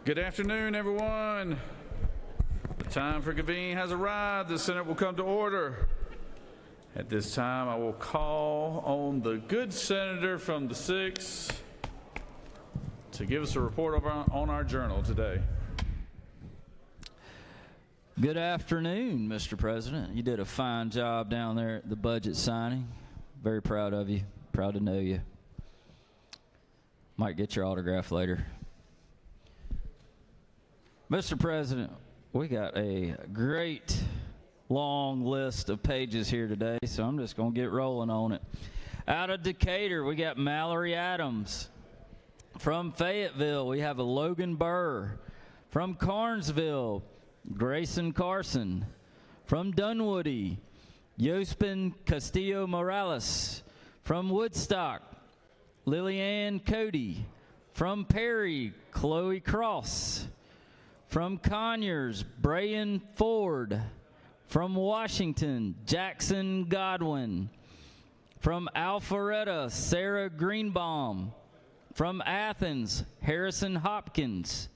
Good afternoon, everyone. The time for convening has arrived. The Senate will come to order. At this time, I will call on the good senator from the 6th to give us a report on our journal today. Good afternoon, Mr. President. You did a fine job down there at the budget signing. Very proud of you. Proud to know you. Might get your autograph later. Mr. President, we got a great long list of pages here today, so I'm just going to get rolling on it. Out of Decatur, we got Mallory Adams. From Fayetteville, we have a Logan Burr. From Carnesville, Grayson Carson. From Dunwoody, Yospin Castillo Morales. From Woodstock, Lillianne Cody. From Perry, Chloe Cross. From Conyers, Brian Ford. From Washington, Jackson Godwin. From Alpharetta, Sarah Greenbaum. From Athens, Harrison Hopkins.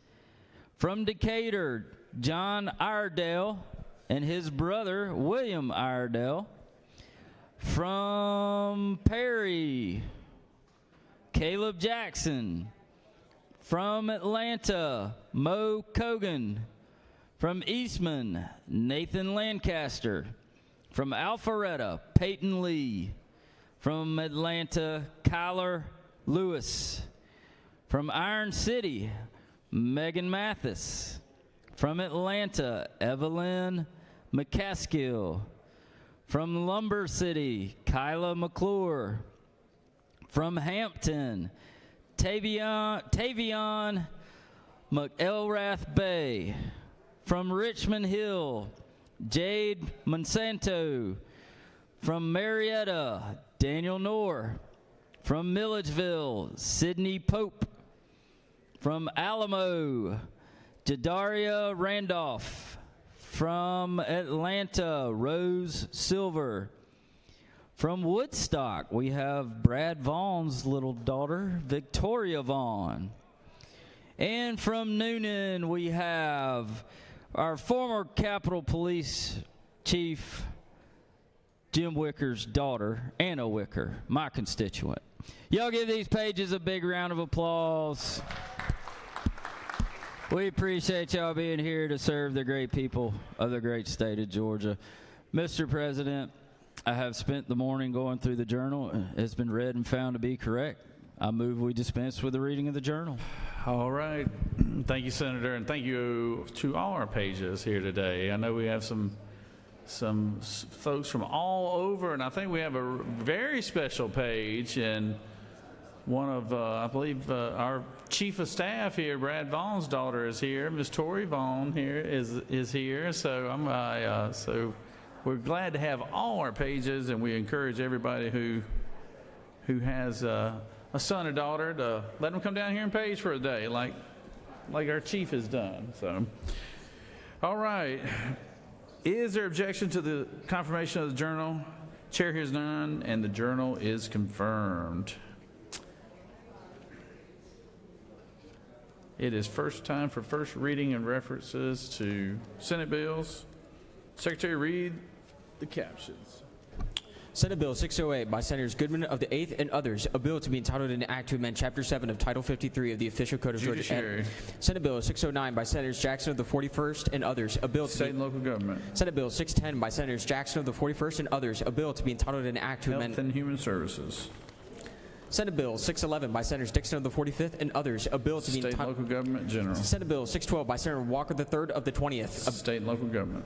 From Decatur, John Iredale and his brother, William Iredale. From Perry, Caleb Jackson. From Atlanta, Mo Kogan. From Eastman, Nathan Lancaster. From Alpharetta, Peyton Lee. From Atlanta, Kyler Lewis. From Iron City, Megan Mathis. From Atlanta, Evelyn McCaskill. From Lumber City, Kyla McClure. From Hampton, Tavion McElrath Bay. From Richmond Hill, Jade Monsanto. From Marietta, Daniel Knorr. From Milledgeville, Sidney Pope. From Alamo, Jadaria Randolph. From Atlanta, Rose Silver. From Woodstock, we have Brad Vaughn's little daughter, Victoria Vaughn. And from Noonan, we have our former Capitol Police Chief, Jim Wicker's daughter, Anna Wicker, my constituent. Y'all give these pages a big round of applause. We appreciate y'all being here to serve the great people of the great state of Georgia. Mr. President, I have spent the morning going through the journal. It's been read and found to be correct. I move we dispense with the reading of the journal. All right. Thank you, Senator, and thank you to all our pages here today. I know we have some folks from all over, and I think we have a very special page, and one of, I believe, our chief of staff here, Brad Vaughn's daughter, is here. Miss Tori Vaughn here is here. So so we're glad to have all our pages, and we encourage everybody who has a son or daughter to let them come down here and page for a day, like our chief has done. So, all right. Is there objection to the confirmation of the journal? Chair hears none, and the journal is confirmed. It is first time for first reading and references to Senate bills. Secretary, read the captions. Senate Bill 608 by Senators Goodman of the 8th and others, a bill to be entitled an act to amend Chapter 7 of Title 53 of the Official Code of Georgia. Senate Bill 609 by Senators Jackson of the 41st and others, a bill to State and local government. Senate Bill 610 by Senators Jackson of the 41st and others, a bill to be entitled an act to amend Health and Human Services. Senate Bill 611 by Senators Dixon of the 45th and others, a bill to be entitled State and local government general. Senate Bill 612 by Senator Walker III of the 20th. State and local government.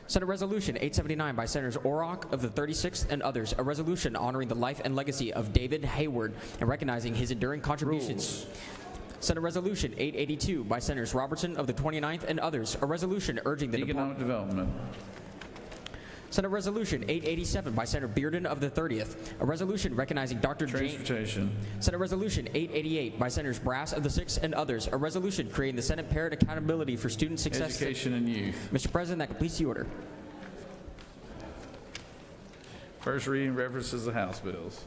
Senate Resolution 879 by Senators Orrock of the 36th and others, a resolution honoring the life and legacy of David Hayward and recognizing his enduring contributions. Senate Resolution 882 by Senators Robertson of the 29th and others, a resolution urging the Economic Development. Senate Resolution 887 by Senator Bearden of the 30th, a resolution recognizing Dr. Transportation. Senate Resolution 888 by Senators Brass of the 6th and others, a resolution creating the Senate Parent Accountability for Student Success. Education and Youth. Mr. President, that completes the order. First reading references the House bills.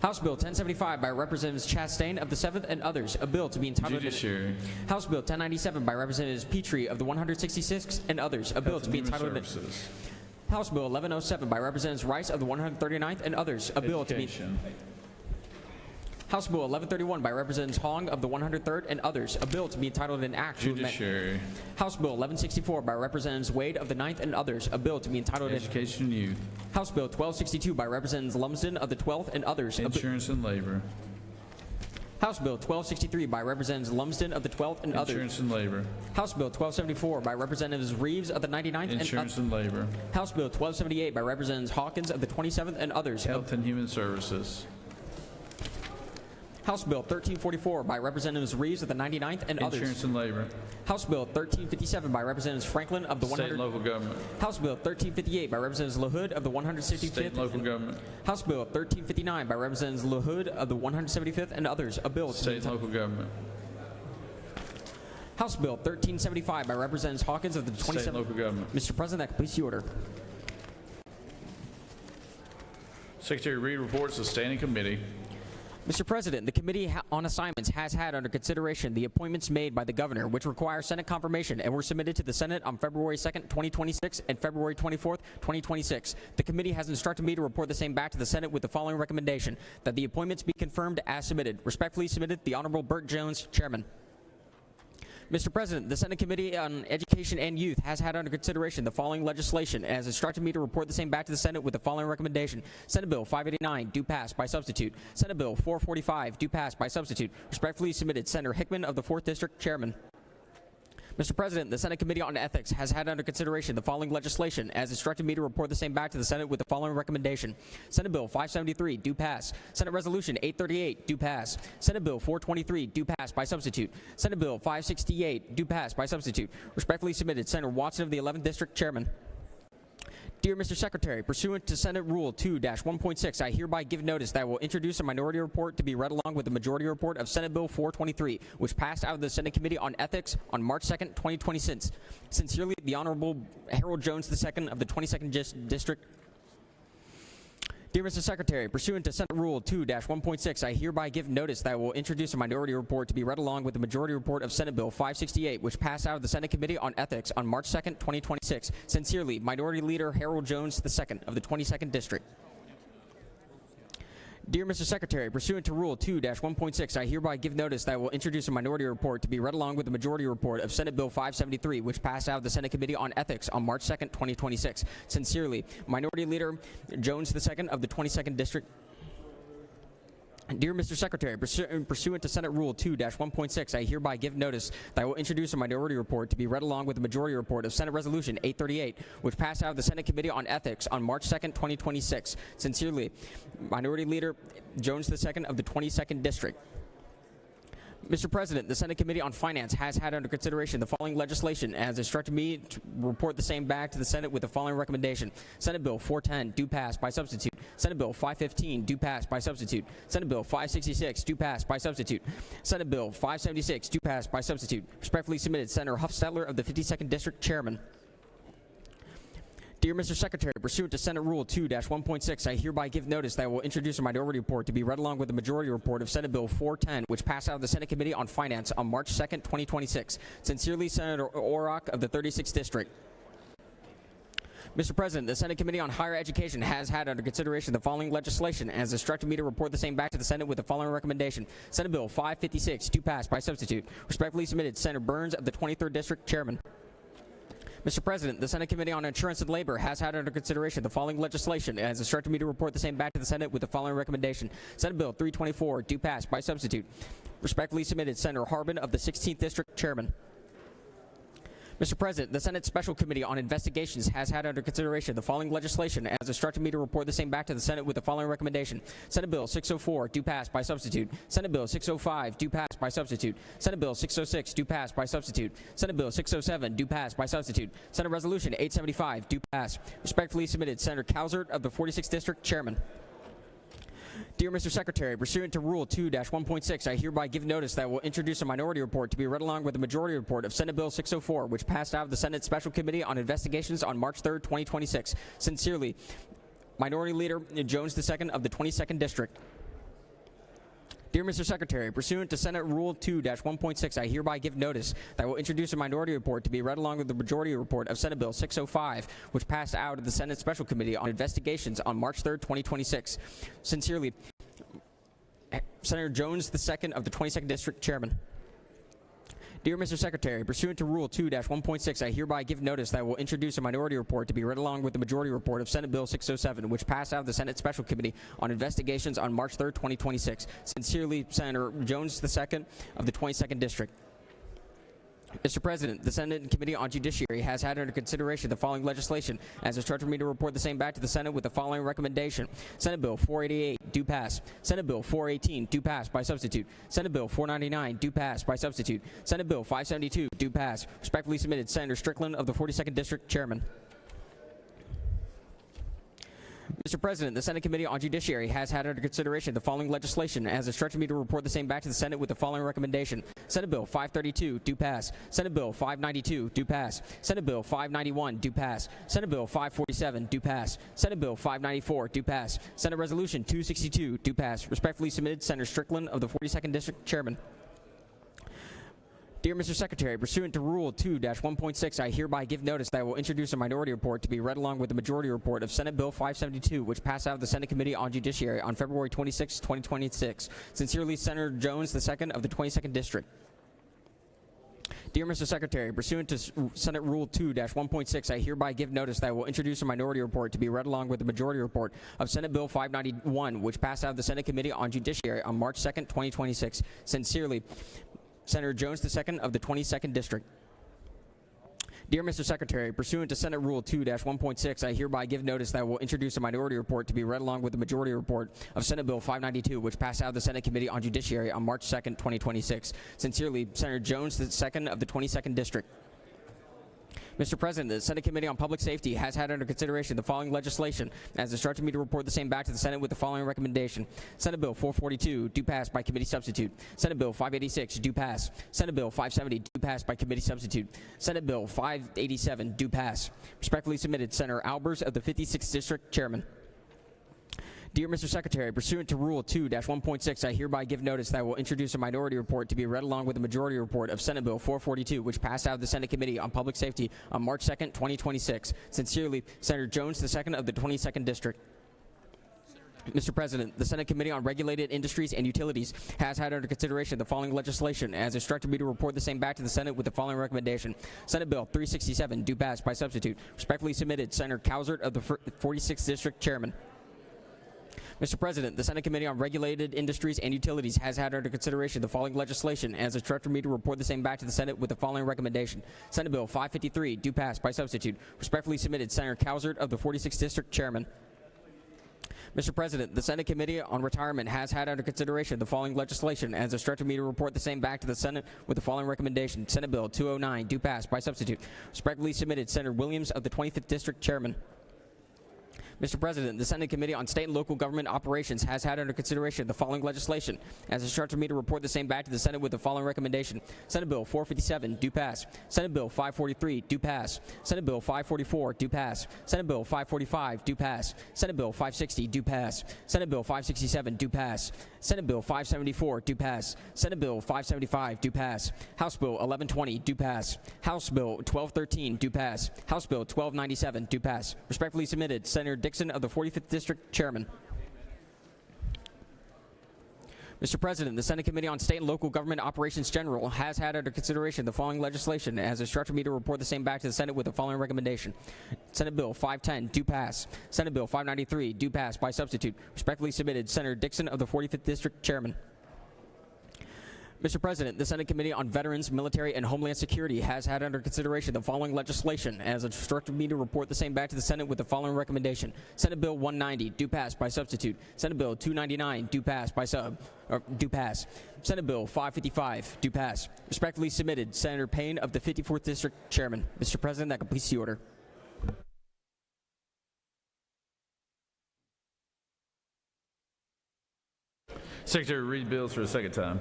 House Bill 1075 by Representatives Chastain of the 7th and others, a bill to be entitled Judiciary. House Bill 1097 by Representatives Petrie of the 166th and others, a bill Health to be and Human entitled Services. House Bill 1107 by Representatives Rice of the 139th and others, a bill to be Education. House Bill 1131 by Representatives Hong of the 103rd and others, a bill to be entitled an act to amend Judiciary. House Bill 1164 by Representatives Wade of the 9th and others, a bill to be entitled Education and Youth. House Bill 1262 by Representatives Lumsden of the 12th and others, Insurance and Labor. House Bill 1263 by Representatives Lumsden of the 12th and others. Insurance and Labor. House Bill 1274 by Representatives Reeves of the 99th Insurance and and Labor. House Bill 1278 by Representatives Hawkins of the 27th and others. Health and Human Services. House Bill 1344 by Representatives Reeves of the 99th and others. Insurance and Labor. House Bill 1357 by Representatives Franklin of the State 100. and local government. House Bill 1358 by Representatives LaHood of the 165th. State and local government. House Bill 1359 by Representatives LaHood of the 175th and others. A bill. State and local government. House Bill 1375 by Representatives Hawkins of the 27th. State and local government. Mr. President, that completes the order. Secretary Reed reports the standing committee. Mr. President, the Committee on Assignments has had under consideration the appointments made by the Governor, which require Senate confirmation and were submitted to the Senate on February 2nd, 2026 and February 24th, 2026. The Committee has instructed me to report the same back to the Senate with the following recommendation: that the appointments be confirmed as submitted. Respectfully submitted, the Honorable Burt Jones, Chairman. Mr. President, the Senate Committee on Education and Youth has had under consideration the following legislation and has instructed me to report the same back to the Senate with the following recommendation: Senate Bill 589, do pass by substitute. Senate Bill 445, do pass by substitute. Respectfully submitted, Senator Hickman of the 4th District, Chairman. Mr. President, the Senate Committee on Ethics has had under consideration the following legislation as instructed me to report the same back to the Senate with the following recommendation: Senate Bill 573, do pass. Senate Resolution 838, do pass. Senate Bill 423, do pass by substitute. Senate Bill 568, do pass by substitute. Respectfully submitted, Senator Watson of the 11th District, Chairman. Dear Mr. Secretary, pursuant to Senate Rule 2-1.6, I hereby give notice that I will introduce a minority report to be read along with the majority report of Senate Bill 423, which passed out of the Senate Committee on Ethics on March 2nd, 2026. Sincerely, the Honorable Harold Jones II of the 22nd District. Dear Mr. Secretary, pursuant to Senate Rule 2-1.6, I hereby give notice that I will introduce a minority report to be read along with the majority report of Senate Bill 568, which passed out of the Senate Committee on Ethics on March 2nd, 2026. Sincerely, Minority Leader Harold Jones II of the 22nd District. Dear Mr. Secretary, pursuant to Rule 2-1.6, I hereby give notice that I will introduce a minority report to be read along with the majority report of Senate Bill 573, which passed out of the Senate Committee on Ethics on March 2nd, 2026. Sincerely, Minority Leader Jones II of the 22nd District. Dear Mr. Secretary, pursuant to Senate Rule 2-1.6, I hereby give notice that I will introduce a minority report to be read along with the majority report of Senate Resolution 838, which passed out of the Senate Committee on Ethics on March 2nd, 2026. Sincerely, Minority Leader Jones II of the 22nd District. Mr. President, the Senate Committee on Finance has had under consideration the following legislation and has instructed me to report the same back to the Senate with the following recommendation: Senate Bill 410, do pass by substitute. Senate Bill 515, do pass by substitute. Senate Bill 566, do pass by substitute. Senate Bill 576, do pass by substitute. Respectfully submitted, Senator Huffstadler of the 52nd District, Chairman. Dear Mr. Secretary, pursuant to Senate Rule 2-1.6, I hereby give notice that I will introduce a minority report to be read along with the majority report of Senate Bill 410, which passed out of the Senate Committee on Finance on March 2nd, 2026. Sincerely, Senator Orrock of the 36th District. Mr. President, the Senate Committee on Higher Education has had under consideration the following legislation and has instructed me to report the same back to the Senate with the following recommendation: Senate Bill 556, do pass by substitute. Respectfully submitted, Senator Burns of the 23rd District, Chairman. Mr. President, the Senate Committee on Insurance and Labor has had under consideration the following legislation and has instructed me to report the same back to the Senate with the following recommendation: Senate Bill 324, do pass by substitute. Respectfully submitted, Senator Harbin of the 16th District, Chairman. Mr. President, the Senate Special Committee on Investigations has had under consideration the following legislation and has instructed me to report the same back to the Senate with the following recommendation: Senate Bill 604, do pass by substitute. Senate Bill 605, do pass by substitute. Senate Bill 606, do pass by substitute. Senate Bill 607, do pass by substitute. Senate Resolution 875, do pass. Respectfully submitted, Senator Calzert of the 46th District, Chairman. Dear Mr. Secretary, pursuant to Rule 2-1.6, I hereby give notice that I will introduce a minority report to be read along with the majority report of Senate Bill 604, which passed out of the Senate Special Committee on Investigations on March 3rd, 2026. Sincerely, Minority Leader Jones II of the 22nd District. Dear Mr. Secretary, pursuant to Senate Rule 2-1.6, I hereby give notice that I will introduce a minority report to be read along with the majority report of Senate Bill 605, which passed out of the Senate Special Committee on Investigations on March 3rd, 2026. Sincerely, Senator Jones II of the 22nd District, Chairman. Dear Mr. Secretary, pursuant to Rule 2-1.6, I hereby give notice that I will introduce a minority report to be read along with the majority report of Senate Bill 607, which passed out of the Senate Special Committee on Investigations on March 3rd, 2026. Sincerely, Senator Jones II of the 22nd District. Mr. President, the Senate Committee on Judiciary has had under consideration the following legislation as instructed me to report the same back to the Senate with the following recommendation. Senate Bill 488, do pass. Senate Bill 418, do pass by substitute. Senate Bill 499, do pass by substitute. Senate Bill 572, do pass. Respectfully submitted, Senator Strickland of the 42nd District, Chairman. Mr. President, the Senate Committee on Judiciary has had under consideration the following legislation and has instructed me to report the same back to the Senate with the following recommendation. Senate Bill 532, do pass. Senate Bill 592, do pass. Senate Bill 591, do pass. Senate Bill 547, do pass. Senate Bill 594, do pass. Senate Resolution 262, do pass. Respectfully submitted, Senator Strickland of the 42nd District, Chairman. Dear Mr. Secretary, pursuant to Rule 2-1.6, I hereby give notice that I will introduce a minority report to be read along with the majority report of Senate Bill 572, which passed out of the Senate Committee on Judiciary on February 26, 2026. Sincerely, Senator Jones II of the 22nd District. Dear Mr. Secretary, pursuant to Senate Rule 2-1.6, I hereby give notice that I will introduce a minority report to be read along with the majority report of Senate Bill 591, which passed out of the Senate Committee on Judiciary on March 2, 2026. Sincerely, Senator Jones II of the 22nd District. Dear Mr. Secretary, pursuant to Senate Rule 2-1.6, I hereby give notice that I will introduce a minority report to be read along with the majority report of Senate Bill 592, which passed out of the Senate Committee on Judiciary on March 2, 2026. Sincerely, Senator Jones II of the 22nd District. Mr. President, the Senate Committee on Public Safety has had under consideration the following legislation and has instructed me to report the same back to the Senate with the following recommendation. Senate Bill 442, do pass by committee substitute. Senate Bill 586, do pass. Senate Bill 570, do pass by committee substitute. Senate Bill 587, do pass. Respectfully submitted, Senator Albers of the 56th District, Chairman. Dear Mr. Secretary, pursuant to Rule 2-1.6, I hereby give notice that I will introduce a minority report to be read along with the majority report of Senate Bill 442, which passed out of the Senate Committee on Public Safety on March 2, 2026. Sincerely, Senator Jones II of the 22nd District. Mr. President, the Senate Committee on Regulated Industries and Utilities has had under consideration the following legislation and has instructed me to report the same back to the Senate with the following recommendation. Senate Bill 367, do pass by substitute. Respectfully submitted, Senator Cowsert of the 46th District, Chairman. Mr. President, the Senate Committee on Regulated Industries and Utilities has had under consideration the following legislation and has instructed me to report the same back to the Senate with the following recommendation. Senate Bill 553, do pass by substitute. Respectfully submitted, Senator Cowsert of the 46th District, Chairman. Mr. President, the Senate Committee on Retirement has had under consideration the following legislation and has instructed me to report the same back to the Senate with the following recommendation. Senate Bill 209, do pass by substitute. Respectfully submitted, Senator Williams of the 25th District, Chairman. Mr. President, the Senate Committee on State and Local Government Operations has had under consideration the following legislation and has instructed me to report the same back to the Senate with the following recommendation. Senate Bill 457, do pass. Senate Bill 543, do pass. Senate Bill 544, do pass. Senate Bill 545, do pass. Senate Bill 560, do pass. Senate Bill 567, do pass. Senate Bill 574, do pass. Senate Bill 575, do pass. House Bill 1120, do pass. House Bill 1213, do pass. House Bill 1297, do pass. Respectfully submitted, Senator Dixon of the 45th District, Chairman. Mr. President, the Senate Committee on State and Local Government Operations General has had under consideration the following legislation and has instructed me to report the same back to the Senate with the following recommendation. Senate Bill 510, do pass. Senate Bill 593, do pass by substitute. Respectfully submitted, Senator Dixon of the 45th District, Chairman. Mr. President, the Senate Committee on Veterans, Military, and Homeland Security has had under consideration the following legislation and has instructed me to report the same back to the Senate with the following recommendation. Senate Bill 190, do pass by substitute. Senate Bill 299, do pass by do pass. Senate Bill 555, do pass. Respectfully submitted, Senator Payne of the 54th District, Chairman. Mr. President, that completes the order. Secretary, read bills for the second time.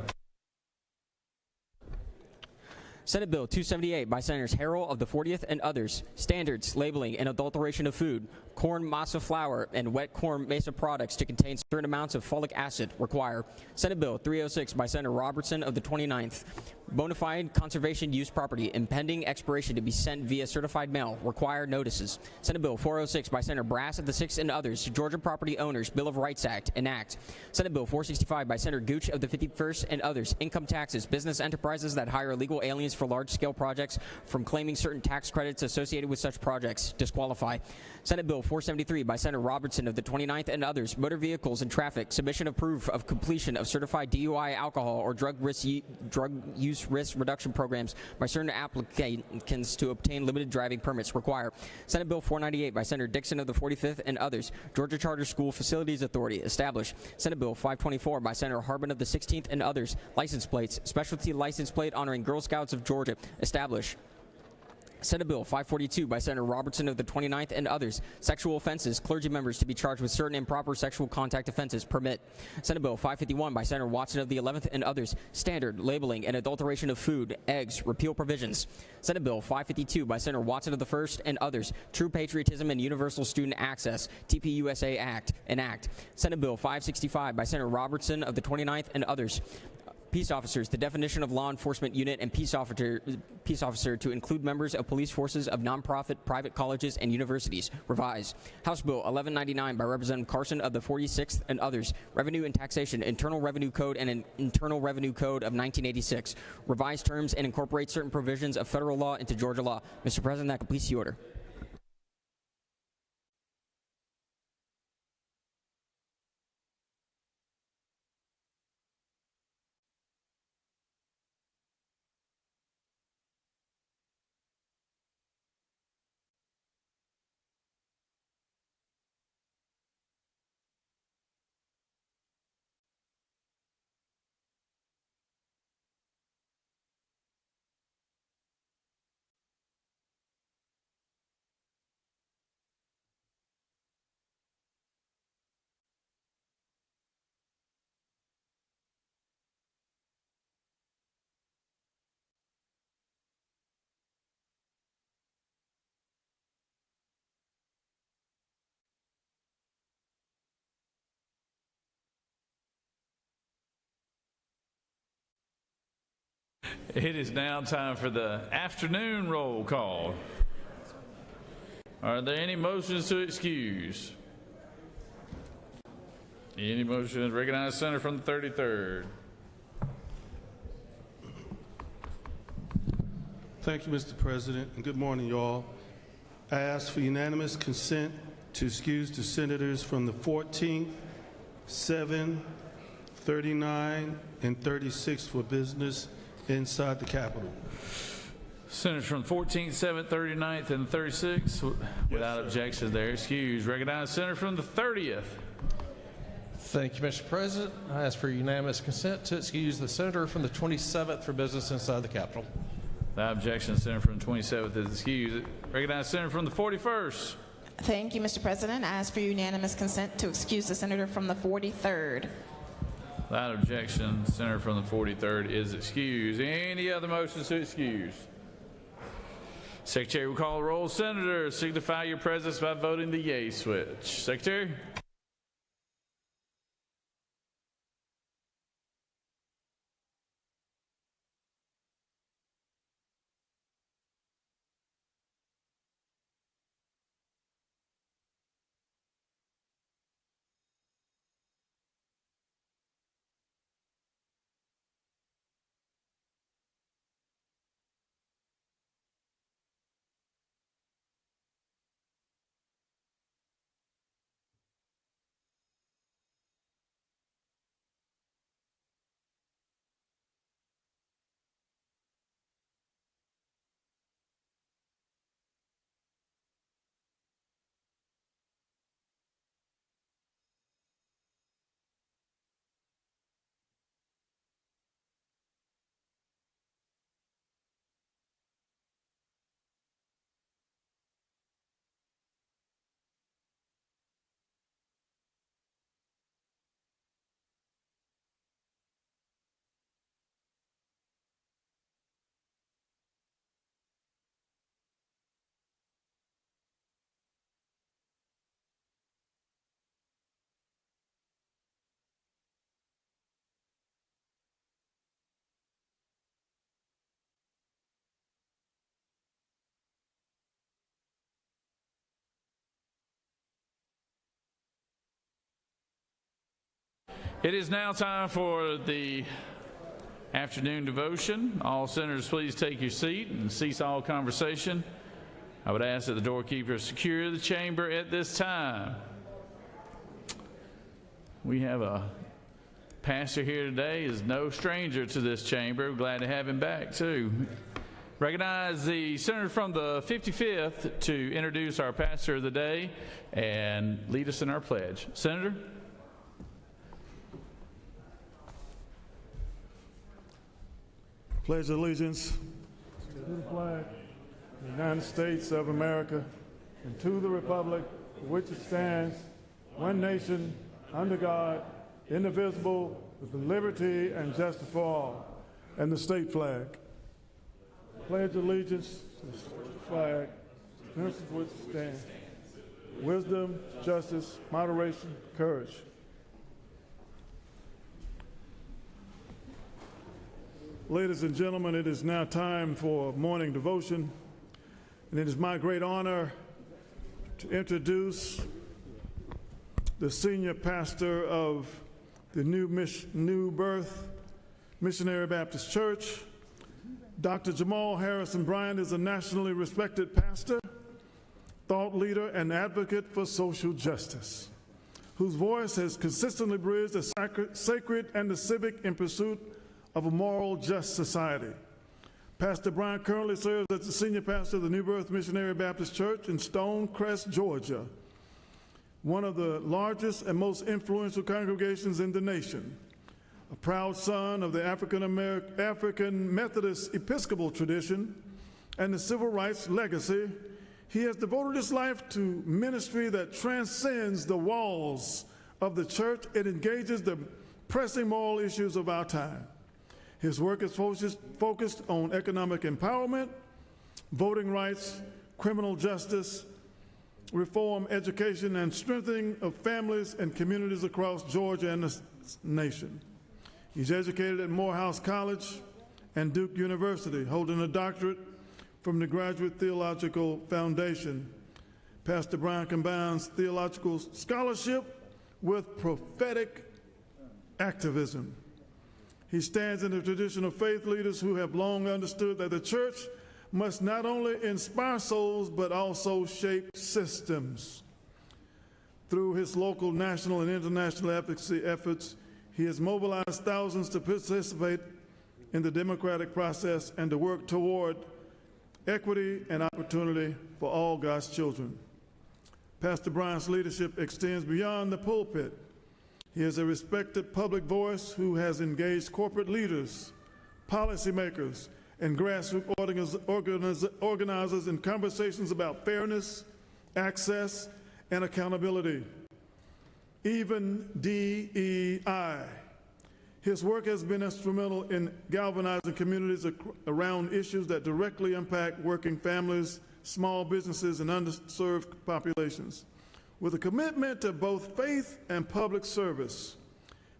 Senate Bill 278 by Senators Harrell of the 40th and others. Standards, labeling, and adulteration of food, corn masa flour, and wet corn mesa products to contain certain amounts of folic acid require. Senate Bill 306 by Senator Robertson of the 29th. Bona fide conservation use property impending expiration to be sent via certified mail require notices. Senate Bill 406 by Senator Brass of the 6th and others. Georgia Property Owners Bill of Rights Act enact. Senate Bill 465 by Senator Gooch of the 51st and others. Income taxes. Business enterprises that hire illegal aliens for large-scale projects from claiming certain tax credits associated with such projects disqualify. Senate Bill 473 by Senator Robertson of the 29th and others. Motor vehicles and traffic. Submission of proof of completion of certified DUI, alcohol, or drug use risk reduction programs by certain applicants to obtain limited driving permits require. Senate Bill 498 by Senator Dixon of the 45th and others. Georgia Charter School Facilities Authority establish. Senate Bill 524 by Senator Harbin of the 16th and others. License plates. Specialty license plate honoring Girl Scouts of Georgia establish. Senate Bill 542 by Senator Robertson of the 29th and others. Sexual offenses, clergy members to be charged with certain improper sexual contact offenses permit. Senate Bill 551 by Senator Watson of the 11th and others. Standard, labeling, and adulteration of food, eggs, repeal provisions. Senate Bill 552 by Senator Watson of the 1st and others. True patriotism and universal student access, TPUSA Act, enact. Senate Bill 565 by Senator Robertson of the 29th and others. Peace officers, the definition of law enforcement unit and peace officer to include members of police forces of nonprofit private colleges and universities. Revise. House Bill 1199 by Representative Carson of the 46th and others. Revenue and Taxation, Internal Revenue Code and an Internal Revenue Code of 1986. Revise terms and incorporate certain provisions of federal law into Georgia law. Mr. President, that completes the order. It is now time for the afternoon roll call. Are there any motions to excuse? Any motions? Recognize Senator from the 33rd. Thank you, Mr. President, and good morning, y'all. I ask for unanimous consent to excuse the senators from the 14th, 7, 39, and 36 for business inside the Capitol. Senators from 14th, 7th, 39th, and 36th, without objection, they're excused. Recognize Senator from the 30th. Thank you, Mr. President. I ask for unanimous consent to excuse the senator from the 27th for business inside the Capitol. Without objection, Senator from the 27th is excused. Recognize Senator from the 41st. Thank you, Mr. President. I ask for unanimous consent to excuse the senator from the 43rd. Without objection, Senator from the 43rd is excused. Any other motions to excuse? Secretary will call the roll. Senators, signify your presence by voting the yay switch. Secretary? It is now time for the afternoon devotion. All senators, please take your seat and cease all conversation. I would ask that the doorkeeper secure the chamber at this time. We have a pastor here today, is no stranger to this chamber. Glad to have him back too. Recognize the senator from the 55th to introduce our pastor of the day and lead us in our pledge. Senator? Pledge allegiance to the flag of the United States of America and to the republic for which it stands, one nation, under God, indivisible, with liberty and justice for all. And the state flag. Pledge allegiance to the flag, principles for which it stands. Wisdom, justice, moderation, courage. Ladies and gentlemen, it is now time for morning devotion, and it is my great honor to introduce the senior pastor of the New Birth Missionary Baptist Church. Dr. Jamal Harrison Bryant is a nationally respected pastor, thought leader, and advocate for social justice, whose voice has consistently bridged the sacred and the civic in pursuit of a moral, just society. Pastor Bryant currently serves as the senior pastor of the New Birth Missionary Baptist Church in Stonecrest, Georgia, one of the largest and most influential congregations in the nation. A proud son of the African Methodist Episcopal tradition and the civil rights legacy, he has devoted his life to ministry that transcends the walls of the church and engages the pressing moral issues of our time. His work is focused on economic empowerment, voting rights, criminal justice, reform, education, and strengthening of families and communities across Georgia and the nation. He's educated at Morehouse College and Duke University, holding a doctorate from the Graduate Theological Foundation. Pastor Bryant combines theological scholarship with prophetic activism. He stands in the tradition of faith leaders who have long understood that the church must not only inspire souls, but also shape systems. Through his local, national, and international advocacy efforts, he has mobilized thousands to participate in the democratic process and to work toward equity and opportunity for all God's children. Pastor Bryant's leadership extends beyond the pulpit. He is a respected public voice who has engaged corporate leaders, policymakers, and grassroots organizers in conversations about fairness, access, and accountability, even DEI. His work has been instrumental in galvanizing communities around issues that directly impact working families, small businesses, and underserved populations. With a commitment to both faith and public service,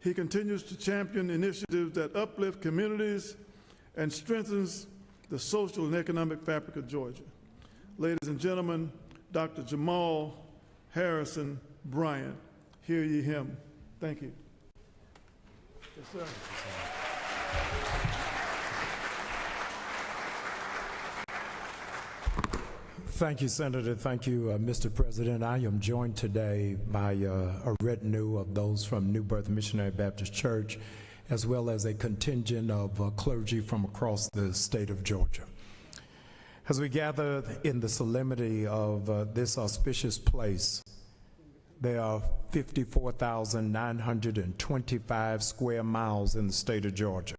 he continues to champion initiatives that uplift communities and strengthens the social and economic fabric of Georgia. Ladies and gentlemen, Dr. Jamal Harrison Bryant. Hear ye him. Thank you. Yes, sir. Thank you, Senator. Thank you, Mr. President. I am joined today by a retinue of those from New Birth Missionary Baptist Church, as well as a contingent of clergy from across the state of Georgia. As we gather in the solemnity of this auspicious place, there are 54,925 square miles in the state of Georgia.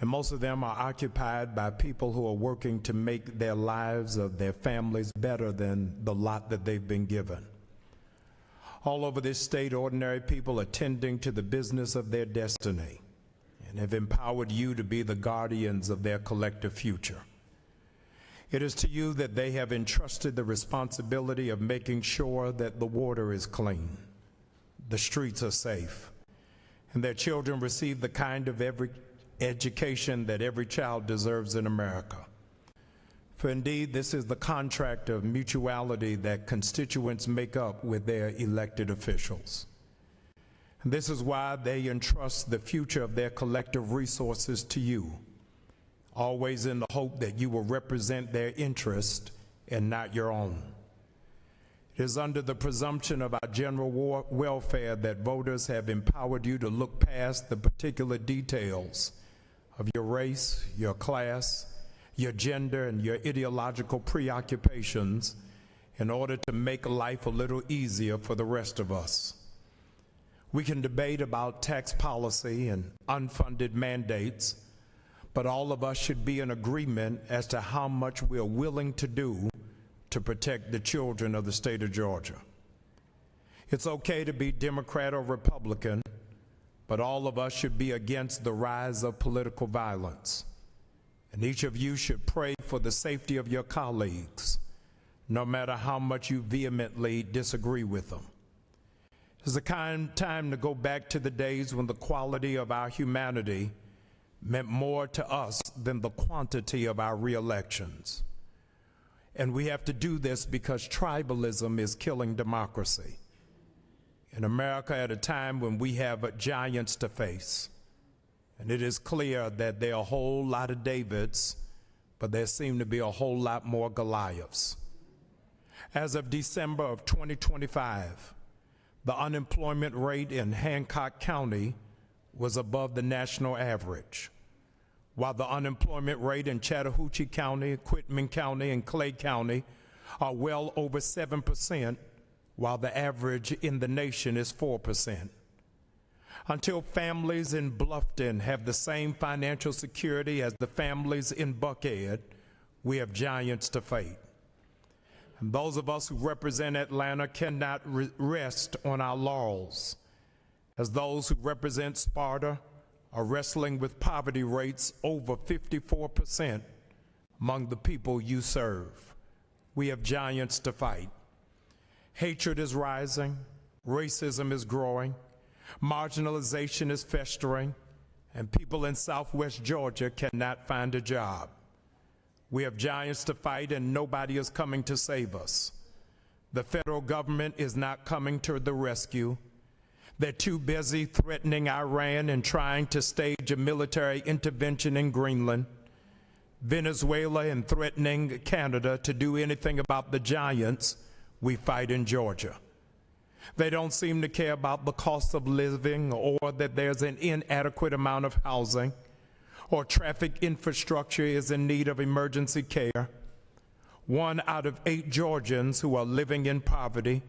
And most of them are occupied by people who are working to make their lives of their families better than the lot that they've been given. All over this state, ordinary people are tending to the business of their destiny and have empowered you to be the guardians of their collective future. It is to you that they have entrusted the responsibility of making sure that the water is clean, the streets are safe, and their children receive the kind of education that every child deserves in America. For indeed, this is the contract of mutuality that constituents make up with their elected officials. And this is why they entrust the future of their collective resources to you, always in the hope that you will represent their interest and not your own. It is under the presumption of our general welfare that voters have empowered you to look past the particular details of your race, your class, your gender, and your ideological preoccupations in order to make life a little easier for the rest of us. We can debate about tax policy and unfunded mandates, but all of us should be in agreement as to how much we are willing to do to protect the children of the state of Georgia. It's okay to be Democrat or Republican, but all of us should be against the rise of political violence. And each of you should pray for the safety of your colleagues, no matter how much you vehemently disagree with them. It's a kind time to go back to the days when the quality of our humanity meant more to us than the quantity of our re-elections. And we have to do this because tribalism is killing democracy. In America, at a time when we have giants to face, and it is clear that there are a whole lot of Davids, but there seem to be a whole lot more Goliaths. As of December of 2025, the unemployment rate in Hancock County was above the national average, while the unemployment rate in Chattahoochee County, Quitman County, and Clay County are well over 7%, while the average in the nation is 4%. Until families in Bluffton have the same financial security as the families in Buckhead, we have giants to fight. And those of us who represent Atlanta cannot rest on our laurels, as those who represent Sparta are wrestling with poverty rates over 54% among the people you serve. We have giants to fight. Hatred is rising, racism is growing, marginalization is festering, and people in Southwest Georgia cannot find a job. We have giants to fight, and nobody is coming to save us. The federal government is not coming to the rescue. They're too busy threatening Iran and trying to stage a military intervention in Greenland, Venezuela, and threatening Canada to do anything about the giants we fight in Georgia. They don't seem to care about the cost of living, or that there's an inadequate amount of housing, or traffic infrastructure is in need of emergency care. 1 out of 8 Georgians who are living in poverty,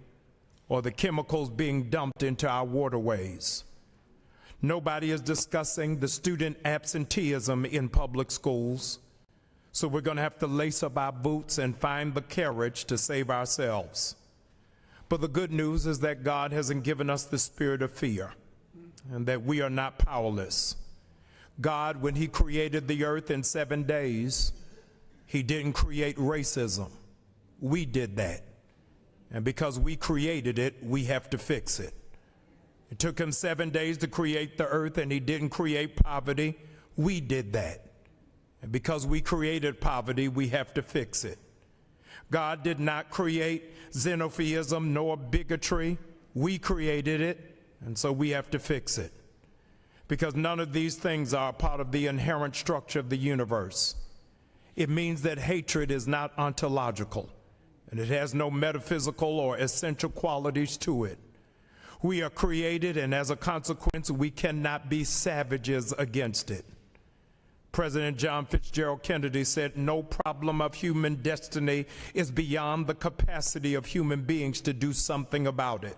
or the chemicals being dumped into our waterways. Nobody is discussing the student absenteeism in public schools, so we're going to have to lace up our boots and find the courage to save ourselves. But the good news is that God hasn't given us the spirit of fear, and that we are not powerless. God, when he created the earth in 7 days, he didn't create racism. We did that. And because we created it, we have to fix it. It took him 7 days to create the earth, and he didn't create poverty. We did that. And because we created poverty, we have to fix it. God did not create xenophobia nor bigotry. We created it, and so we have to fix it. Because none of these things are a part of the inherent structure of the universe. It means that hatred is not ontological, and it has no metaphysical or essential qualities to it. We are created, and as a consequence, we cannot be savages against it. President John Fitzgerald Kennedy said, "No problem of human destiny is beyond the capacity of human beings to do something about it."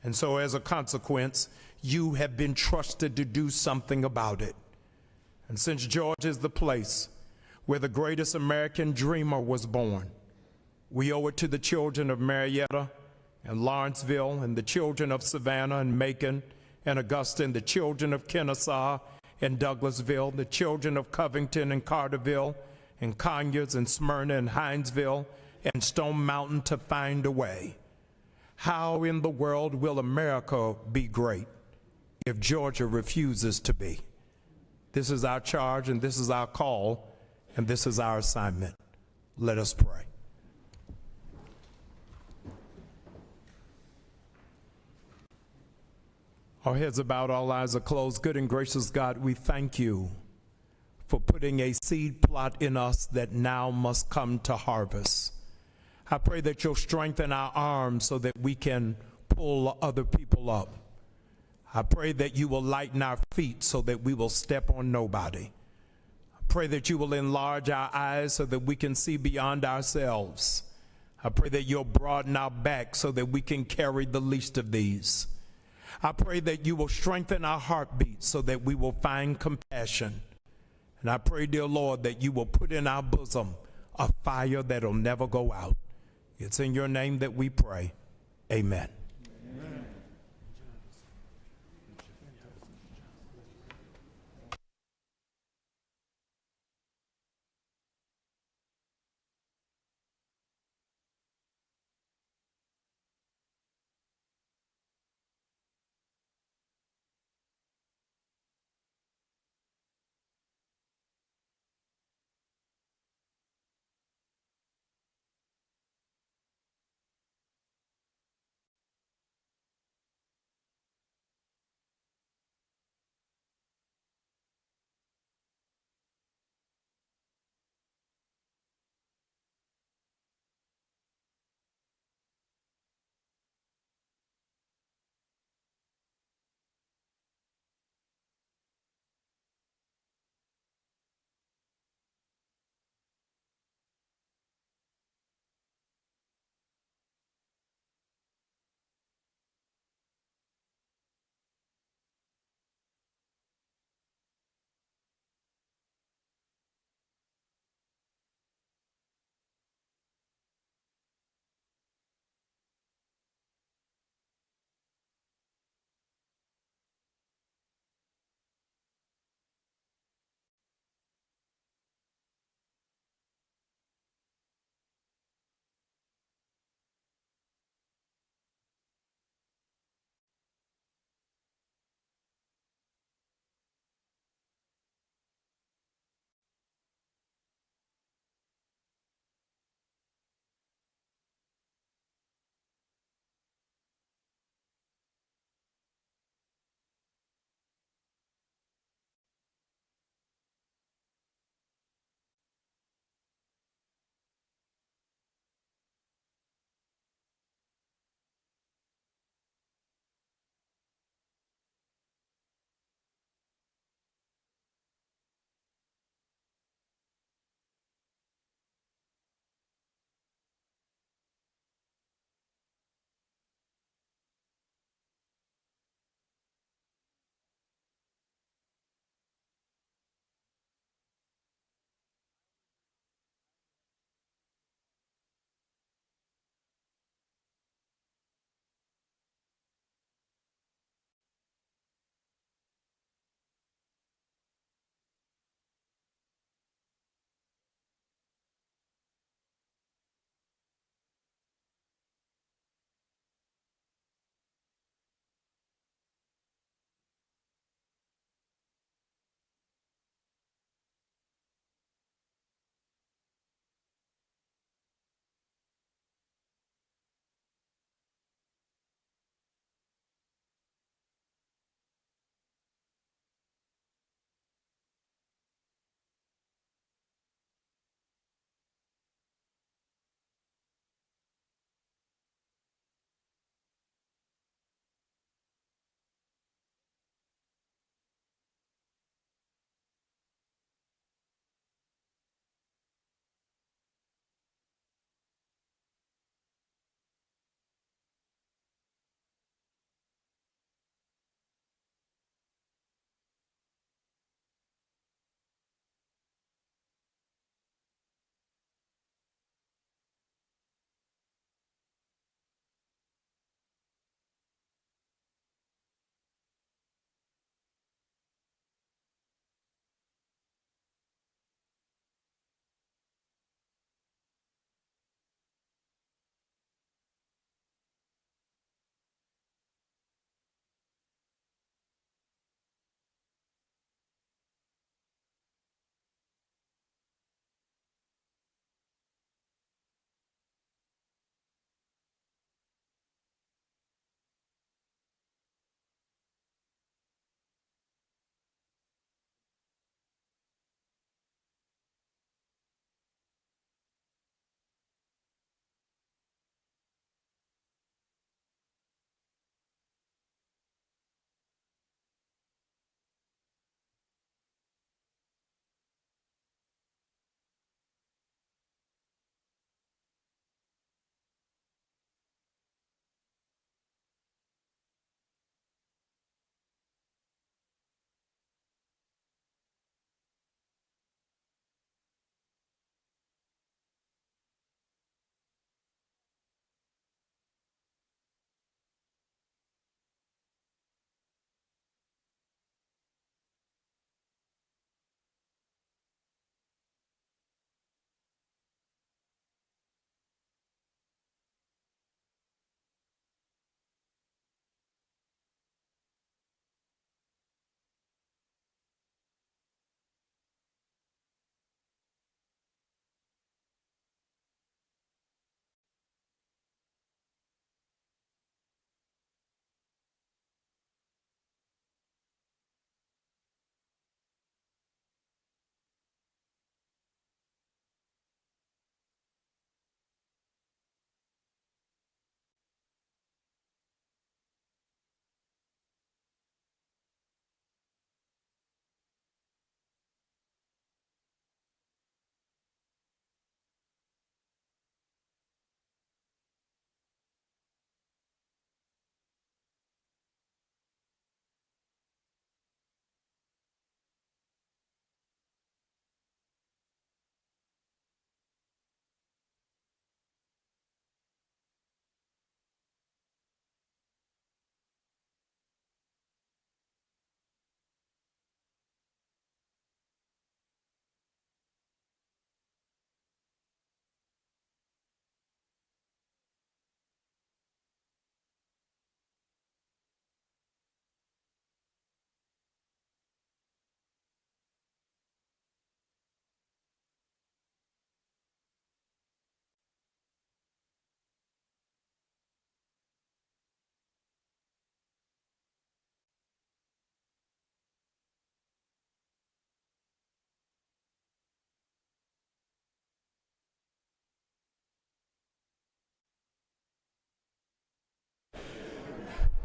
And so as a consequence, you have been trusted to do something about it. And since Georgia is the place where the greatest American dreamer was born, we owe it to the children of Marietta and Lawrenceville, and the children of Savannah and Macon and Augusta, and the children of Kennesaw and Douglasville, the children of Covington and Carterville and Conyers and Smyrna and Hinesville and Stone Mountain to find a way. How in the world will America be great if Georgia refuses to be? This is our charge, and this is our call, and this is our assignment. Let us pray. Our heads are bowed, all eyes are closed. Good and gracious God, we thank you for putting a seed plot in us that now must come to harvest. I pray that you'll strengthen our arms so that we can pull other people up. I pray that you will lighten our feet so that we will step on nobody. I pray that you will enlarge our eyes so that we can see beyond ourselves. I pray that you'll broaden our back so that we can carry the least of these. I pray that you will strengthen our heartbeat so that we will find compassion. And I pray, dear Lord, that you will put in our bosom a fire that'll never go out. It's in your name that we pray. Amen.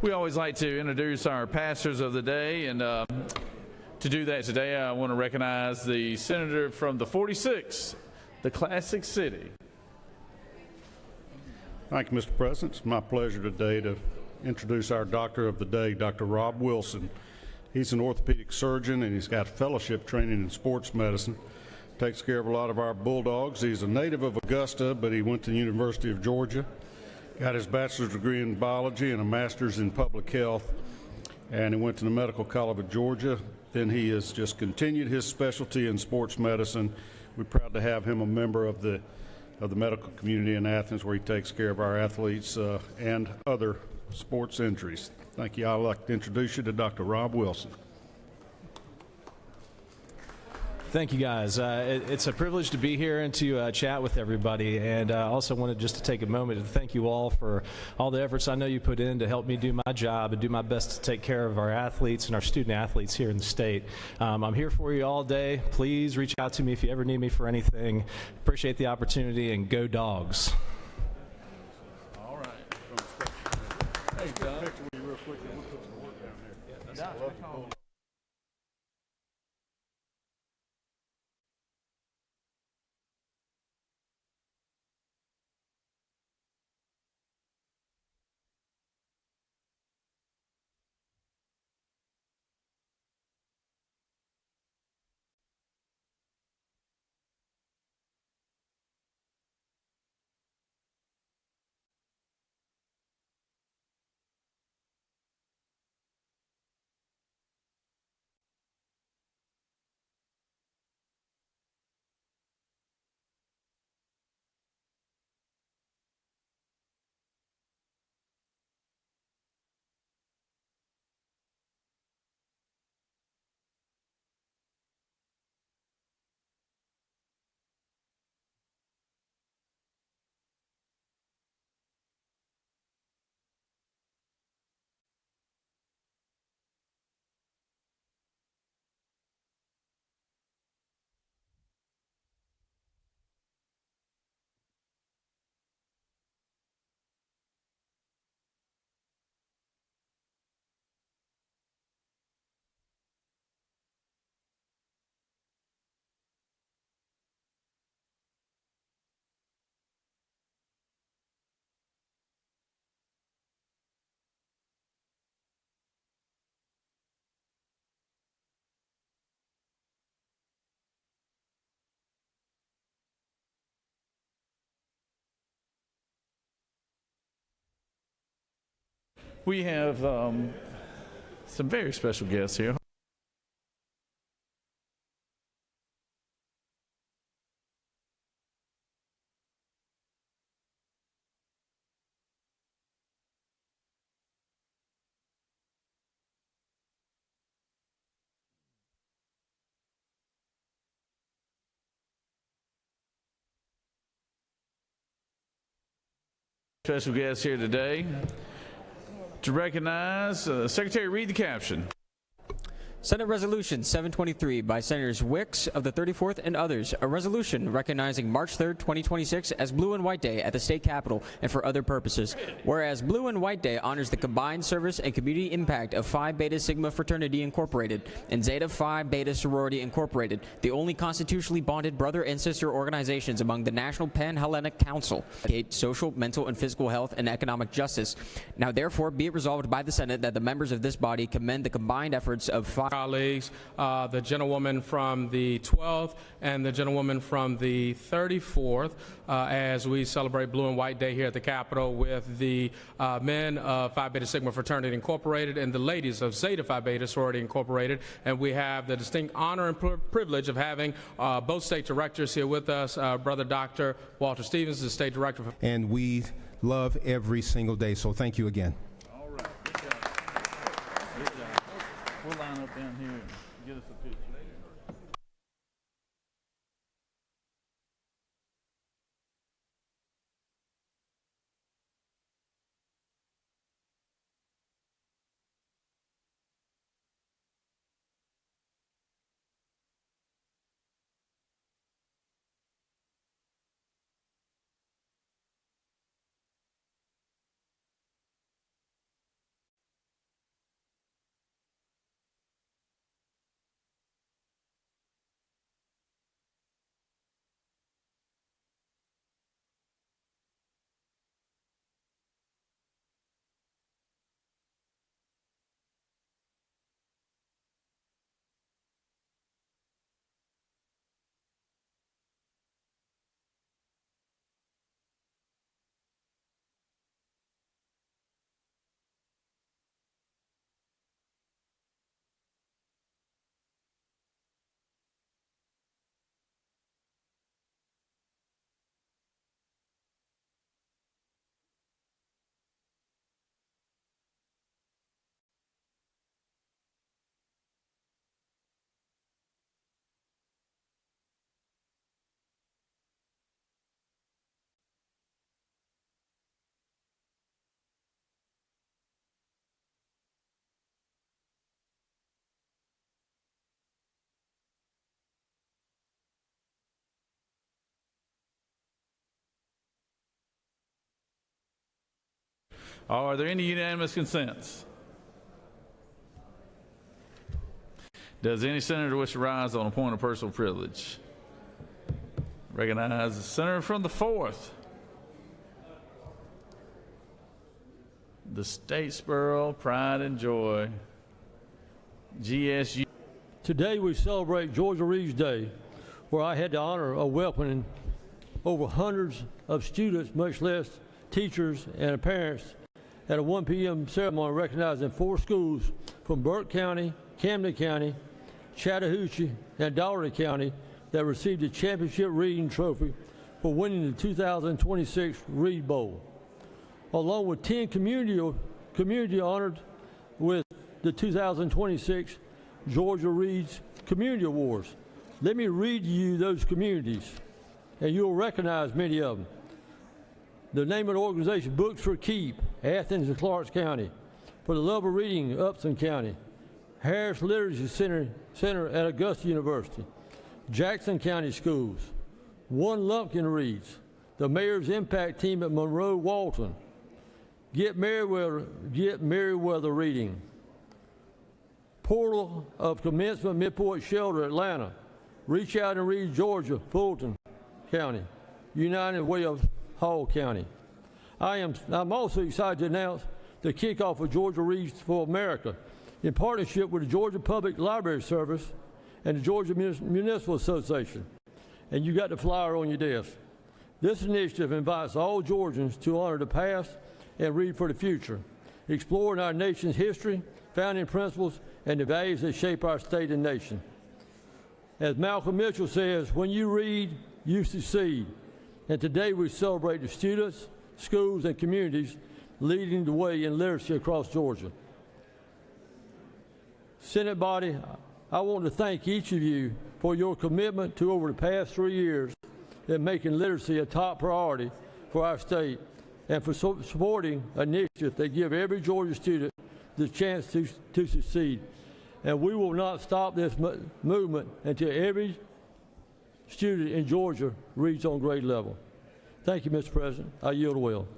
We always like to introduce our pastors of the day, and to do that today, I want to recognize the senator from the 46th, the Classic City. Thank you, Mr. President. It's my pleasure today to introduce our doctor of the day, Dr. Rob Wilson. He's an orthopedic surgeon, and he's got fellowship training in sports medicine. Takes care of a lot of our Bulldogs. He's a native of Augusta, but he went to the University of Georgia. Got his bachelor's degree in biology and a master's in public health, and he went to the Medical College of Georgia. Then he has just continued his specialty in sports medicine. We're proud to have him a member of the medical community in Athens, where he takes care of our athletes and other sports injuries. Thank you. I'd like to introduce you to Dr. Rob Wilson. Thank you, guys. It's a privilege to be here and to chat with everybody. And I also wanted just to take a moment to thank you all for all the efforts I know you put in to help me do my job and do my best to take care of our athletes and our student athletes here in the state. I'm here for you all day. Please reach out to me if you ever need me for anything. Appreciate the opportunity, and go Dogs. All right. Hey, Doug. We have some very special guests here. Special guests here today. To recognize, Secretary, read the caption. Senate Resolution 723 by Senators Wicks of the 34th and others, a resolution recognizing March 3rd, 2026 as Blue and White Day at the state capitol and for other purposes. Whereas Blue and White Day honors the combined service and community impact of Phi Beta Sigma Fraternity Incorporated and Zeta Phi Beta Sorority Incorporated, the only constitutionally bonded brother and sister organizations among the National Pan-Hellenic Council, social, mental, and physical health and economic justice. Now therefore be it resolved by the Senate that the members of this body commend the combined efforts of Phi colleagues, the gentlewoman from the 12th and the gentlewoman from the 34th, as we celebrate Blue and White Day here at the Capitol with the men of Phi Beta Sigma Fraternity Incorporated and the ladies of Zeta Phi Beta Sorority Incorporated. And we have the distinct honor and privilege of having both state directors here with us, Brother Dr. Walter Stevens, the state director. And we love every single day, so thank you again. All right. Good job. Good job. We'll line up down here and get us a picture. Are there any unanimous consents? Does any senator wish to rise on a point of personal privilege? Recognize the senator from the 4th. The Statesboro Pride and Joy, GSU. Today we celebrate Georgia Reads Day, where I had the honor of welcoming over hundreds of students, much less teachers and parents, at a 1 p.m. ceremony recognizing 4 schools from Burke County, Camden County, Chattahoochee, and Dougherty County that received the championship reading trophy for winning the 2026 Read Bowl, along with 10 community honored with the 2026 Georgia Reads Community Awards. Let me read you those communities, and you'll recognize many of them. The name of the organization: Books for Keep, Athens and Clarks County; For the Love of Reading, Upson County; Harris Literacy Center at Augusta University; Jackson County Schools; One Lumpkin Reads; the Mayor's Impact Team at Monroe Walton; Get Meriwether Reading; Portal of Commencement Midport Shelter, Atlanta; Reach Out and Read Georgia, Fulton County; United Way of Hall County. I'm also excited to announce the kickoff of Georgia Reads for America in partnership with the Georgia Public Library Service and the Georgia Municipal Association. And you got the flyer on your desk. This initiative invites all Georgians to honor the past and read for the future, exploring our nation's history, founding principles, and the values that shape our state and nation. As Malcolm Mitchell says, when you read, you succeed. And today we celebrate the students, schools, and communities leading the way in literacy across Georgia. Senate body, I want to thank each of you for your commitment to over the past 3 years in making literacy a top priority for our state, and for supporting initiatives that give every Georgia student the chance to succeed. And we will not stop this movement until every student in Georgia reads on grade level. Thank you, Mr. President. I yield the will.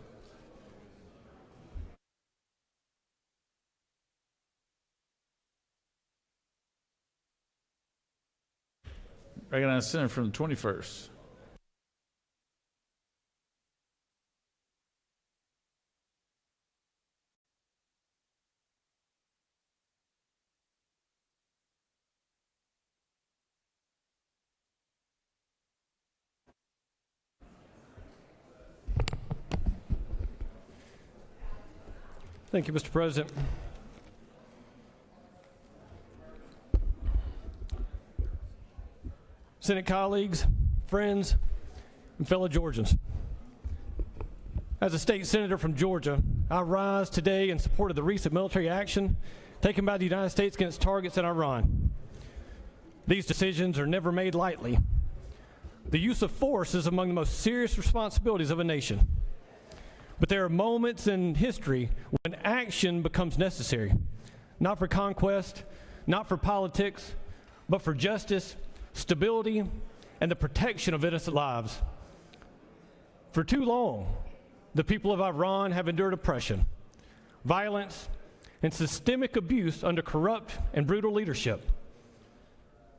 Recognize the senator from the 21st. Thank you, Mr. President. Senate colleagues, friends, and fellow Georgians. As a state senator from Georgia, I rise today in support of the recent military action taken by the United States against targets in Iran. These decisions are never made lightly. The use of force is among the most serious responsibilities of a nation. But there are moments in history when action becomes necessary, not for conquest, not for politics, but for justice, stability, and the protection of innocent lives. For too long, the people of Iran have endured oppression, violence, and systemic abuse under corrupt and brutal leadership.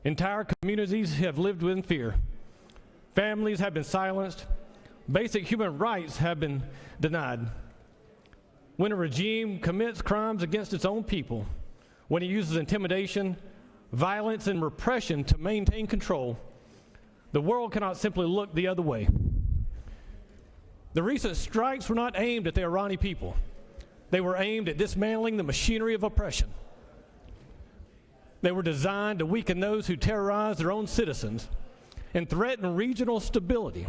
Entire communities have lived in fear. Families have been silenced. Basic human rights have been denied. When a regime commits crimes against its own people, when it uses intimidation, violence, and repression to maintain control, the world cannot simply look the other way. The recent strikes were not aimed at the Iranian people. They were aimed at dismantling the machinery of oppression. They were designed to weaken those who terrorize their own citizens and threaten regional stability.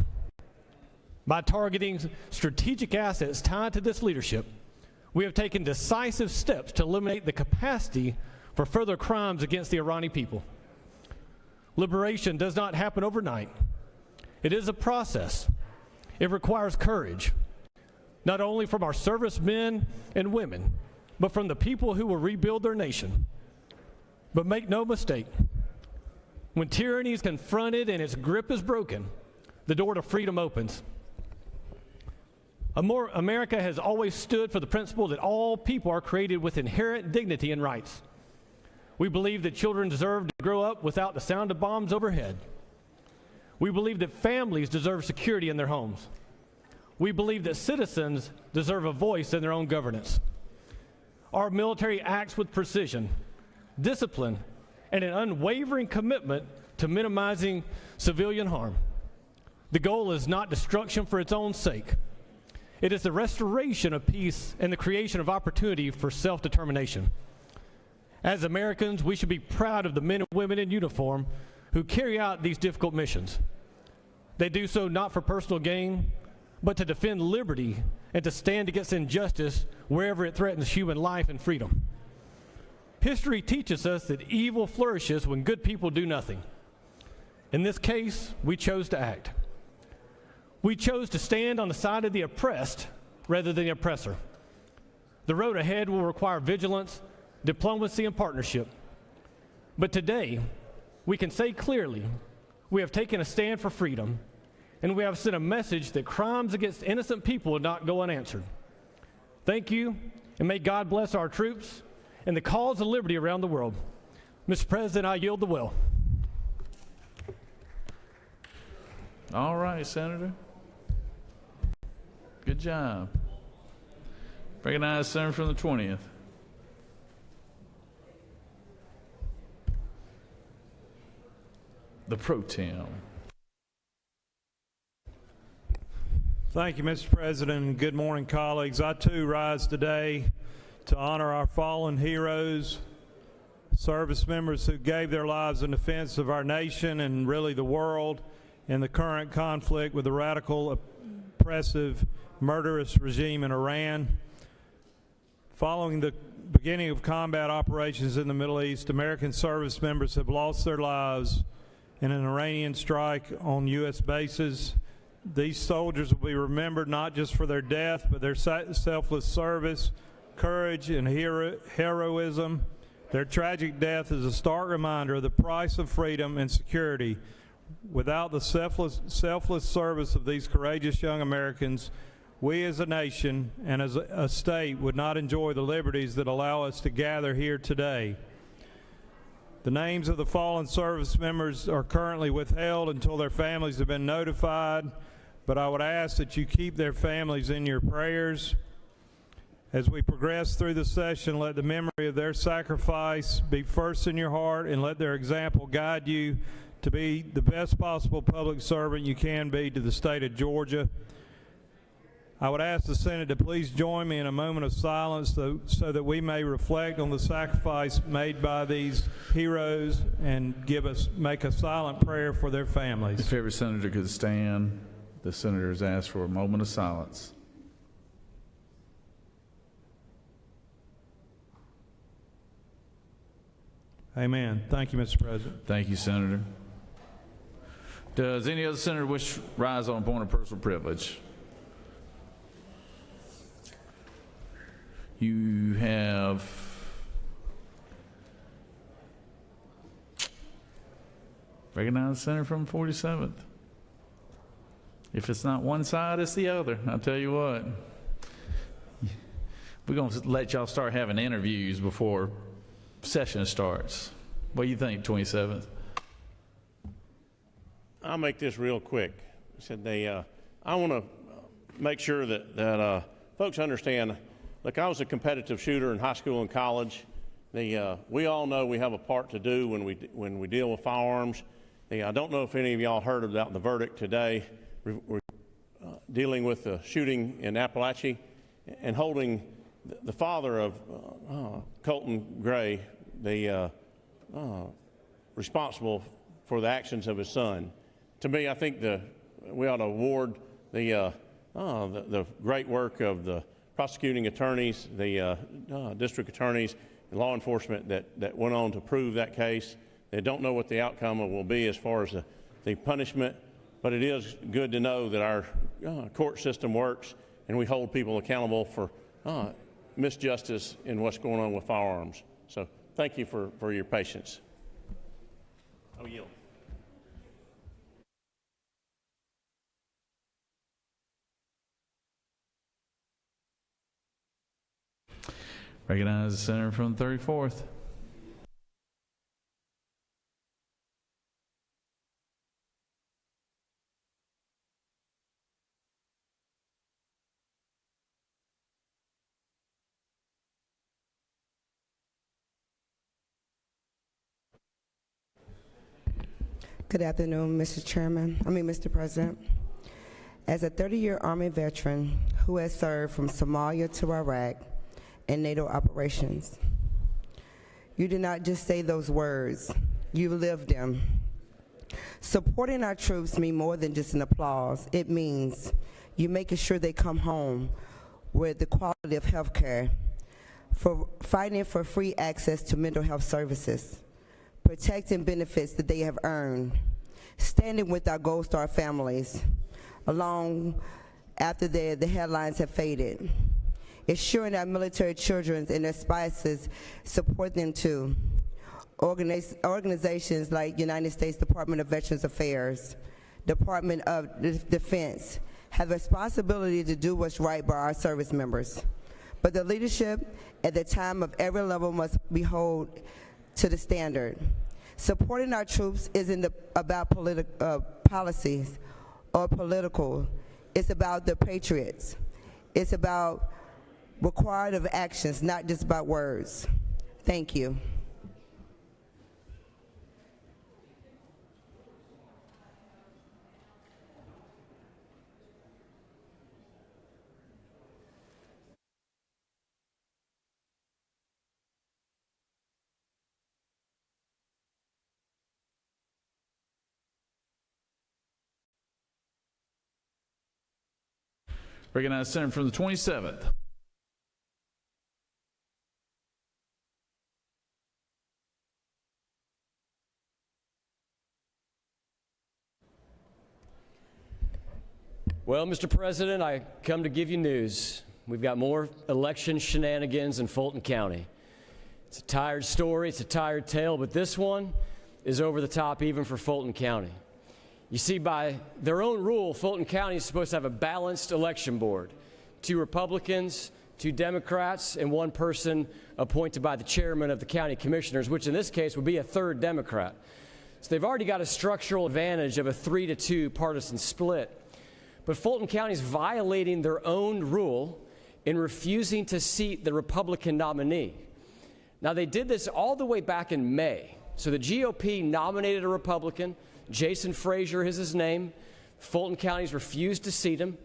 By targeting strategic assets tied to this leadership, we have taken decisive steps to eliminate the capacity for further crimes against the Iranian people. Liberation does not happen overnight. It is a process. It requires courage, not only from our servicemen and women, but from the people who will rebuild their nation. But make no mistake, when tyranny is confronted and its grip is broken, the door to freedom opens. America has always stood for the principle that all people are created with inherent dignity and rights. We believe that children deserve to grow up without the sound of bombs overhead. We believe that families deserve security in their homes. We believe that citizens deserve a voice in their own governance. Our military acts with precision, discipline, and an unwavering commitment to minimizing civilian harm. The goal is not destruction for its own sake. It is the restoration of peace and the creation of opportunity for self-determination. As Americans, we should be proud of the men and women in uniform who carry out these difficult missions. They do so not for personal gain, but to defend liberty and to stand against injustice wherever it threatens human life and freedom. History teaches us that evil flourishes when good people do nothing. In this case, we chose to act. We chose to stand on the side of the oppressed rather than the oppressor. The road ahead will require vigilance, diplomacy, and partnership. But today, we can say clearly, we have taken a stand for freedom, and we have sent a message that crimes against innocent people will not go unanswered. Thank you, and may God bless our troops and the cause of liberty around the world. Mr. President, I yield the will. All right, Senator. Good job. Recognize Senator from the 20th. The pro tem. Thank you, Mr. President, and good morning, colleagues. I too rise today to honor our fallen heroes, service members who gave their lives in defense of our nation and really the world in the current conflict with the radical, oppressive, murderous regime in Iran. Following the beginning of combat operations in the Middle East, American service members have lost their lives in an Iranian strike on U.S. bases. These soldiers will be remembered not just for their death, but their selfless service, courage, and heroism. Their tragic death is a stark reminder of the price of freedom and security. Without the selfless service of these courageous young Americans, we as a nation and as a state would not enjoy the liberties that allow us to gather here today. The names of the fallen service members are currently withheld until their families have been notified, but I would ask that you keep their families in your prayers. As we progress through the session, let the memory of their sacrifice be first in your heart, and let their example guide you to be the best possible public servant you can be to the state of Georgia. I would ask the Senate to please join me in a moment of silence so that we may reflect on the sacrifice made by these heroes and make a silent prayer for their families. If every senator could stand, the senators ask for a moment of silence. Amen. Thank you, Mr. President. Thank you, Senator. Does any other senator wish to rise on a point of personal privilege? You have recognized the senator from 47th. If it's not one side, it's the other. I'll tell you what. We're going to let y'all start having interviews before session starts. What do you think, 27th? I'll make this real quick. I want to make sure that folks understand. Look, I was a competitive shooter in high school and college. We all know we have a part to do when we deal with firearms. I don't know if any of y'all heard about the verdict today. We're dealing with the shooting in Appalachia and holding the father of Colton Gray, responsible for the actions of his son. To me, I think we ought to award the great work of the prosecuting attorneys, the district attorneys, and law enforcement that went on to prove that case. They don't know what the outcome will be as far as the punishment, but it is good to know that our court system works and we hold people accountable for misjustice in what's going on with firearms. So thank you for your patience. I'll yield. Recognize the senator from the 34th. Good afternoon, Mr. President. As a 30-year Army veteran who has served from Somalia to Iraq in NATO operations, you did not just say those words, you lived them. Supporting our troops means more than just an applause. It means you making sure they come home with the quality of health care, for fighting for free access to mental health services, protecting benefits that they have earned, standing with our Gold Star families, along after the headlines have faded, ensuring our military children and their spouses support them too. Organizations like United States Department of Veterans Affairs, Department of Defense have the responsibility to do what's right by our service members. But the leadership at the time of every level must be held to the standard. Supporting our troops isn't about policies or political. It's about the patriots. It's about required of actions, not just about words. Thank you. Recognize the senator from the 27th. Well, Mr. President, I come to give you news. We've got more election shenanigans in Fulton County. It's a tired story, it's a tired tale, but this one is over the top even for Fulton County. You see, by their own rule, Fulton County is supposed to have a balanced election board. 2 Republicans, 2 Democrats, and 1 person appointed by the chairman of the county commissioners, which in this case would be a 3rd Democrat. So they've already got a structural advantage of a 3-2 partisan split. But Fulton County is violating their own rule in refusing to seat the Republican nominee. Now, they did this all the way back in May. So the GOP nominated a Republican. Jason Frazier is his name. Fulton County's refused to seat him.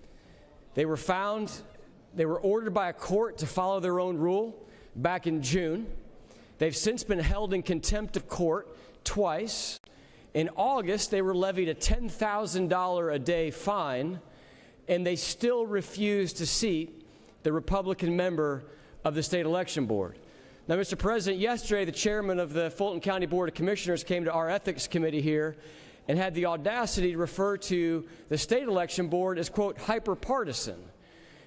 They were ordered by a court to follow their own rule back in June. They've since been held in contempt of court twice. In August, they were levied a $10,000 a day fine, and they still refuse to seat the Republican member of the state election board. Now, Mr. President, yesterday the chairman of the Fulton County Board of Commissioners came to our ethics committee here and had the audacity to refer to the state election board as, quote, hyper-partisan.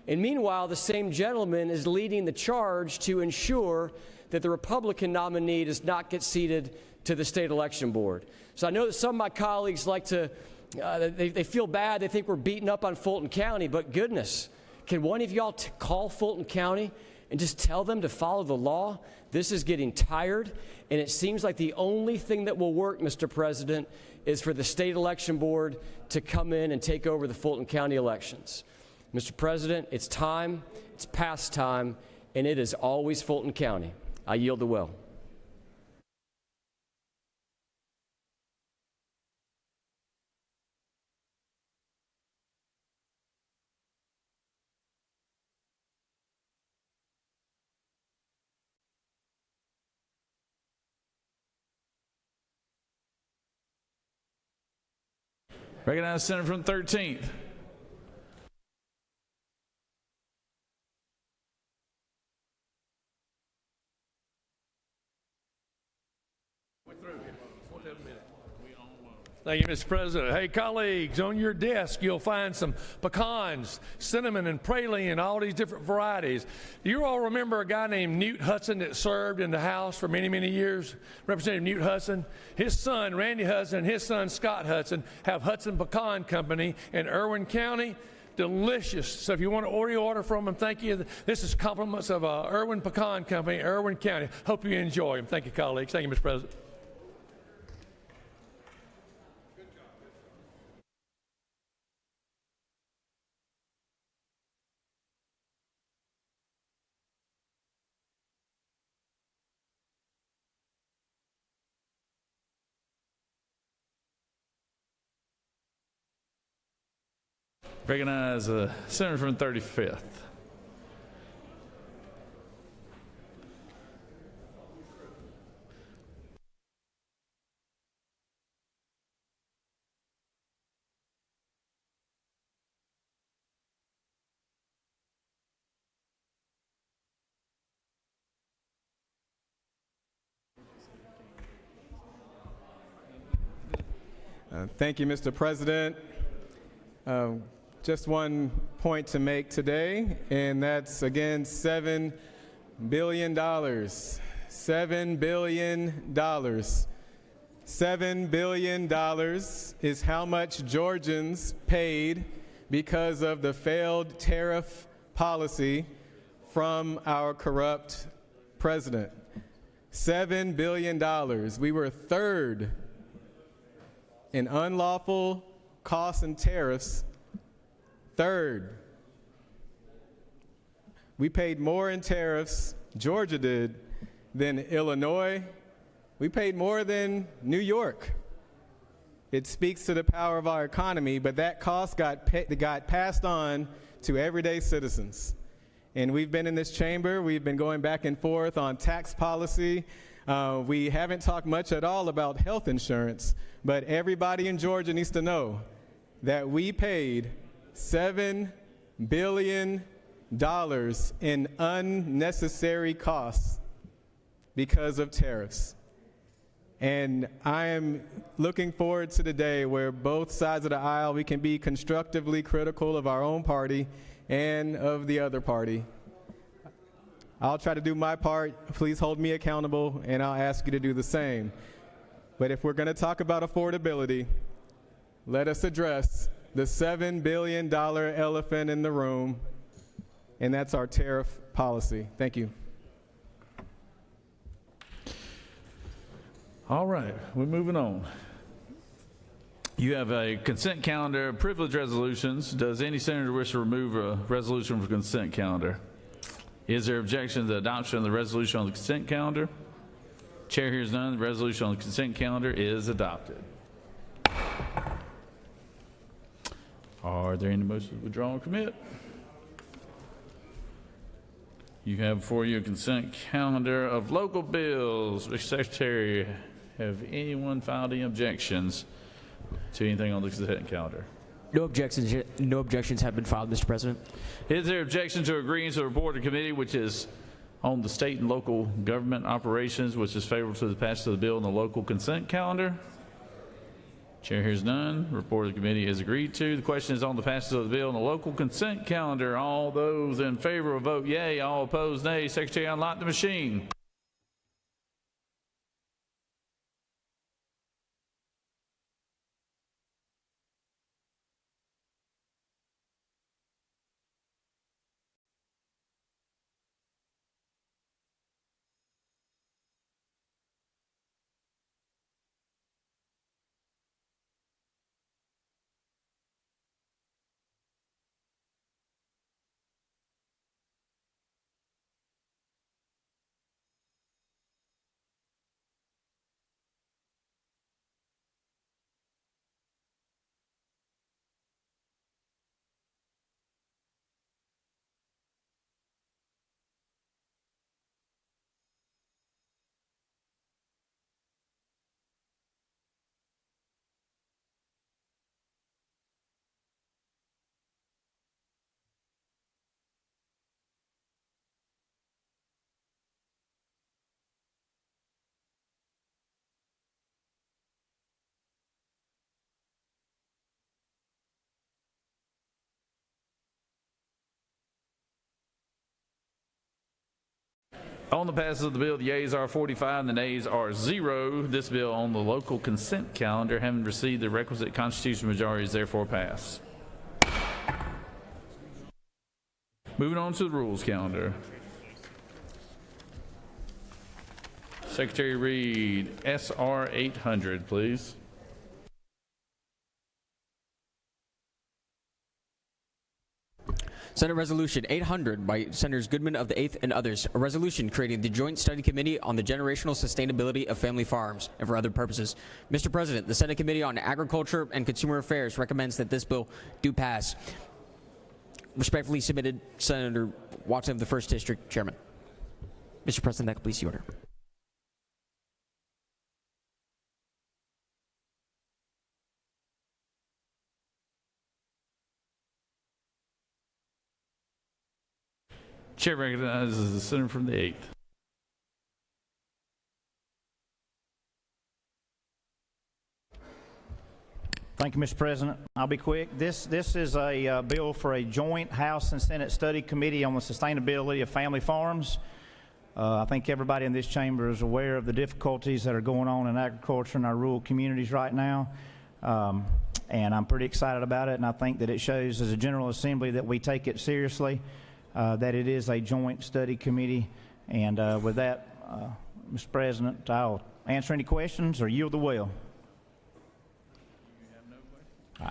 And meanwhile, the same gentleman is leading the charge to ensure that the Republican nominee does not get seated to the state election board. So I know that some of my colleagues like to, they feel bad, they think we're beating up on Fulton County, but goodness, can one of y'all call Fulton County and just tell them to follow the law? This is getting tired, and it seems like the only thing that will work, Mr. President, is for the state election board to come in and take over the Fulton County elections. Mr. President, it's time, it's past time, and it is always Fulton County. I yield the will. Recognize the senator from the 13th. Thank you, Mr. President. Hey, colleagues, on your desk you'll find some pecans, cinnamon, and praline, and all these different varieties. Do you all remember a guy named Newt Hudson that served in the House for many, many years? Representative Newt Hudson. His son, Randy Hudson, and his son, Scott Hudson, have Hudson Pecan Company in Irwin County. delicious. So if you want to order from them, thank you. This is compliments of Irwin Pecan Company, Irwin County. Hope you enjoy them. Thank you, colleagues. Thank you, Mr. President. Recognize the senator from 35th. Thank you, Mr. President. Just one point to make today, and that's again $7 billion. $7 billion. $7 billion is how much Georgians paid because of the failed tariff policy from our corrupt president. $7 billion. We were third in unlawful costs and tariffs. Third. We paid more in tariffs, Georgia did, than Illinois. We paid more than New York. It speaks to the power of our economy, but that cost got passed on to everyday citizens. And we've been in this chamber, we've been going back and forth on tax policy. We haven't talked much at all about health insurance, but everybody in Georgia needs to know that we paid $7 billion in unnecessary costs because of tariffs. And I am looking forward to the day where both sides of the aisle, we can be constructively critical of our own party and of the other party. I'll try to do my part. Please hold me accountable, and I'll ask you to do the same. But if we're going to talk about affordability, let us address the $7 billion elephant in the room, and that's our tariff policy. Thank you. All right, we're moving on. You have a consent calendar, privilege resolutions. Does any senator wish to remove a resolution from the consent calendar? Is there objection to the adoption of the resolution on the consent calendar? Chair hears none. The resolution on the consent calendar is adopted. Are there any motions to withdraw or commit? You have before you a consent calendar of local bills. Mr. Secretary, have anyone filed any objections to anything on the consent calendar? No objections have been filed, Mr. President. Is there objection to agreeing to the report of the committee, which is on the state and local government operations, which is favorable to the passage of the bill in the local consent calendar? Chair hears none. Report of the committee is agreed to. The question is on the passage of the bill in the local consent calendar. All those in favor will vote yea. All opposed, nay. Secretary, unlock the machine. On the passage of the bill, the yeas are 45 and the nays are 0. This bill on the local consent calendar, having received the requisite constitutional majority, is therefore passed. Moving on to the rules calendar. Secretary Reed, SR 800, please. Senate Resolution 800 by Senators Goodman of the 8th and others, a resolution creating the Joint Study Committee on the Generational Sustainability of Family Farms and for other purposes. Mr. President, the Senate Committee on Agriculture and Consumer Affairs recommends that this bill do pass. Respectfully submitted, Senator Watson of the 1st District, Chairman. Mr. President, that completes the order. Chair recognizes the senator from the 8th. Thank you, Mr. President. I'll be quick. This is a bill for a joint House and Senate Study Committee on the Sustainability of Family Farms. I think everybody in this chamber is aware of the difficulties that are going on in agriculture in our rural communities right now. And I'm pretty excited about it, and I think that it shows as a General Assembly that we take it seriously, that it is a joint study committee. And with that, Mr. President, I'll answer any questions or yield the will.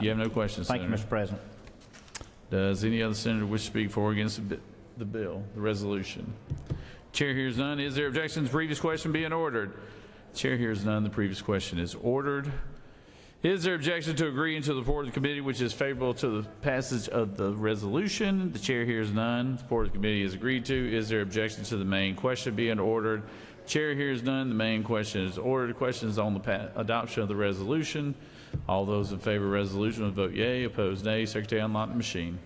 You have no questions, Thank Senator. you, Mr. President. Does any other senator wish to speak for or against the bill, the resolution? Chair hears none. Is there objection to the previous question being ordered? Chair hears none. The previous question is ordered. Is there objection to agreeing to the report of the committee which is favorable to the passage of the resolution? The chair hears none. The report of the committee is agreed to. Is there objection to the main question being ordered? Chair hears none. The main question is ordered. The question is on the adoption of the resolution. All those in favor of the resolution will vote yea. Opposed, nay. Secretary, unlock the machine.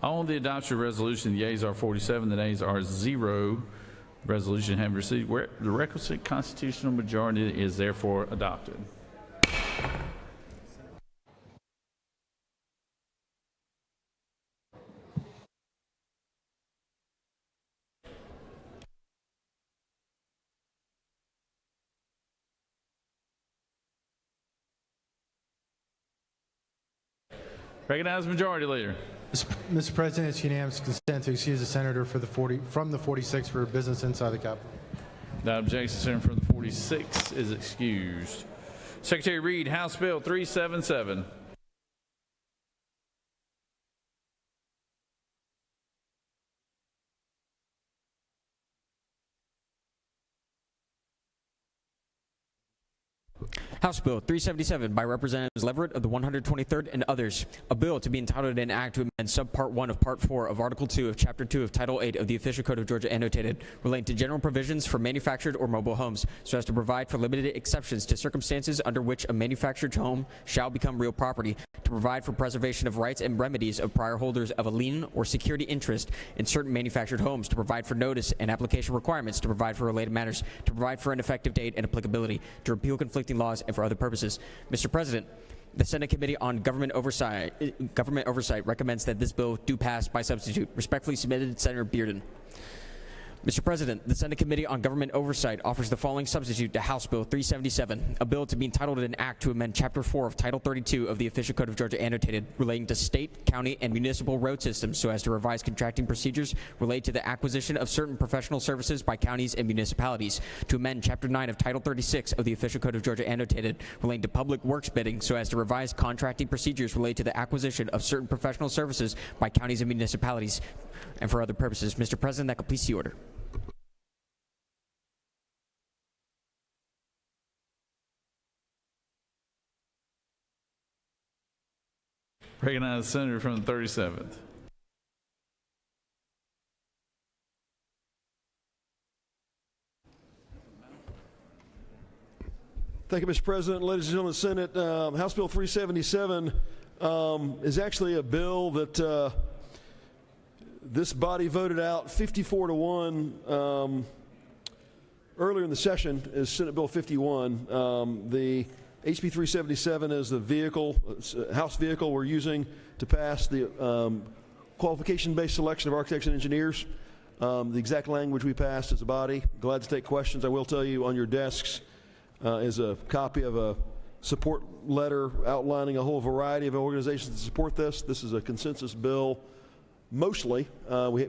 On the adoption resolution, the yeas are 47, the nays are 0. Resolution having received the requisite constitutional majority is therefore adopted. Recognize Majority Leader. Mr. President, it's unanimous consent to excuse the senator from the 46 for business inside the Capitol. Without objection, the senator from the 46 is excused. Secretary Reed, House Bill 377. House Bill 377 by Representatives Leverett of the 123rd and others. A bill to be entitled an act to amend Subpart 1 of Part 4 of Article 2 of Chapter 2 of Title 8 of the Official Code of Georgia annotated relating to general provisions for manufactured or mobile homes so as to provide for limited exceptions to circumstances under which a manufactured home shall become real property, to provide for preservation of rights and remedies of prior holders of a lien or security interest in certain manufactured homes, to provide for notice and application requirements, to provide for related matters, to provide for an effective date and applicability, to repeal conflicting laws, and for other purposes. Mr. President, the Senate Committee on Government Oversight recommends that this bill do pass by substitute. Respectfully submitted, Senator Bearden. Mr. President, the Senate Committee on Government Oversight offers the following substitute to House Bill 377, a bill to be entitled an act to amend Chapter 4 of Title 32 of the Official Code of Georgia annotated relating to state, county, and municipal road systems so as to revise contracting procedures related to the acquisition of certain professional services by counties and municipalities, to amend Chapter 9 of Title 36 of the Official Code of Georgia annotated relating to public works bidding so as to revise contracting procedures related to the acquisition of certain professional services by counties and municipalities, and for other purposes. Mr. President, that completes the order. Recognize the senator from the 37th. Thank you, Mr. President. Ladies and gentlemen of the Senate, House Bill 377 is actually a bill that this body voted out 54 to 1 earlier in the session is Senate Bill 51. The HB 377 is the vehicle, House vehicle we're using to pass the qualification-based selection of architects and engineers. The exact language we passed as a body. Glad to take questions. I will tell you on your desks is a copy of a support letter outlining a whole variety of organizations that support this. This is a consensus bill, mostly. We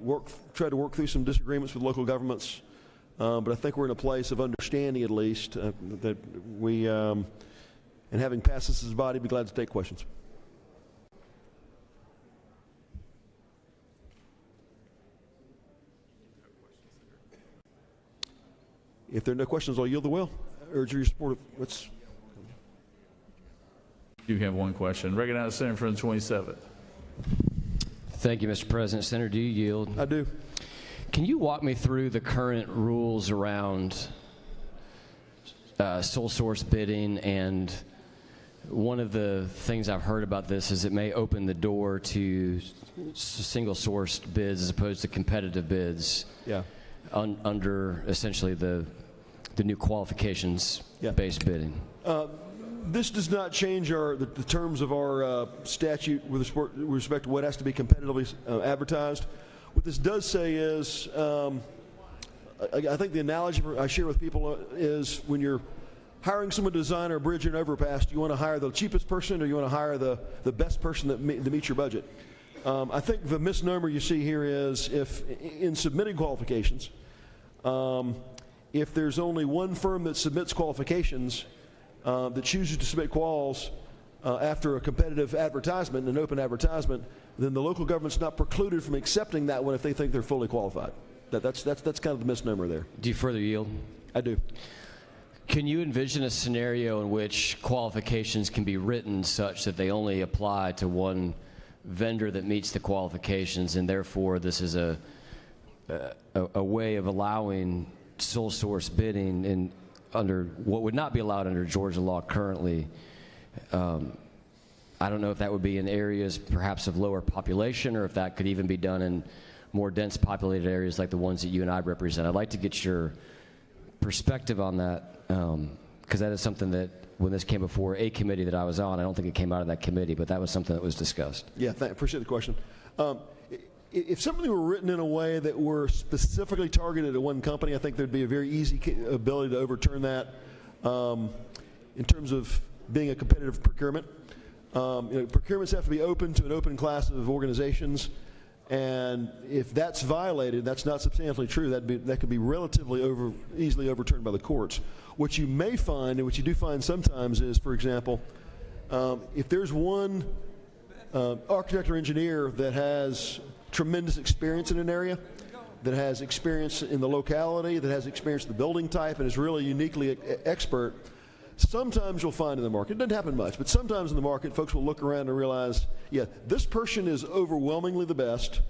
tried to work through some disagreements with local governments, but I think we're in a place of understanding at least that we, and having passed this as a body, be glad to take questions. If there are no questions, I'll yield the will. Urge your support of what's. You have one question. Recognize the senator from the 27th. Thank you, Mr. President. Senator, do you yield? I do. Can you walk me through the current rules around sole source bidding? And one of the things I've heard about this is it may open the door to single sourced bids as opposed to competitive bids. Yeah. Under essentially the new qualifications based bidding. This does not change the terms of our statute with respect to what has to be competitively advertised. What this does say is, I think the analogy I share with people is when you're hiring someone to design a bridge or an overpass, do you want to hire the cheapest person or you want to hire the best person that meets your budget? I think the misnomer you see here is if in submitting qualifications, if there's only one firm that submits qualifications that chooses to submit quals after a competitive advertisement, an open advertisement, then the local government's not precluded from accepting that one if they think they're fully qualified. That's kind of the misnomer there. Do you further yield? I do. Can you envision a scenario in which qualifications can be written such that they only apply to one vendor that meets the qualifications, and therefore this is a way of allowing sole source bidding in under what would not be allowed under Georgia law currently? I don't know if that would be in areas perhaps of lower population or if that could even be done in more dense populated areas like the ones that you and I represent. I'd like to get your perspective on that, because that is something that when this came before a committee that I was on, I don't think it came out of that committee, but that was something that was discussed. Yeah, appreciate the question. If something were written in a way that were specifically targeted at one company, I think there'd be a very easy ability to overturn that in terms of being a competitive procurement. Procurements have to be open to an open class of organizations, and if that's violated, that's not substantially true. That could be relatively easily overturned by the courts. What you may find, and what you do find sometimes, is, for example, if there's one architect or engineer that has tremendous experience in an area, that has experience in the locality, that has experience in the building type, and is really uniquely expert, sometimes you'll find in the market, it doesn't happen much, but sometimes in the market, folks will look around and realize, yeah, this person is overwhelmingly the best.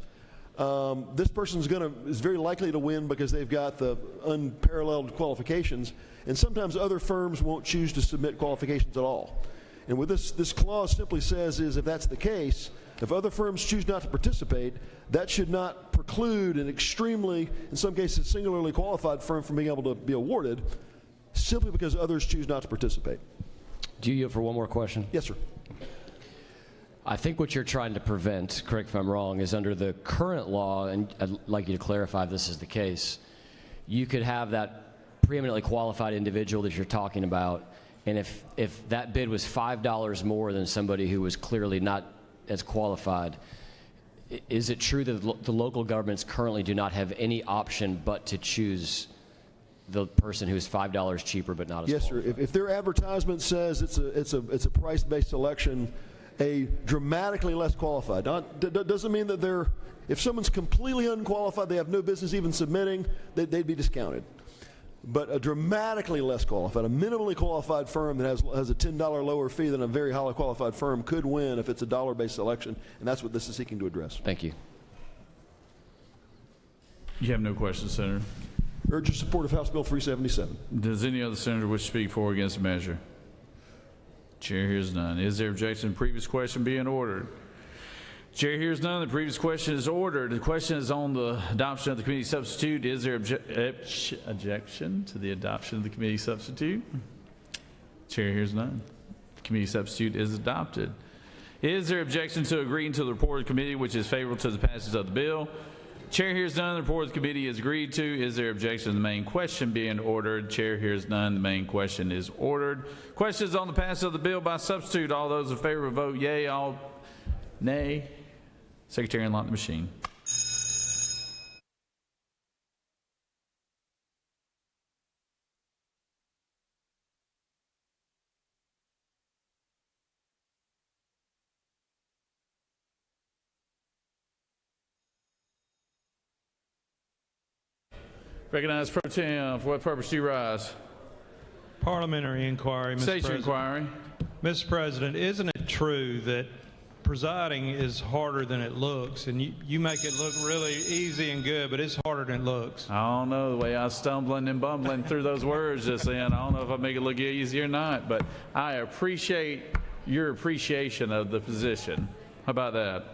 This person's is very likely to win because they've got the unparalleled qualifications, and sometimes other firms won't choose to submit qualifications at all. And what this clause simply says is if that's the case, if other firms choose not to participate, that should not preclude an extremely, in some cases, singularly qualified firm from being able to be awarded simply because others choose not to participate. Do you yield for one more question? Yes, sir. I think what you're trying to prevent, correct if I'm wrong, is under the current law, and I'd like you to clarify if this is the case, you could have that preeminently qualified individual that you're talking about, and if that bid was $5 more than somebody who was clearly not as qualified, is it true that the local governments currently do not have any option but to choose the person who's $5 cheaper but not as Yes, qualified? sir. If their advertisement says it's a price-based selection, a dramatically less qualified. Doesn't mean that if someone's completely unqualified, they have no business even submitting, they'd be discounted. But a dramatically less qualified, a minimally qualified firm that has a $10 lower fee than a very highly qualified firm could win if it's a dollar-based selection, and that's what this is seeking to address. Thank you. You have no questions, Senator. Urge your support of House Bill 377. Does any other senator wish to speak for or against the measure? Chair hears none. Is there objection to the previous question being ordered? Chair hears none. The previous question is ordered. The question is on the adoption of the committee substitute. Is there objection to the adoption of the committee substitute? Chair hears none. The committee substitute is adopted. Is there objection to agreeing to the report of the committee which is favorable to the passage of the bill? Chair hears none. The report of the committee is agreed to. Is there objection to the main question being ordered? Chair hears none. The main question is ordered. Questions on the passage of the bill by substitute. All those in favor vote yea. All nay. Secretary, unlock the machine. Recognize Pro Tem. For what purpose do you rise? Parliamentary inquiry, Mr. State your President. inquiry. Mr. President, isn't it true that presiding is harder than it looks, and you make it look really easy and good, but it's harder than it looks? I don't know, the way I was stumbling and bumbling through those words just then. I don't know if I make it look easy or not, but I appreciate your appreciation of the position. How about that?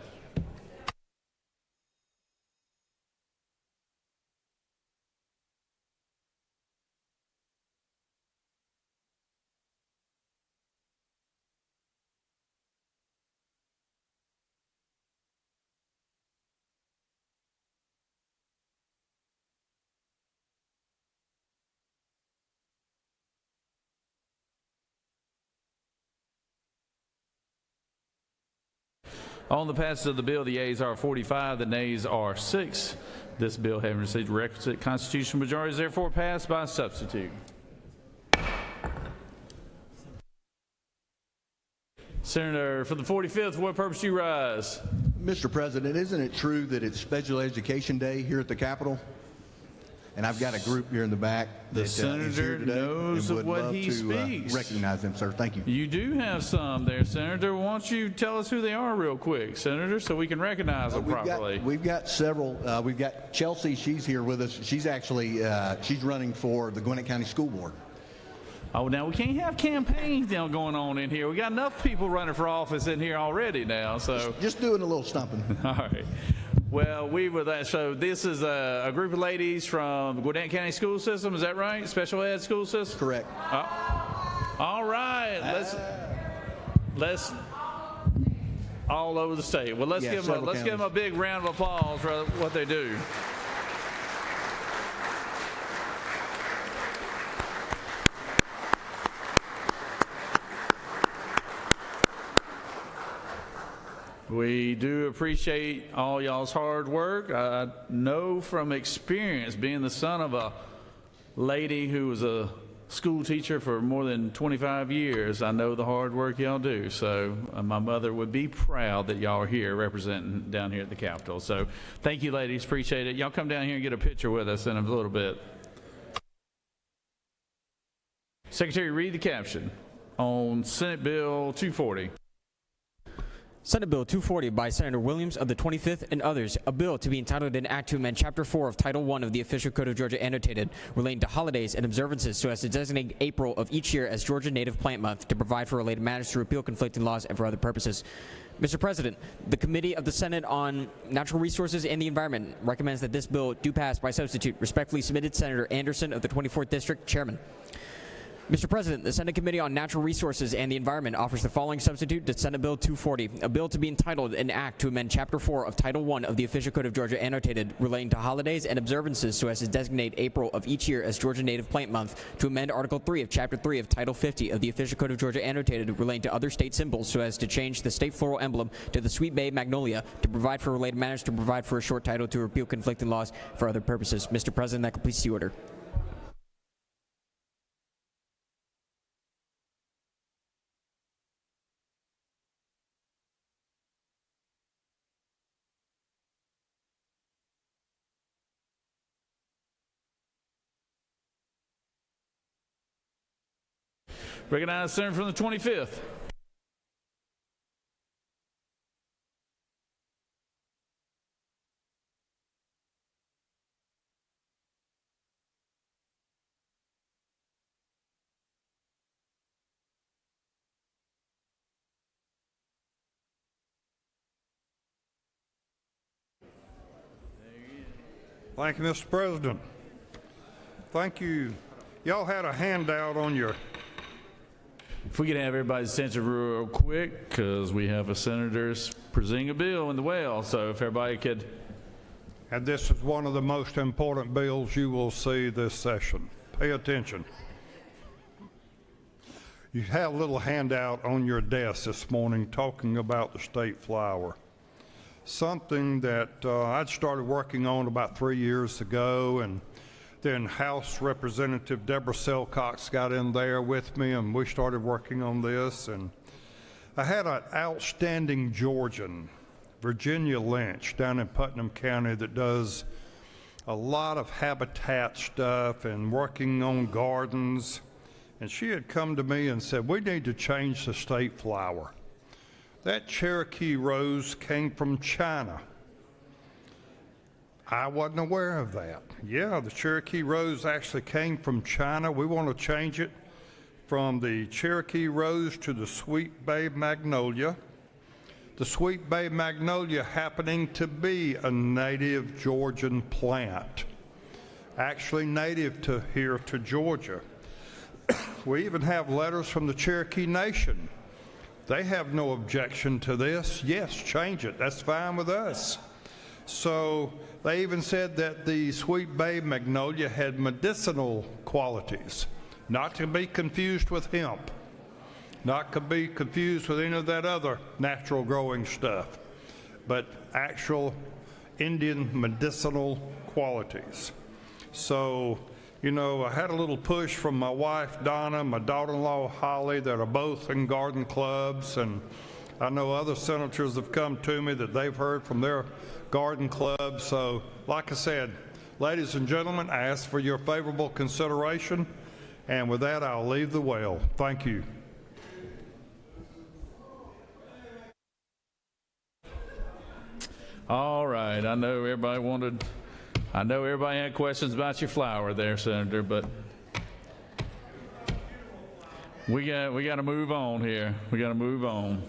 On the passage of the bill, the yeas are 45, the nays are 6. This bill, having received requisite constitutional majority, is therefore passed by substitute. Senator, for the 45th, for what purpose do you rise? Mr. President, isn't it true that it's Special Education Day here at the Capitol? And I've got a group here in the back that is here today knows and of would what love he to speaks. recognize them, sir. Thank you. You do have some there, Senator. Why don't you tell us who they are real quick, Senator, so we can recognize them properly? We've got several. We've got Chelsea. She's here with us. She's actually she's running for the Gwinnett County School Board. Oh, now we can't have campaigns now going on in here. We got enough people running for office in here already now. So just doing a little stumping. All right. Well, so this is a group of ladies from Gwinnett County School System. Is that right? Special ed school system. Correct. All right. Let's all over the state. Well, let's give them a big round of applause for what they do. We do appreciate all y'all's hard work. I know from experience, being the son of a lady who was a school teacher for more than 25 years, I know the hard work y'all do. So my mother would be proud that y'all are here representing down here at the Capitol. So thank you, ladies. Appreciate it. Y'all come down here and get a picture with us in a little bit. Secretary, read the caption on Senate Bill 240. Senate Bill 240 by Senator Williams of the 25th and others, a bill to be entitled an act to amend Chapter 4 of Title I of the Official Code of Georgia annotated relating to holidays and observances so as to designate April of each year as Georgia Native Plant Month, to provide for related matters, to repeal conflicting laws, and for other purposes. Mr. President, the Committee of the Senate on Natural Resources and the Environment recommends that this bill do pass by substitute. Respectfully submitted, Senator Anderson of the 24th District, Chairman. Mr. President, the Senate Committee on Natural Resources and the Environment offers the following substitute to Senate Bill 240, a bill to be entitled an act to amend Chapter 4 of Title I of the Official Code of Georgia annotated relating to holidays and observances so as to designate April of each year as Georgia Native Plant Month, to amend Article 3 of Chapter 3 of Title 50 of the Official Code of Georgia annotated relating to other state symbols so as to change the state floral emblem to the Sweet Bay Magnolia, to provide for related matters, to provide for a short title, to repeal conflicting laws for other purposes. Mr. President, that completes the order. Recognize the senator from the 25th. Thank you, Mr. President. Thank you. Y'all had a handout on your... If we could have everybody's attention real quick, because we have a senator presenting a bill in the well, so if everybody could. And this is one of the most important bills you will see this session. Pay attention. You have a little handout on your desk this morning talking about the state flower. Something that I'd started working on about 3 years ago, and then House Representative Deborah Silcox got in there with me, and we started working on this. And I had an outstanding Georgian, Virginia Lynch, down in Putnam County that does a lot of habitat stuff and working on gardens. And she had come to me and said, we need to change the state flower. That Cherokee rose came from China. I wasn't aware of that. Yeah, the Cherokee rose actually came from China. We want to change it from the Cherokee rose to the Sweet Bay Magnolia. The Sweet Bay Magnolia happening to be a native Georgian plant, actually native to here to Georgia. We even have letters from the Cherokee Nation. They have no objection to this. Yes, change it. That's fine with us. So they even said that the Sweet Bay Magnolia had medicinal qualities, not to be confused with hemp, not to be confused with any of that other natural growing stuff, but actual Indian medicinal qualities. So, you know, I had a little push from my wife, Donna, my daughter-in-law, Holly, that are both in garden clubs, and I know other senators have come to me that they've heard from their garden clubs. So, like I said, ladies and gentlemen, I ask for your favorable consideration, and with that, I'll leave the well. Thank you. All right, I know everybody had questions about your flower there, Senator, but we got to move on here. We got to move on.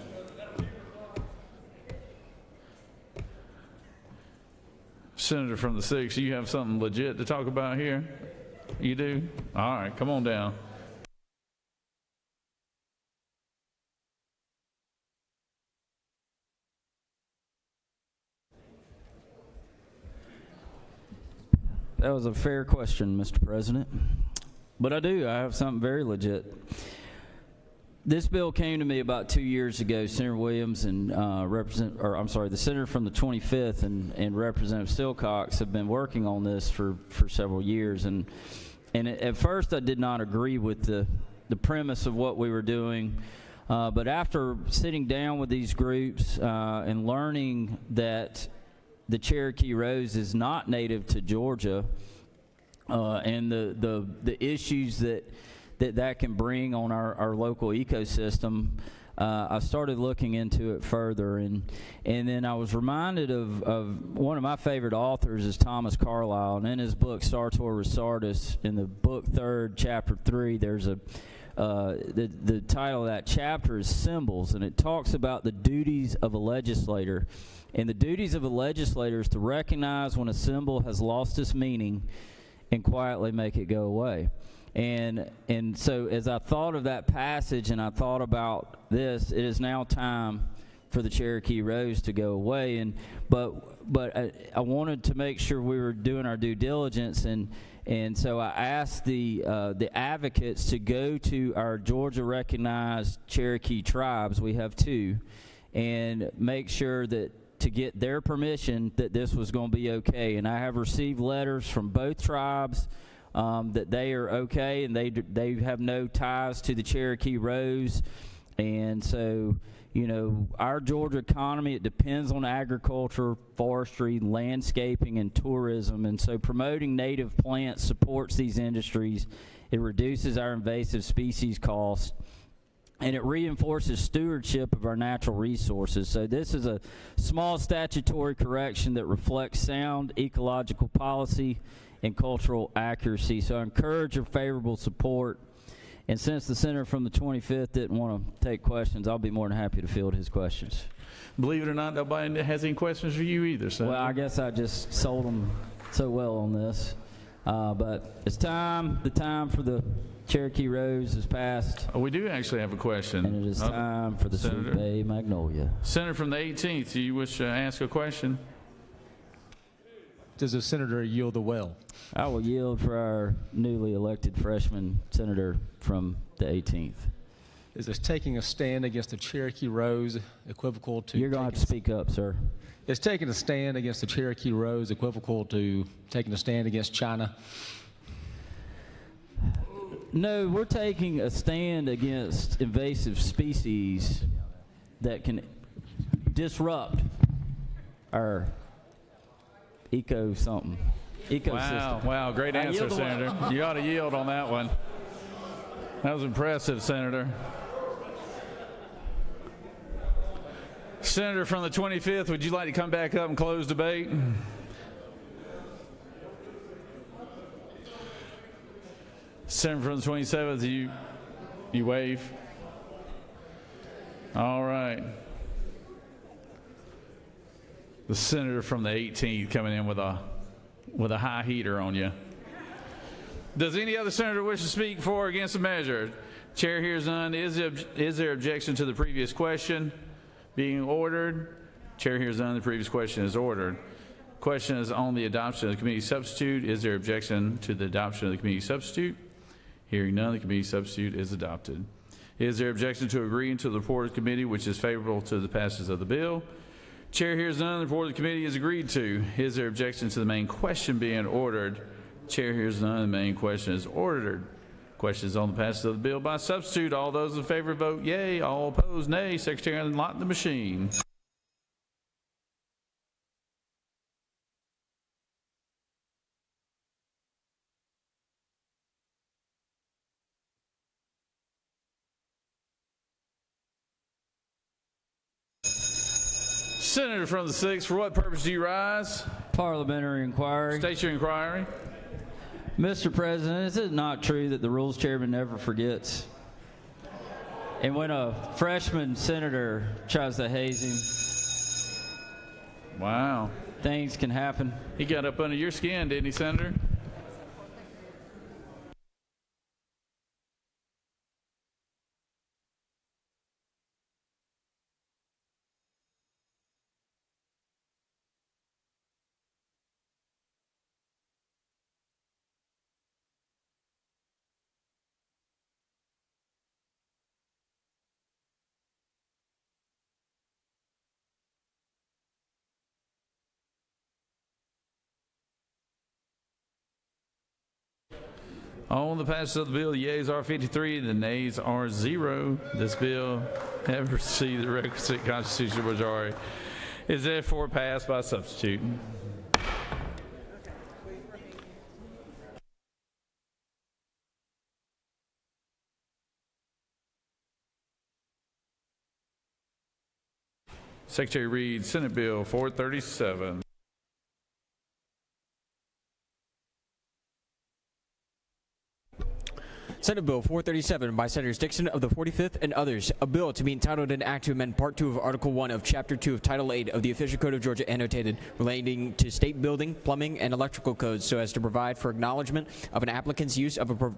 Senator from the 6th, you have something legit to talk about here? You do? All right, come on down. That was a fair question, Mr. President. But I have something very legit. This bill came to me about 2 years ago. Senator Williams and the senator from the 25th and Representative Silcox have been working on this for several years. And at first I did not agree with the premise of what we were doing. But after sitting down with these groups and learning that the Cherokee rose is not native to Georgia, and the issues that can bring on our local ecosystem, I started looking into it further, and then I was reminded of one of my favorite authors is Thomas Carlyle, and in his book Sartor Resartus, in the book 3rd, chapter 3, there's the title of that chapter is Symbols, and it talks about the duties of a legislator. And the duties of a legislator is to recognize when a symbol has lost its meaning and quietly make it go away. And so as I thought of that passage and I thought about this, it is now time for the Cherokee Rose to go away. But I wanted to make sure we were doing our due diligence, and so I asked the advocates to go to our Georgia recognized Cherokee tribes. We have 2, and make sure that to get their permission that this was going to be okay. And I have received letters from both tribes that they are okay, and they have no ties to the Cherokee Rose. And so, you know, our Georgia economy, it depends on agriculture, forestry, landscaping, and tourism. And so promoting native plants supports these industries. It reduces our invasive species costs, and it reinforces stewardship of our natural resources. So this is a small statutory correction that reflects sound ecological policy and cultural accuracy. So I encourage your favorable support. And since the senator from the 25th didn't want to take questions, I'll be more than happy to field his questions. Believe it or not, nobody has any questions for you either, Senator. Well, I guess I just sold them so well on this. But it's time. The time for the Cherokee Rose has passed. Oh, we do actually have a question. And it is time for the Senator. Sweet Bay Magnolia. Senator from the 18th, do you wish to ask a question? Does the senator yield the well? I will yield for our newly elected freshman senator from the 18th. Is this taking a stand against the Cherokee Rose equivocal to... You're going to have to speak up, sir. Is taking a stand against the Cherokee Rose equivocal to taking a stand against China? No, we're taking a stand against invasive species that can disrupt our ecosystem. Wow, great answer, Senator. You ought to yield on that one. That was impressive, Senator. Senator from the 25th, would you like to come back up and close debate? Senator from the 27th, you wave. All right. The senator from the 18th coming in with a high heater on you. Does any other senator wish to speak for or against the measure? Chair hears none. Is there objection to the previous question being ordered? Chair hears none. The previous question is ordered. Question is on the adoption of the committee substitute. Is there objection to the adoption of the committee substitute? Hearing none, the committee substitute is adopted. Is there objection to agreeing to the report of the committee, which is favorable to the passage of the bill? Chair hears none. The report of the committee is agreed to. Is there objection to the main question being ordered? Chair hears none. The main question is ordered. Question is on the passage of the bill by substitute. All those in favor vote yea. All opposed nay. Secretary, unlock the machine. Senator from the 6th, for what purpose do you rise? Parliamentary inquiry. State your inquiry. Mr. President, is it not true that the rules chairman never forgets? And when a freshman senator tries to haze him, wow, things can happen. He got up under your skin, didn't he, Senator? On the passage of the bill, the yeas are 53, the nays are 0. This bill never received the requisite constitutional majority. Is therefore passed by substitute. Secretary reads Senate Bill 437. Senate Bill 437 by Senators Dixon of the 45th and others. A bill to be entitled an act to amend Part 2 of Article 1 of Chapter 2 of Title 8 of the Official Code of Georgia annotated relating to state building, plumbing, and electrical codes so as to provide for acknowledgement of an applicant's use of a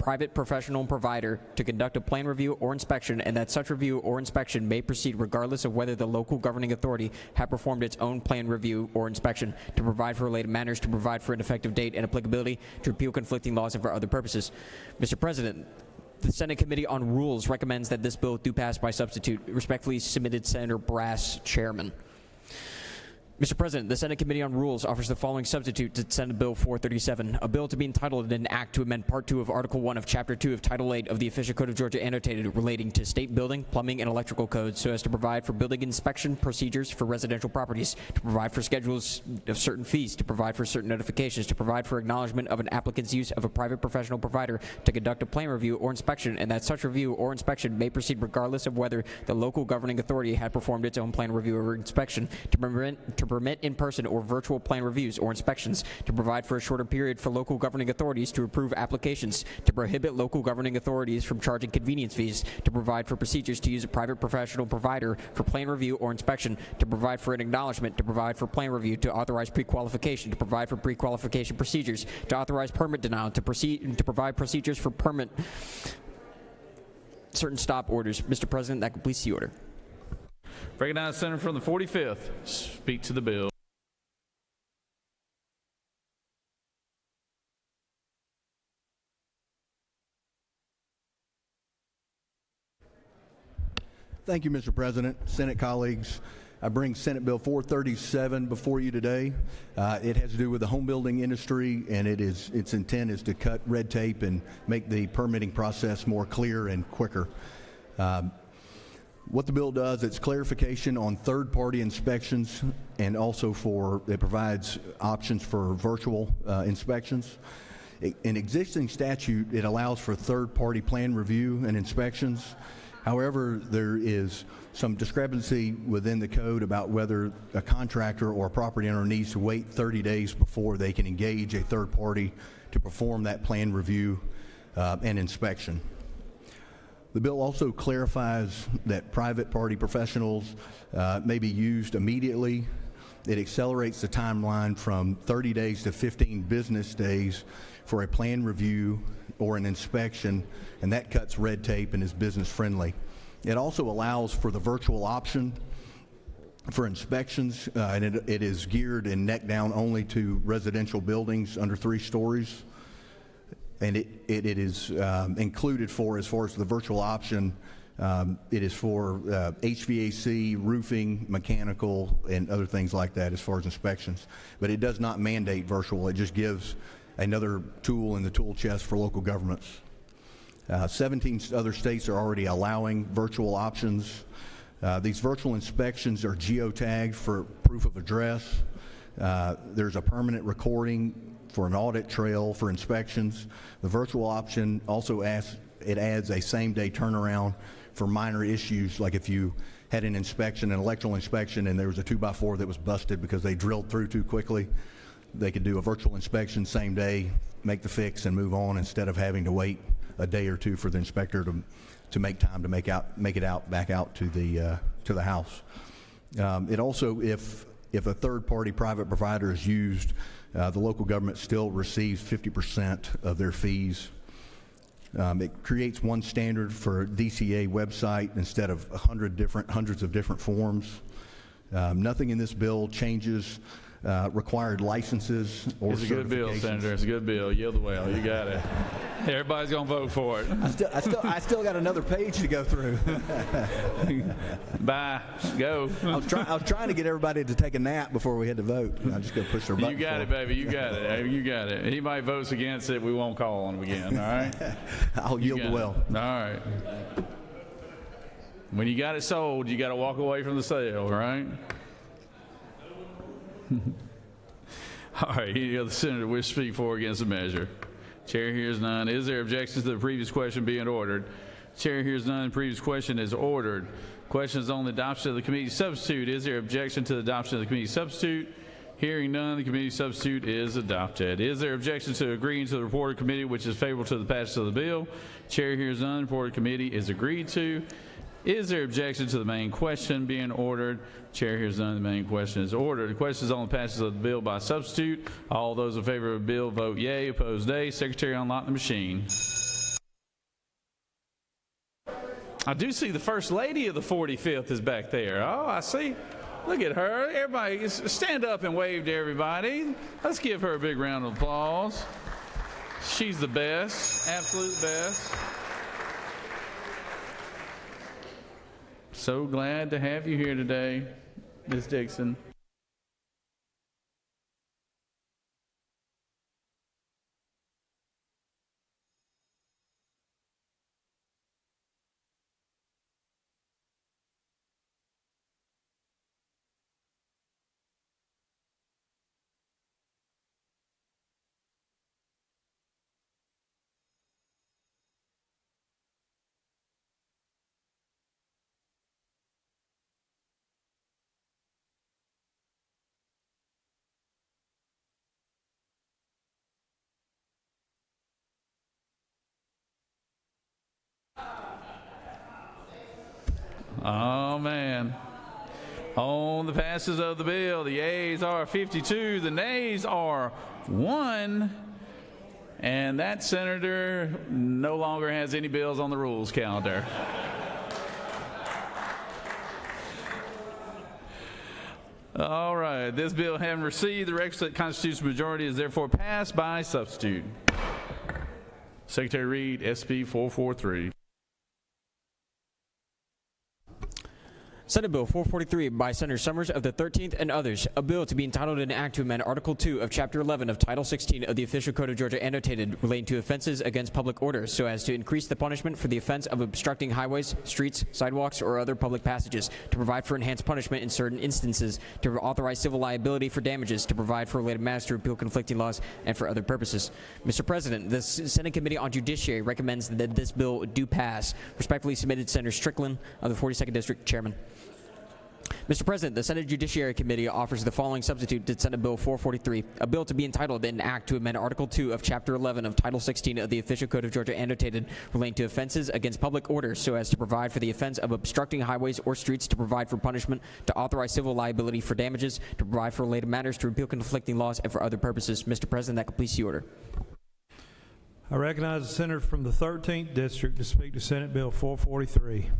private professional provider to conduct a plan review or inspection, and that such review or inspection may proceed regardless of whether the local governing authority had performed its own plan review or inspection, to provide for related matters, to provide for an effective date and applicability, to repeal conflicting laws, and for other purposes. Mr. President, the Senate Committee on Rules recommends that this bill do pass by substitute. Respectfully submitted, Senator Brass, Chairman. Mr. President, the Senate Committee on Rules offers the following substitute to Senate Bill 437, a bill to be entitled an act to amend Part 2 of Article 1 of Chapter 2 of Title 8 of the Official Code of Georgia annotated relating to state building, plumbing, and electrical codes so as to provide for building inspection procedures for residential properties, to provide for schedules of certain fees, to provide for certain notifications, to provide for acknowledgement of an applicant's use of a private professional provider to conduct a plan review or inspection, and that such review or inspection may proceed regardless of whether the local governing authority had performed its own plan review or inspection, to permit in-person or virtual plan reviews or inspections, to provide for a shorter period for local governing authorities to approve applications, to prohibit local governing authorities from charging convenience fees, to provide for procedures to use a private professional provider for plan review or inspection, to provide for an acknowledgement, to provide for plan review, to authorize pre-qualification, to provide for pre-qualification procedures, to authorize permit denial, to provide procedures for permit certain stop orders. Mr. President, that completes the order. Recognize the senator from the 45th. Speak to the bill. Thank you, Mr. President. Senate colleagues, I bring Senate Bill 437 before you today. It has to do with the home building industry, and its intent is to cut red tape and make the permitting process more clear and quicker. What the bill does, it's clarification on third-party inspections, and also it provides options for virtual inspections. In existing statute, it allows for third-party plan review and inspections. However, there is some discrepancy within the code about whether a contractor or a property owner needs to wait 30 days before they can engage a third party to perform that plan review and inspection. The bill also clarifies that private party professionals may be used immediately. It accelerates the timeline from 30 days to 15 business days for a plan review or an inspection, and that cuts red tape and is business friendly. It also allows for the virtual option for inspections, and it is geared and neck down only to residential buildings under 3 stories. And it is included for, as far as the virtual option, it is for HVAC, roofing, mechanical, and other things like that as far as inspections. But it does not mandate virtual. It just gives another tool in the tool chest for local governments. 17 other states are already allowing virtual options. These virtual inspections are geotagged for proof of address. There's a permanent recording for an audit trail for inspections. The virtual option also adds a same-day turnaround for minor issues, like if you had an inspection, an electrical inspection, and there was a 2x4 that was busted because they drilled through too quickly. They could do a virtual inspection same day, make the fix, and move on instead of having to wait a day or two for the inspector to make time to make it back out to the house. It also, if a third-party private provider is used, the local government still receives 50% of their fees. It creates one standard for DCA website instead of hundreds of different forms. Nothing in this bill changes required licenses or It's a good bill, Senator. It's a good bill. Yield the well. You got it. Everybody's going to vote for it. I still got another page to go through. Bye. Go. I was trying to get everybody to take a nap before we had to vote. I just go push their button. You got it, baby. You got it. You got it. He might vote against it. We won't call on him again. All right? I'll yield the well. All right. When you got it sold, you got to walk away from the sale, right? All right, any other senator wish to speak for or against the measure? Chair hears none. Is there objection to the previous question being ordered? Chair hears none. The previous question is ordered. Question is on the adoption of the committee substitute. Is there objection to the adoption of the committee substitute? Hearing none, the committee substitute is adopted. Is there objection to agreeing to the report of committee which is favorable to the passage of the bill? Chair hears none. The report of committee is agreed to. Is there objection to the main question being ordered? Chair hears none. The main question is ordered. The question is on the passage of the bill by substitute. All those in favor of the bill vote yea. Opposed nay. Secretary, unlock the machine. I do see the First Lady of the 45th is back there. Oh, I see. Look at her. Everybody, stand up and wave to everybody. Let's give her a big round of applause. She's the best, absolute best. So glad to have you here today, Ms. Dixon. Oh, man. On the passes of the bill, the yeas are 52, the nays are 1, and that senator no longer has any bills on the rules calendar. All right, this bill having received the requisite constitutional majority is therefore passed by substitute. Secretary Reed, SB 443. Senate Bill 443 by Senator Summers of the 13th and others, a bill to be entitled an act to amend Article 2 of Chapter 11 of Title 16 of the Official Code of Georgia annotated relating to offenses against public order so as to increase the punishment for the offense of obstructing highways, streets, sidewalks, or other public passages, to provide for enhanced punishment in certain instances, to authorize civil liability for damages, to provide for related matters to repeal conflicting laws, and for other purposes. Mr. President, the Senate Committee on Judiciary recommends that this bill do pass. Respectfully submitted, Senator Strickland of the 42nd District, Chairman. Mr. President, the Senate Judiciary Committee offers the following substitute to Senate Bill 443, a bill to be entitled an act to amend Article 2 of Chapter 11 of Title 16 of the Official Code of Georgia annotated relating to offenses against public order so as to provide for the offense of obstructing highways or streets, to provide for punishment, to authorize civil liability for damages, to provide for related matters, to repeal conflicting laws, and for other purposes. Mr. President, that completes the order. I recognize the senator from the 13th District to speak to Senate Bill 443.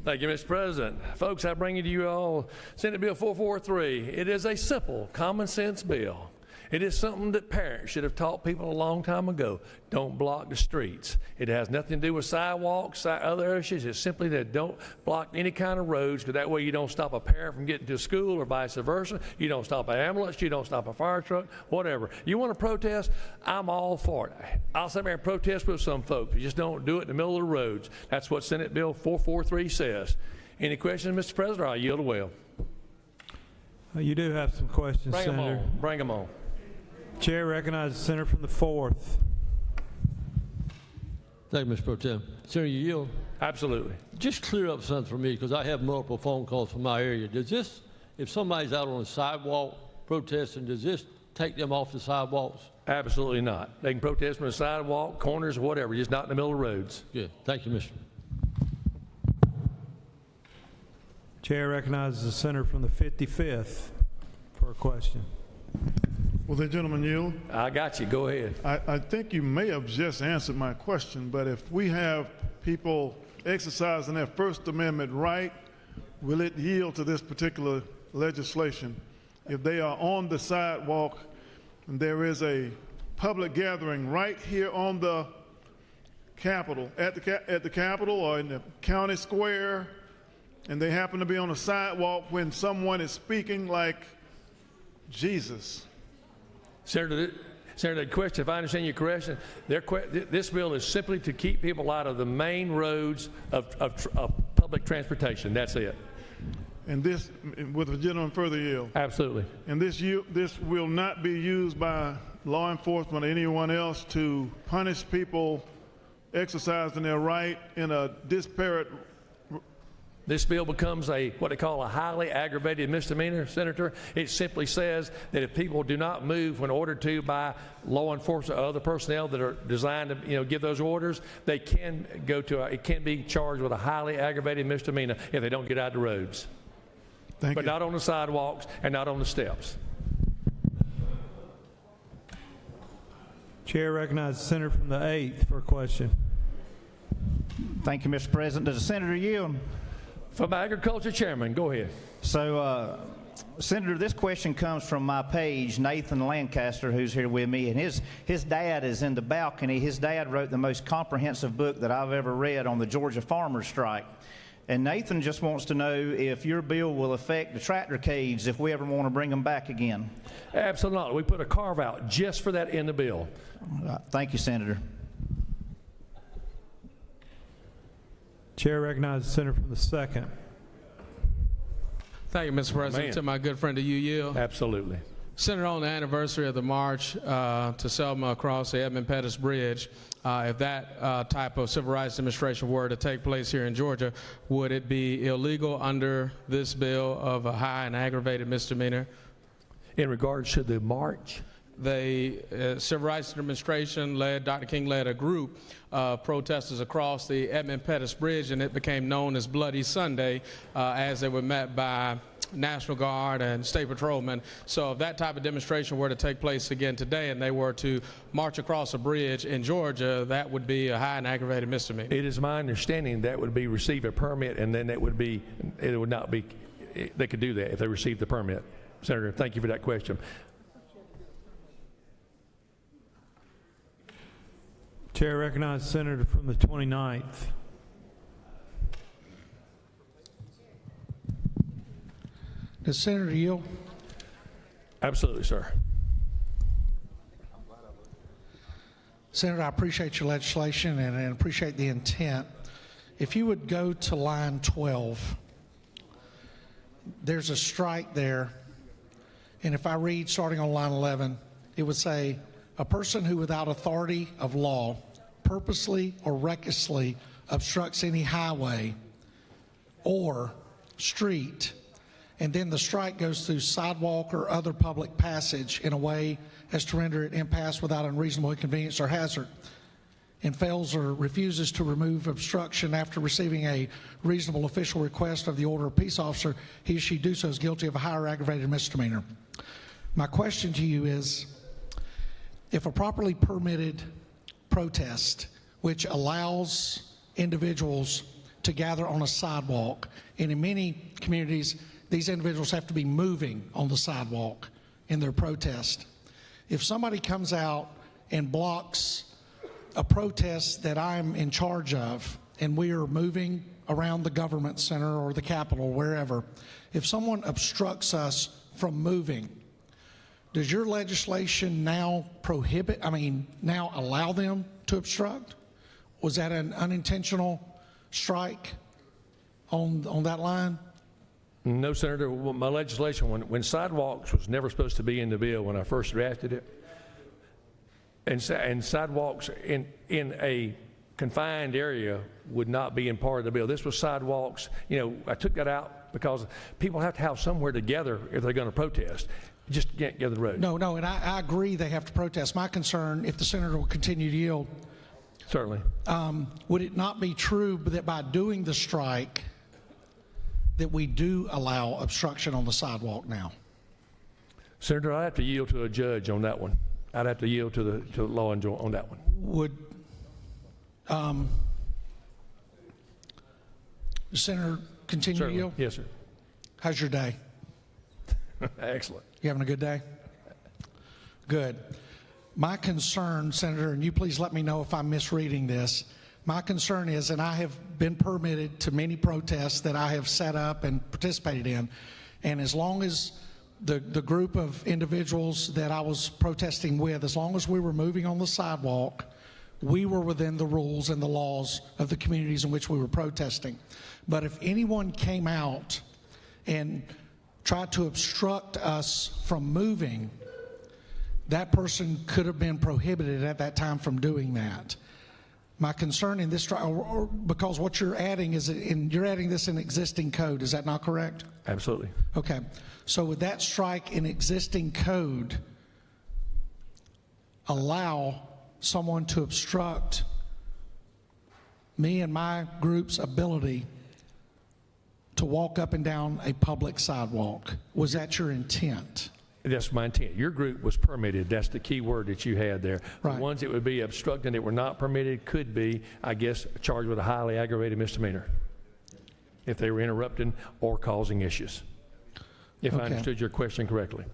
Thank you, Mr. President. Folks, I bring to you all Senate Bill 443. It is a simple, common sense bill. It is something that parents should have taught people a long time ago. Don't block the streets. It has nothing to do with sidewalks, other issues. It's simply that don't block any kind of roads, because that way you don't stop a parent from getting to school or vice versa. You don't stop an ambulance. You don't stop a fire truck, whatever. You want to protest? I'm all for it. I'll sit there and protest with some folks. You just don't do it in the middle of the roads. That's what Senate Bill 443 says. Any questions, Mr. President? I yield the will. You do have some questions, Bring Senator. them on. Bring them on. Chair recognizes the senator from the 4th. Thank you, Mr. Pro Tem. Senator, you yield? Absolutely. Just clear up something for me, because I have multiple phone calls from my area. Does this, if somebody's out on a sidewalk protesting, does this take them off the sidewalks? Absolutely not. They can protest from the sidewalk, corners, whatever, just not in the middle of roads. Good. Thank you, Mr. Chair recognizes the senator from the 55th for a question. Will the gentleman yield? I got you. Go ahead. I think you may have just answered my question, but if we have people exercising their First Amendment right, will it yield to this particular legislation? If they are on the sidewalk and there is a public gathering right here on the Capitol, at the Capitol or in the county square, and they happen to be on a sidewalk when someone is speaking like Jesus. Senator, the question, if I understand your question, this bill is simply to keep people out of the main roads of public transportation. That's it. And this, with the gentleman further yield? Absolutely. And this will not be used by law enforcement or anyone else to punish people exercising their right in a disparate. This bill becomes what they call a highly aggravated misdemeanor, Senator. It simply says that if people do not move when ordered to by law enforcement or other personnel that are designed to give those orders, they can it can be charged with a highly aggravated misdemeanor if they don't get out of the roads. But not on the sidewalks and not on the steps. Chair recognizes the senator from the 8th for a question. Thank you, Mr. President. Does the senator yield? From Agriculture Chairman, go ahead. So, Senator, this question comes from my page, Nathan Lancaster, who's here with me, and his dad is in the balcony. His dad wrote the most comprehensive book that I've ever read on the Georgia farmers strike. And Nathan just wants to know if your bill will affect the tractor cage if we ever want to bring them back again. Absolutely. We put a carve out just for that in the bill. Thank you, Senator. Chair recognizes the senator from the 2nd. Thank you, Mr. President. To my good friend, do you yield? Absolutely. Senator, on the anniversary of the march to Selma across the Edmund Pettus Bridge, if that type of civil rights demonstration were to take place here in Georgia, would it be illegal under this bill of a high and aggravated misdemeanor? In regards to the march? The civil rights demonstration Dr. King led a group of protesters across the Edmund Pettus Bridge, and it became known as Bloody Sunday as they were met by National Guard and state patrolmen. So if that type of demonstration were to take place again today and they were to march across a bridge in Georgia, that would be a high and aggravated misdemeanor. It is my understanding that would be receive a permit, and then it would not be, they could do that if they received the permit. Senator, thank you for that question. Chair recognizes the senator from the 29th. Does Senator yield? Absolutely, sir. Senator, I appreciate your legislation and appreciate the intent. If you would go to line 12, there's a strike there, and if I read starting on line 11, it would say, a person who without authority of law purposely or recklessly obstructs any highway or street, and then the strike goes through sidewalk or other public passage in a way as to render it impasse without unreasonable inconvenience or hazard, and fails or refuses to remove obstruction after receiving a reasonable official request of the order of peace officer, he or she do so is guilty of a higher aggravated misdemeanor. My question to you is, if a properly permitted protest, which allows individuals to gather on a sidewalk, and in many communities, these individuals have to be moving on the sidewalk in their protest. If somebody comes out and blocks a protest that I'm in charge of, and we are moving around the government center or the Capitol, wherever, if someone obstructs us from moving, does your legislation now now allow them to obstruct? Was that an unintentional strike on that line? No, Senator. Well, my legislation, when sidewalks was never supposed to be in the bill when I first drafted it, and sidewalks in a confined area would not be in part of the bill. This was sidewalks. I took that out because people have to have somewhere to gather if they're going to protest. Just can't go to the road. No, and I agree they have to protest. My concern, if the senator will continue to yield, certainly, would it not be true that by doing the strike that we do allow obstruction on the sidewalk now? Senator, I have to yield to a judge on that one. I'd have to yield to the law and on that one. Would the senator continue to yield? Yes, sir. How's your day? Excellent. You having a good day? Good. My concern, Senator, and you please let me know if I'm misreading this, my concern is, and I have been permitted to many protests that I have set up and participated in, and as long as the group of individuals that I was protesting with, as long as we were moving on the sidewalk, we were within the rules and the laws of the communities in which we were protesting. But if anyone came out and tried to obstruct us from moving, that person could have been prohibited at that time from doing that. My concern in this trial, because what you're adding is you're adding this in existing code, is that not correct? Absolutely. Okay, so would that strike in existing code allow someone to obstruct me and my group's ability to walk up and down a public sidewalk? Was that your intent? That's my intent. Your group was permitted. That's the key word that you had there. Right. The ones that would be obstructing that were not permitted could be, I guess, charged with a highly aggravated misdemeanor if they were interrupting or causing issues. If I understood your question correctly.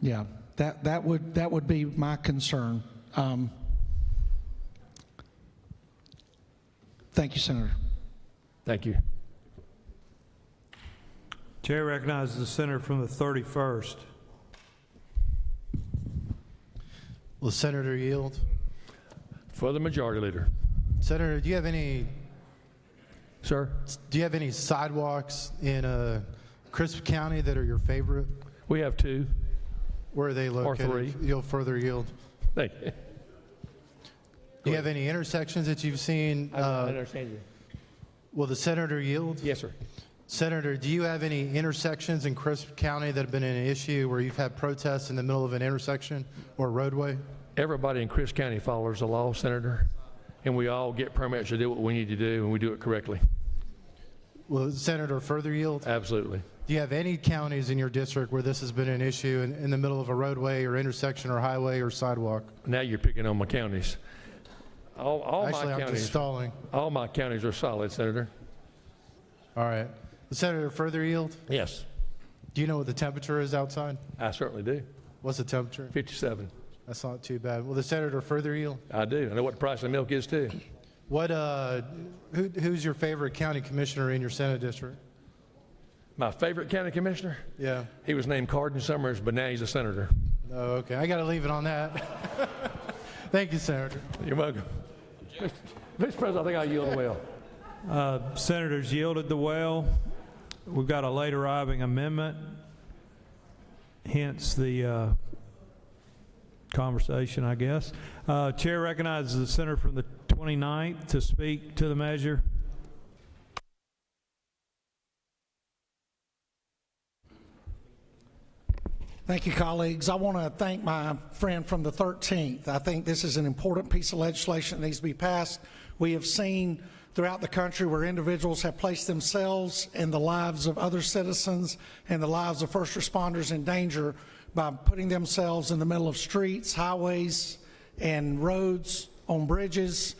Yeah, that would be my concern. Thank you, Senator. Thank you. Chair recognizes the senator from the 31st. Will the senator yield? For the majority leader. Senator, do you have any? Sir? Do you have any sidewalks in Crisp County that are your favorite? We have 2. Where are they located? Or 3. You'll further yield. Thank you. Do you have any intersections that you've seen? I understand you. Will the senator yield? Yes, sir. Senator, do you have any intersections in Crisp County that have been an issue where you've had protests in the middle of an intersection or roadway? Everybody in Crisp County follows the law, Senator, and we all get permits to do what we need to do, and we do it correctly. Will the senator further yield? Absolutely. Do you have any counties in your district where this has been an issue in the middle of a roadway or intersection or highway or sidewalk? Now you're picking on my counties. All Actually, my I'm counties. just stalling. All my counties are solid, Senator. All right. The senator further yield? Yes. Do you know what the temperature is outside? I certainly do. What's the temperature? 57. That's not too bad. Will the senator further yield? I do. I know what the price of milk is too. What? Who's your favorite county commissioner in your Senate district? My favorite county commissioner? Yeah. He was named Cardin Summers, but now he's a senator. Oh, okay. I got to leave it on that. Thank you, Senator. You're welcome. Mr. President, I think I yield the well. Senators yielded the well. We've got a late arriving amendment, hence the conversation, I guess. Chair recognizes the senator from the 29th to speak to the measure. Thank you, colleagues. I want to thank my friend from the 13th. I think this is an important piece of legislation that needs to be passed. We have seen throughout the country where individuals have placed themselves and the lives of other citizens and the lives of first responders in danger by putting themselves in the middle of streets, highways, and roads, on bridges,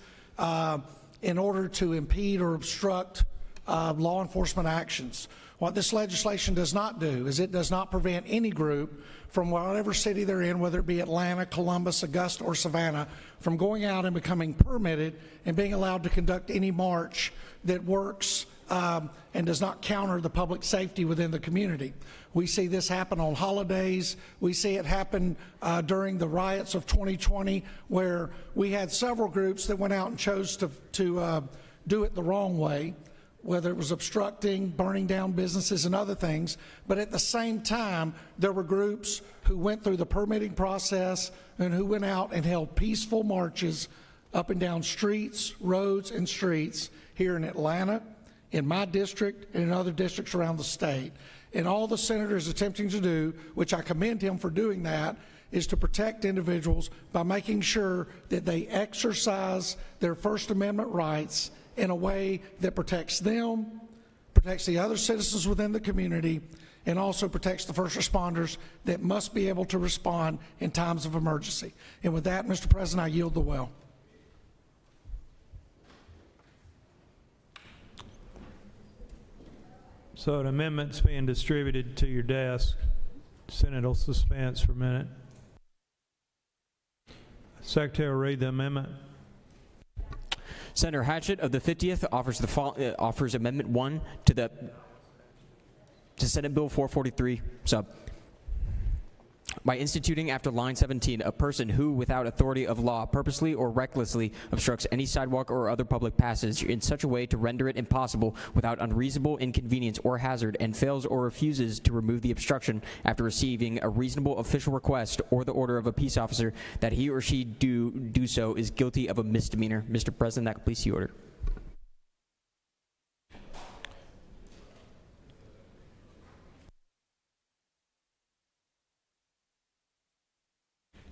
in order to impede or obstruct law enforcement actions. What this legislation does not do is it does not prevent any group from whatever city they're in, whether it be Atlanta, Columbus, Augusta, or Savannah, from going out and becoming permitted and being allowed to conduct any march that works and does not counter the public safety within the community. We see this happen on holidays. We see it happen during the riots of 2020, where we had several groups that went out and chose to do it the wrong way, whether it was obstructing, burning down businesses and other things. But at the same time, there were groups who went through the permitting process and who went out and held peaceful marches up and down streets, roads, and streets here in Atlanta, in my district, and in other districts around the state. And all the senator is attempting to do, which I commend him for doing that, is to protect individuals by making sure that they exercise their First Amendment rights in a way that protects them, protects the other citizens within the community, and also protects the first responders that must be able to respond in times of emergency. And with that, Mr. President, I yield the well. So an amendment's being distributed to your desk. Senate will suspense for a minute. Secretary will read the amendment. Senator Hatchett of the 50th offers Amendment 1 to Senate Bill 443 sub. By instituting after line 17, a person who, without authority of law, purposely or recklessly obstructs any sidewalk or other public passage in such a way to render it impossible without unreasonable inconvenience or hazard, and fails or refuses to remove the obstruction after receiving a reasonable official request or the order of a peace officer that he or she do so, is guilty of a misdemeanor. Mr. President, that completes the order.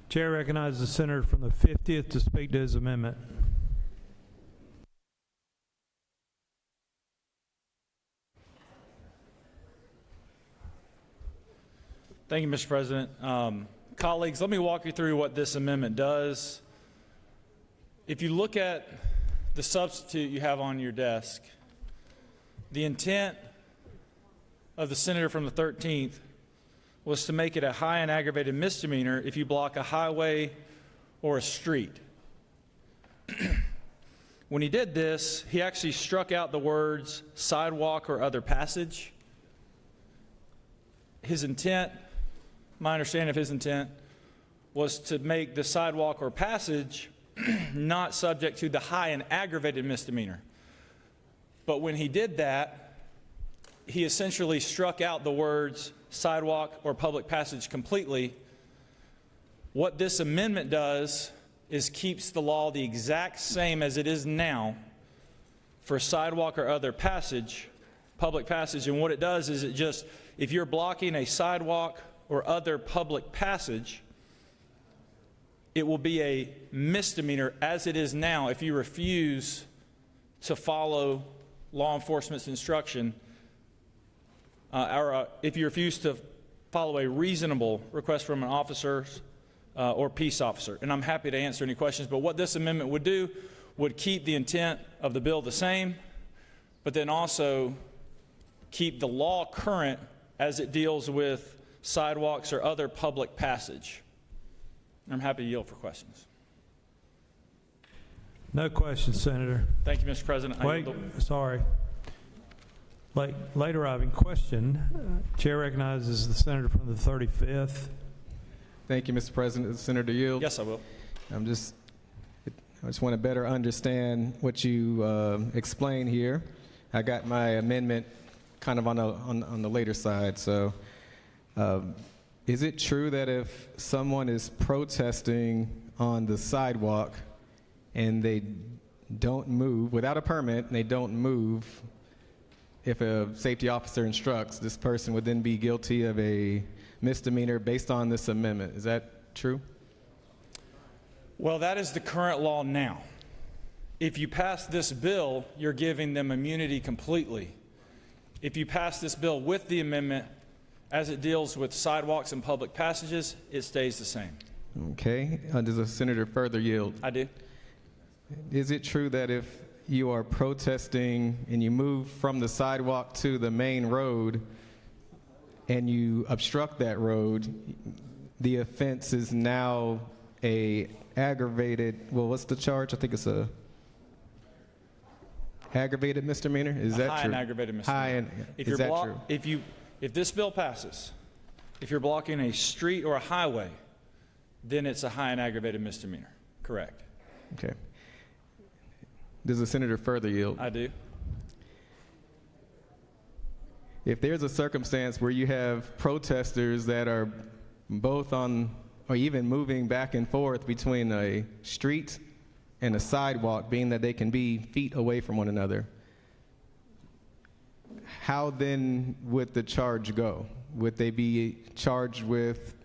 Chair recognizes the senator from the 50th to speak to his amendment. Thank you, Mr. President. Colleagues, let me walk you through what this amendment does. If you look at the substitute you have on your desk, the intent of the senator from the 13th was to make it a high and aggravated misdemeanor if you block a highway or a street. When he did this, he actually struck out the words sidewalk or other passage. His intent, my understanding of his intent, was to make the sidewalk or passage not subject to the high and aggravated misdemeanor. But when he did that, he essentially struck out the words sidewalk or public passage completely. What this amendment does is keeps the law the exact same as it is now for sidewalk or other passage, public passage. And what it does is it just, if you're blocking a sidewalk or other public passage, it will be a misdemeanor as it is now if you refuse to follow law enforcement's instruction or if you refuse to follow a reasonable request from an officer or peace officer. And I'm happy to answer any questions, but what this amendment would do would keep the intent of the bill the same, but then also keep the law current as it deals with sidewalks or other public passage. I'm happy to yield for questions. No questions, Senator. Thank you, Mr. President. Wait, sorry. Late arriving question. Chair recognizes the senator from the 35th. Thank you, Mr. President. Senator Yield. Yes, I will. I just want to better understand what you explained here. I got my amendment kind of on the later side. So, is it true that if someone is protesting on the sidewalk and they don't move without a permit, and they don't move, if a safety officer instructs, this person would then be guilty of a misdemeanor based on this amendment? Is that true? Well, that is the current law now. If you pass this bill, you're giving them immunity completely. If you pass this bill with the amendment, as it deals with sidewalks and public passages, it stays the same. Okay. Does the senator further yield? I do. Is it true that if you are protesting and you move from the sidewalk to the main road and you obstruct that road, the offense is now a aggravated, well, what's the charge? I think it's a aggravated misdemeanor. Is that true? High and aggravated misdemeanor. Is that true? If this bill passes, if you're blocking a street or a highway, then it's a high and aggravated misdemeanor. Correct. Okay. Does the senator further yield? I do. If there's a circumstance where you have protesters that are both on, or even moving back and forth between a street and a sidewalk, being that they can be feet away from one another, how then would the charge go? Would they be charged with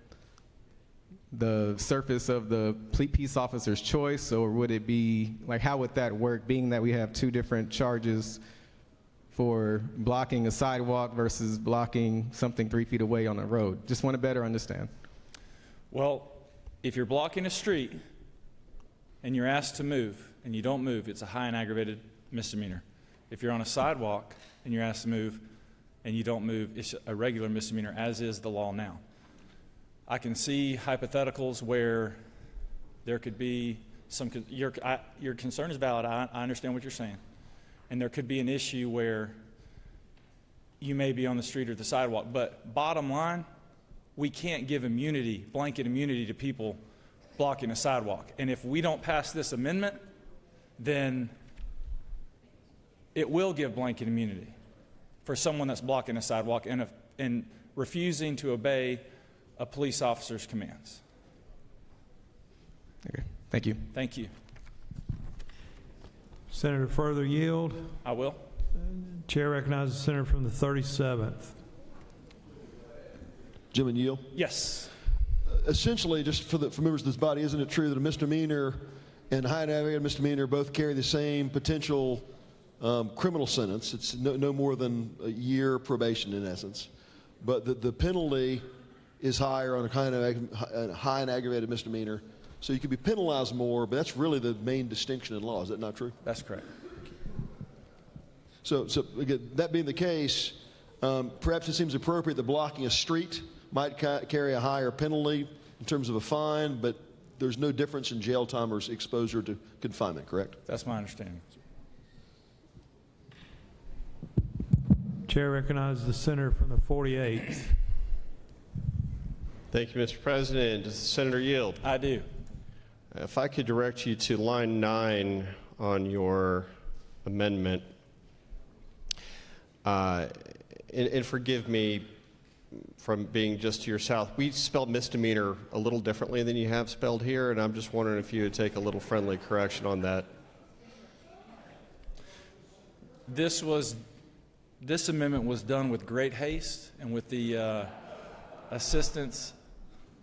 the surface of the peace officer's choice, or would it be, like, how would that work, being that we have two different charges for blocking a sidewalk versus blocking something 3 feet away on a road? Just want to better understand. Well, if you're blocking a street and you're asked to move and you don't move, it's a high and aggravated misdemeanor. If you're on a sidewalk and you're asked to move and you don't move, it's a regular misdemeanor, as is the law now. I can see hypotheticals where there could be some, your concern is valid, I understand what you're saying. And there could be an issue where you may be on the street or the sidewalk, but bottom line, we can't give immunity, blanket immunity to people blocking a sidewalk. And if we don't pass this amendment, then it will give blanket immunity for someone that's blocking a sidewalk and refusing to obey a police officer's commands. Okay. Thank you. Thank you. Senator further yield? I will. Chair recognizes the senator from the 37th. Jim and yield? Yes. Essentially, just for members of this body, isn't it true that a misdemeanor and high and aggravated misdemeanor both carry the same potential criminal sentence? It's no more than a year probation in essence. But the penalty is higher on a kind of a high and aggravated misdemeanor. So you could be penalized more, but that's really the main distinction in law. Is that not true? That's correct. So again, that being the case, perhaps it seems appropriate that blocking a street might carry a higher penalty in terms of a fine, but there's no difference in jail time or exposure to confinement, correct? That's my understanding. Chair recognizes the senator from the 48th. Thank you, Mr. President. Does the senator yield? I do. If I could direct you to line 9 on your amendment. And forgive me from being just to your south. We spelled misdemeanor a little differently than you have spelled here, and I'm just wondering if you would take a little friendly correction on that. This amendment was done with great haste and with the assistance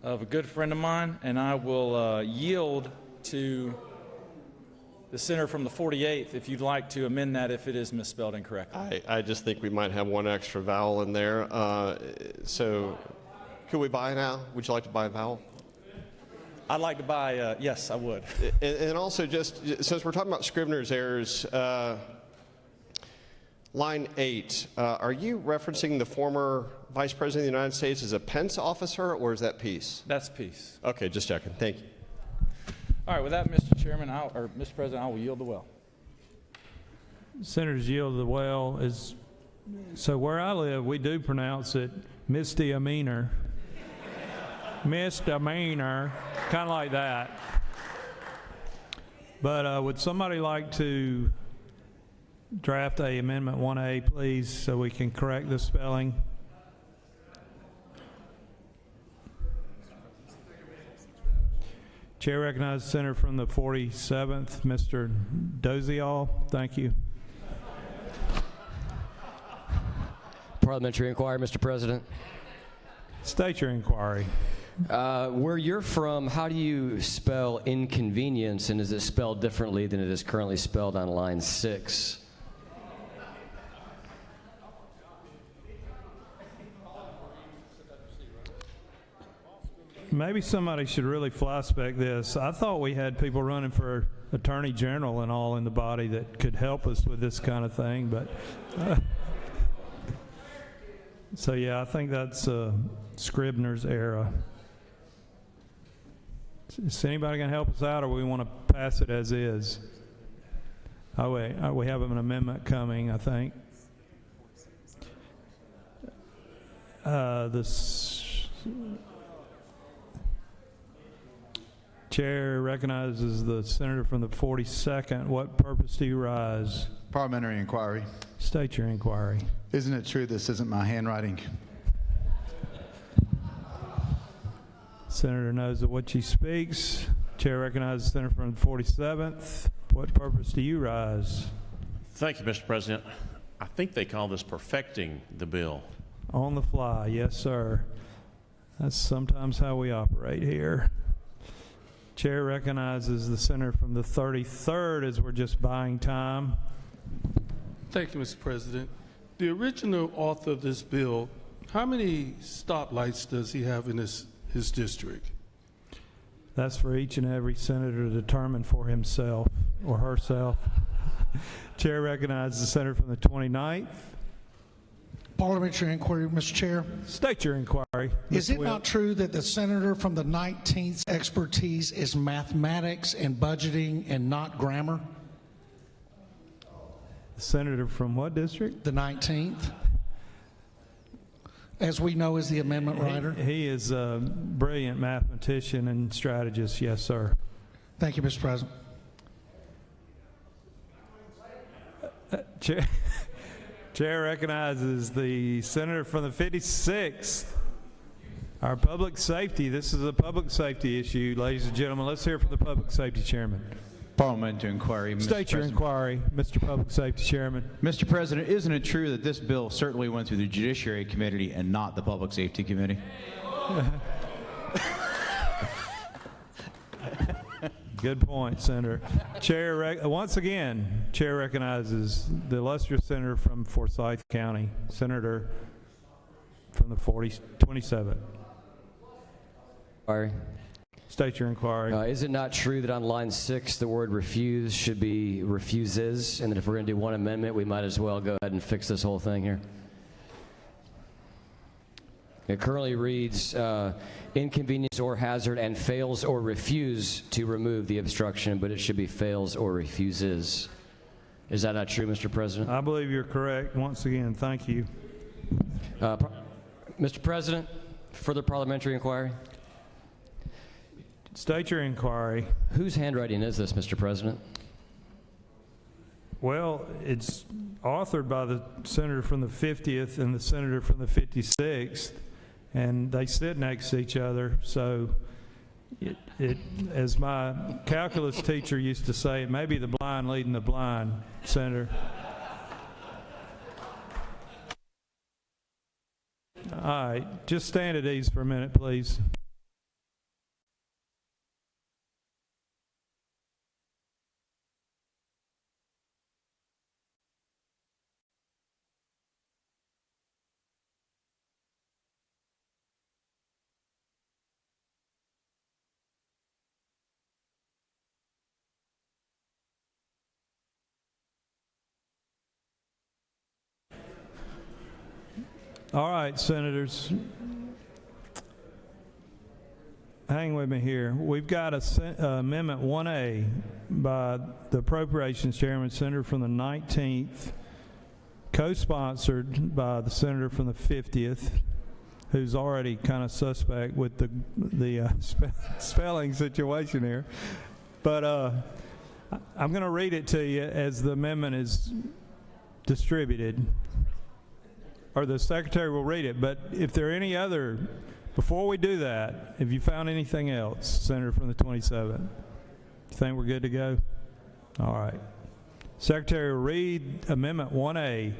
of a good friend of mine, and I will yield to the senator from the 48th if you'd like to amend that if it is misspelled incorrectly. I just think we might have one extra vowel in there. So could we buy now? Would you like to buy a vowel? I'd like to buy, yes, I would. And also, just since we're talking about Scrivener's errors, line 8, are you referencing the former Vice President of the United States as a Pence officer, or is that Peace? That's Peace. Okay, just checking. Thank you. All right, with that, Mr. Chairman, or Mr. President, I will yield the well. Senators yield the well. So where I live, we do pronounce it misdemeanor. Misdemeanor, kind of like that. But would somebody like to draft a Amendment 1A, please, so we can correct the spelling? Chair recognizes the senator from the 47th, Mr. Dozial. Thank you. Parliamentary inquiry, Mr. President. State your inquiry. Where you're from, how do you spell inconvenience, and is it spelled differently than it is currently spelled on line 6? Maybe somebody should really fly-spec this. I thought we had people running for Attorney General and all in the body that could help us with this kind of thing, but so yeah, I think that's Scribner's era. Is anybody going to help us out, or we want to pass it as is? Oh wait, we have an amendment coming, I think. Chair recognizes the senator from the 42nd. What purpose do you rise? Parliamentary inquiry. State your inquiry. Isn't it true this isn't my handwriting? Senator knows of what she speaks. Chair recognizes the senator from the 47th. What purpose do you rise? Thank you, Mr. President. I think they call this perfecting the bill. On the fly, yes, sir. That's sometimes how we operate here. Chair recognizes the senator from the 33rd as we're just buying time. Thank you, Mr. President. The original author of this bill, how many stoplights does he have in his district? That's for each and every senator to determine for himself or herself. Chair recognizes the senator from the 29th. Parliamentary inquiry, Mr. Chair. State your inquiry. Is it not true that the senator from the 19th's expertise is mathematics and budgeting and not grammar? The senator from what district? The 19th. As we know, is the amendment writer. He is a brilliant mathematician and strategist, yes, sir. Thank you, Mr. President. Chair recognizes the senator from the 56th. Our public safety, this is a public safety issue, ladies and gentlemen. Let's hear from the public safety chairman. Parliamentary inquiry, Mr. State your inquiry, Mr. Public Safety Chairman. Mr. President, isn't it true that this bill certainly went through the Judiciary Committee and not the Public Safety Committee? Good point, Senator. Once again, Chair recognizes the illustrious senator from Forsyth County, Senator from the 27. Inquiry. State your inquiry. Is it not true that on line 6 the word refuse should be refuses, and that if we're going to do one amendment, we might as well go ahead and fix this whole thing here? It currently reads inconvenience or hazard and fails or refuse to remove the obstruction, but it should be fails or refuses. Is that not true, Mr. President? I believe you're correct. Once again, thank you. Mr. President, further parliamentary inquiry. State your inquiry. Whose handwriting is this, Mr. President? Well, it's authored by the senator from the 50th and the senator from the 56th, and they sit next to each other. So, it as my calculus teacher used to say, it may be the blind leading the blind, Senator. All right, just stand at ease for a minute, please. All right, senators, hang with me here. We've got Amendment 1A by the Appropriations Chairman, Senator from the 19th, co-sponsored by the Senator from the 50th, who's already kind of suspect with the spelling situation here. But I'm going to read it to you as the amendment is distributed. Or the secretary will read it, but if there are any other, before we do that, if you found anything else, Senator from the 27th, you think we're good to go? All right. Secretary will read Amendment 1A.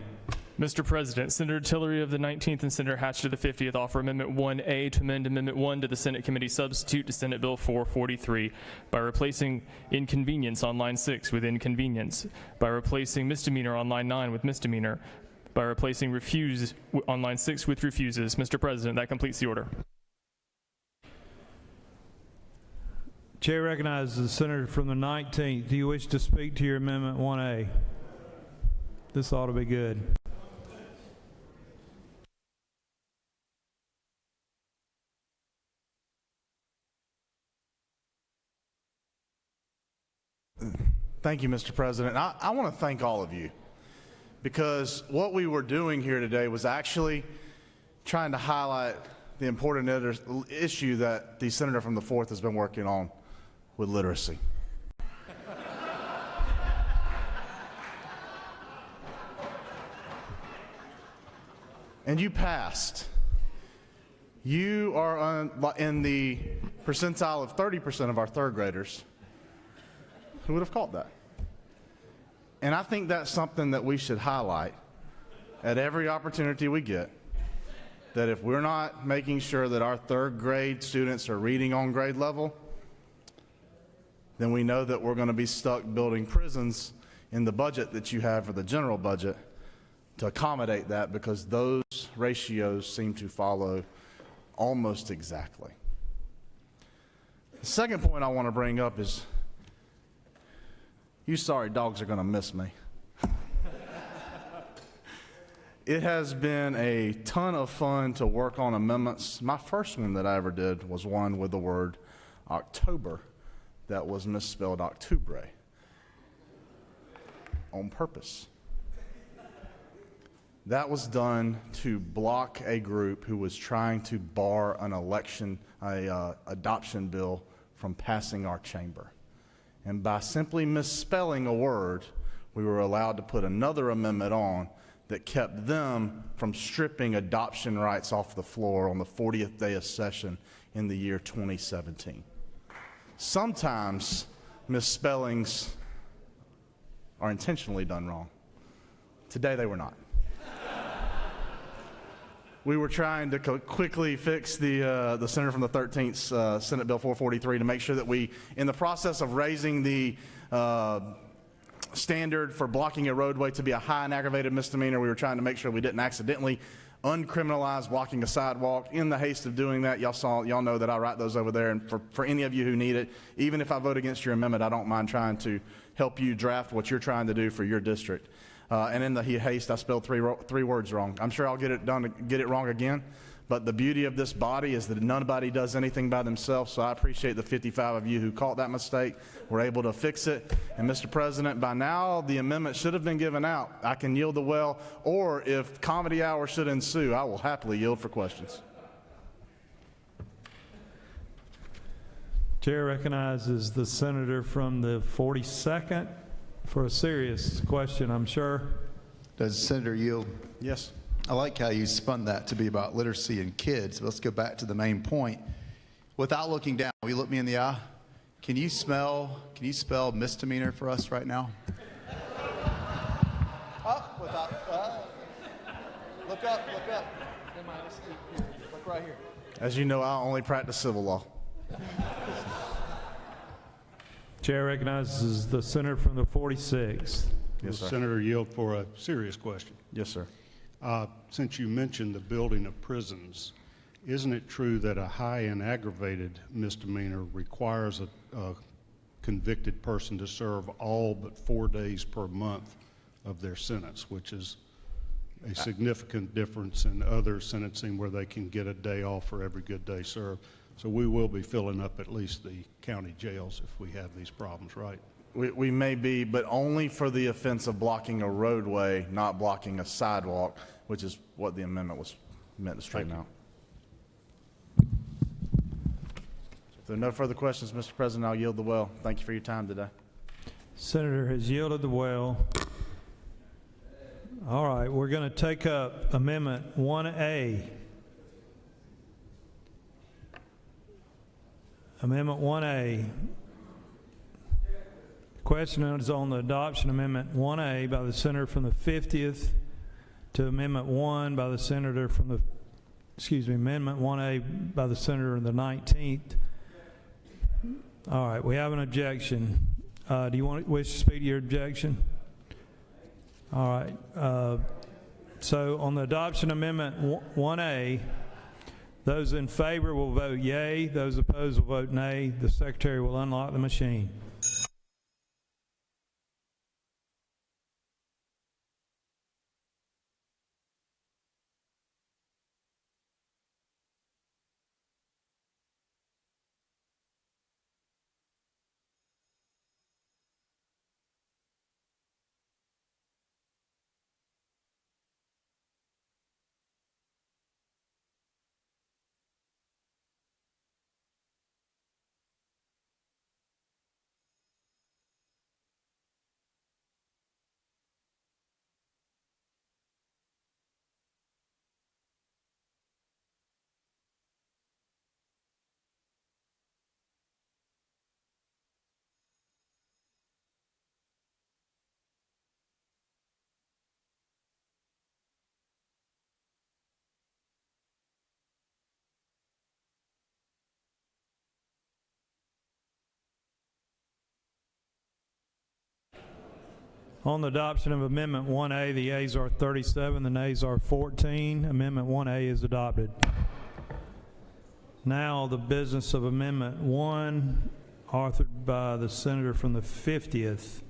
Mr. President, Senator Tillery of the 19th and Senator Hatch of the 50th offer Amendment 1A to amend Amendment 1 to the Senate Committee substitute to Senate Bill 443 by replacing inconvenience on line 6 with inconvenience, by replacing misdemeanor on line 9 with misdemeanor, by replacing refuse on line 6 with refuses. Mr. President, that completes the order. Chair recognizes the senator from the 19th. Do you wish to speak to your Amendment 1A? This ought to be good. Thank you, Mr. President. I want to thank all of you, because what we were doing here today was actually trying to highlight the important issue that the senator from the 4th has been working on with literacy. And you passed. You are in the percentile of 30% of our third graders who would have caught that. And I think that's something that we should highlight at every opportunity we get, that if we're not making sure that our third grade students are reading on grade level, then we know that we're going to be stuck building prisons in the budget that you have for the general budget to accommodate that, because those ratios seem to follow almost exactly. The second point I want to bring up is, you sorry dogs are going to miss me. It has been a ton of fun to work on amendments. My first one that I ever did was one with the word October that was misspelled Octubre on purpose. That was done to block a group who was trying to bar an adoption bill from passing our chamber. And by simply misspelling a word, we were allowed to put another amendment on that kept them from stripping adoption rights off the floor on the 40th day of session in the year 2017. Sometimes misspellings are intentionally done wrong. Today they were not. We were trying to quickly fix the senator from the 13th, Senate Bill 443, to make sure that we, in the process of raising the standard for blocking a roadway to be a high and aggravated misdemeanor, we were trying to make sure we didn't accidentally uncriminalize blocking a sidewalk. In the haste of doing that, y'all know that I write those over there, and for any of you who need it, even if I vote against your amendment, I don't mind trying to help you draft what you're trying to do for your district. And in the haste, I spelled three words wrong. I'm sure I'll get it wrong again. But the beauty of this body is that nobody does anything by themselves, so I appreciate the 55 of you who caught that mistake. We're able to fix it. And Mr. President, by now the amendment should have been given out. I can yield the well, or if comedy hour should ensue, I will happily yield for questions. Chair recognizes the senator from the 42nd for a serious question, I'm sure. Does the senator yield? Yes. I like how you spun that to be about literacy and kids. Let's go back to the main point. Without looking down, will you look me in the eye? Can you spell misdemeanor for us right now? Up, look up. Look right here. As you know, I only practice civil law. Chair recognizes the senator from the 46th. Yes, sir. Senator, yield for a serious question. Yes, sir. Since you mentioned the building of prisons, isn't it true that a high and aggravated misdemeanor requires a convicted person to serve all but 4 days per month of their sentence, which is a significant difference in other sentencing where they can get a day off for every good day served? So we will be filling up at least the county jails if we have these problems, right? We may be, but only for the offense of blocking a roadway, not blocking a sidewalk, which is what the amendment was meant to straighten out. If there are no further questions, Mr. President, I'll yield the well. Thank you for your time today. Senator has yielded the well. All right, we're going to take up Amendment 1A. Amendment 1A. Question is on the adoption of Amendment 1A by the senator from the 50th to Amendment 1 by the senator from the, Amendment 1A by the senator in the 19th. All right, we have an objection. Do you wish to speak to your objection? All right. So on the adoption amendment 1A, those in favor will vote yea. Those opposed will vote nay. The secretary will unlock the machine. On the adoption of Amendment 1A, the yeas are 37, the nays are 14. Amendment 1A is adopted. Now the business of Amendment 1, authored by the senator from the 50th,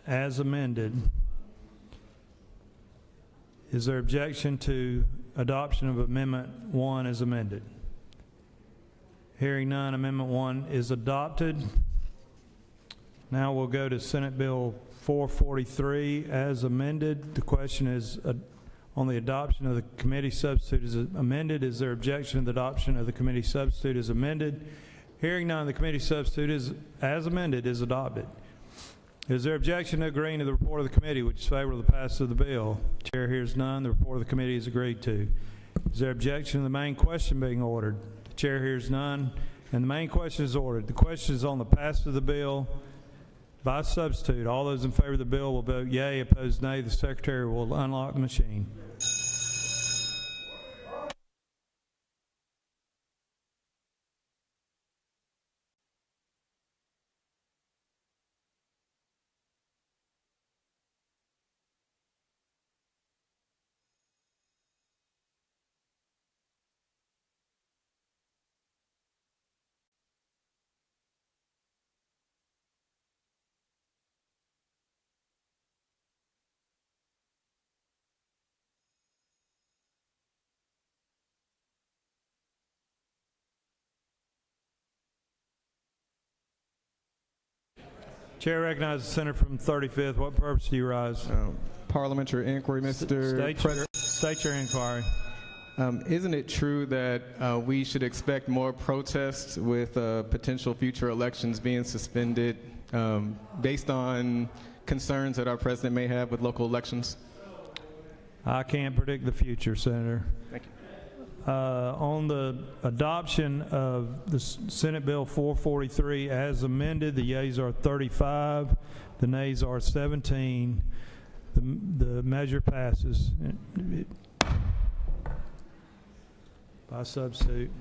as amended. Is there objection to adoption of Amendment 1 as amended? Hearing none, Amendment 1 is adopted. Now we'll go to Senate Bill 443 as amended. The question is on the adoption of the committee substitute as amended. Is there objection to the adoption of the committee substitute as amended? Hearing none, the committee substitute is as amended is adopted. Is there objection to agreeing to the report of the committee which is favorable to the passage of the bill? Chair hears none. The report of the committee is agreed to. Is there objection to the main question being ordered? The chair hears none, and the main question is ordered. The question is on the passage of the bill by substitute. All those in favor of the bill will vote yea. Opposed, nay. The secretary will unlock the machine. Chair recognizes the senator from 35th. What purpose do you rise? Parliamentary inquiry, Mr. President. State your inquiry. Isn't it true that we should expect more protests with potential future elections being suspended based on concerns that our president may have with local elections? I can't predict the future, Senator. Thank you. On the adoption of the Senate Bill 443 as amended, the yeas are 35, the nays are 17. The measure passes by substitute.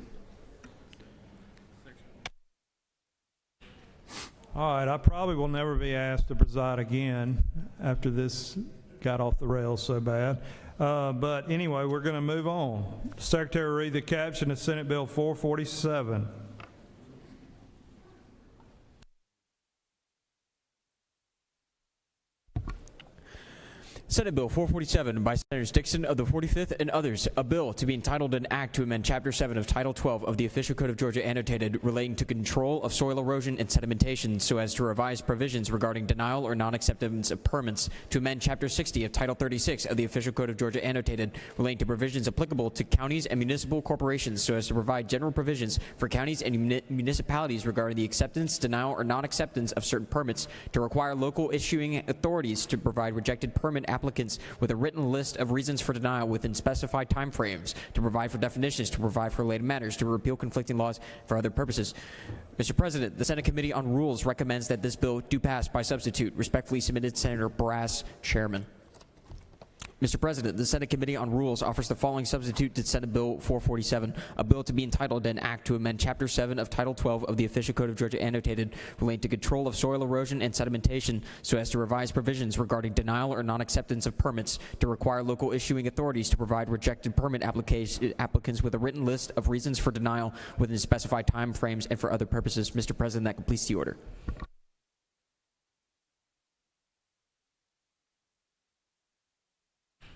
All right, I probably will never be asked to preside again after this got off the rails so bad. But anyway, we're going to move on. Secretary, read the caption of Senate Bill 447. Senate Bill 447 by Senators Dixon of the 45th and others, a bill to be entitled an act to amend Chapter 7 of Title 12 of the Official Code of Georgia annotated relating to control of soil erosion and sedimentation so as to revise provisions regarding denial or non-acceptance of permits, to amend Chapter 60 of Title 36 of the Official Code of Georgia annotated relating to provisions applicable to counties and municipal corporations so as to provide general provisions for counties and municipalities regarding the acceptance, denial, or non-acceptance of certain permits, to require local issuing authorities to provide rejected permit applicants with a written list of reasons for denial within specified time frames, to provide for definitions, to provide for related matters, to repeal conflicting laws for other purposes. Mr. President, the Senate Committee on Rules recommends that this bill do pass by substitute. Respectfully submitted, Senator Brass, Chairman. Mr. President, the Senate Committee on Rules offers the following substitute to Senate Bill 447, a bill to be entitled an act to amend Chapter 7 of Title 12 of the Official Code of Georgia annotated relating to control of soil erosion and sedimentation so as to revise provisions regarding denial or non-acceptance of permits, to require local issuing authorities to provide rejected permit applicants with a written list of reasons for denial within specified time frames and for other purposes. Mr. President, that completes the order.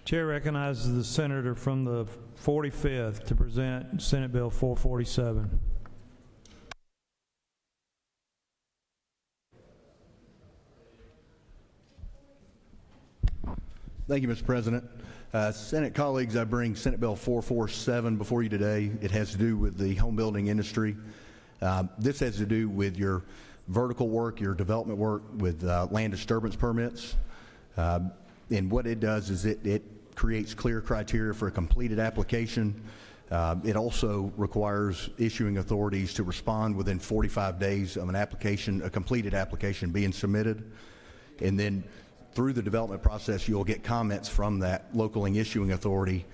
Chair recognizes the senator from the 45th to present Senate Bill 447. Thank you, Mr. President. Senate colleagues, I bring Senate Bill 447 before you today. It has to do with the home building industry. This has to do with your vertical work, your development work with land disturbance permits. And what it does is it creates clear criteria for a completed application. It also requires issuing authorities to respond within 45 days of an application, a completed application being submitted. And then through the development process, you'll get comments from that local issuing authority.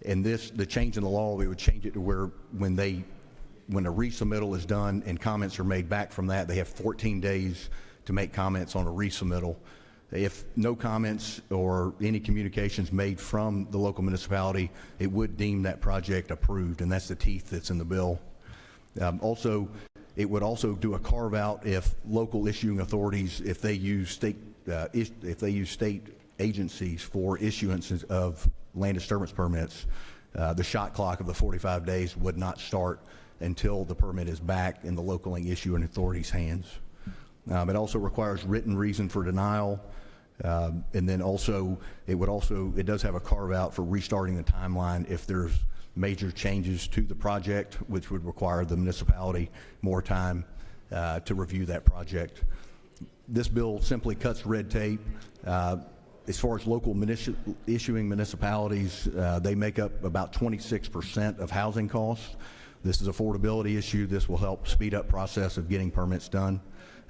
And the change in the law, we would change it to where when a resubmittal is done and comments are made back from that, they have 14 days to make comments on a resubmittal. If no comments or any communications made from the local municipality, it would deem that project approved, and that's the teeth that's in the bill. Also, it would also do a carve out if local issuing authorities, if they use state agencies for issuances of land disturbance permits, the shot clock of the 45 days would not start until the permit is back in the local issuing authority's hands. It also requires written reason for denial. And then also, it does have a carve out for restarting the timeline if there's major changes to the project, which would require the municipality more time to review that project. This bill simply cuts red tape. As far as local issuing municipalities, they make up about 26% of housing costs. This is an affordability issue. This will help speed up process of getting permits done.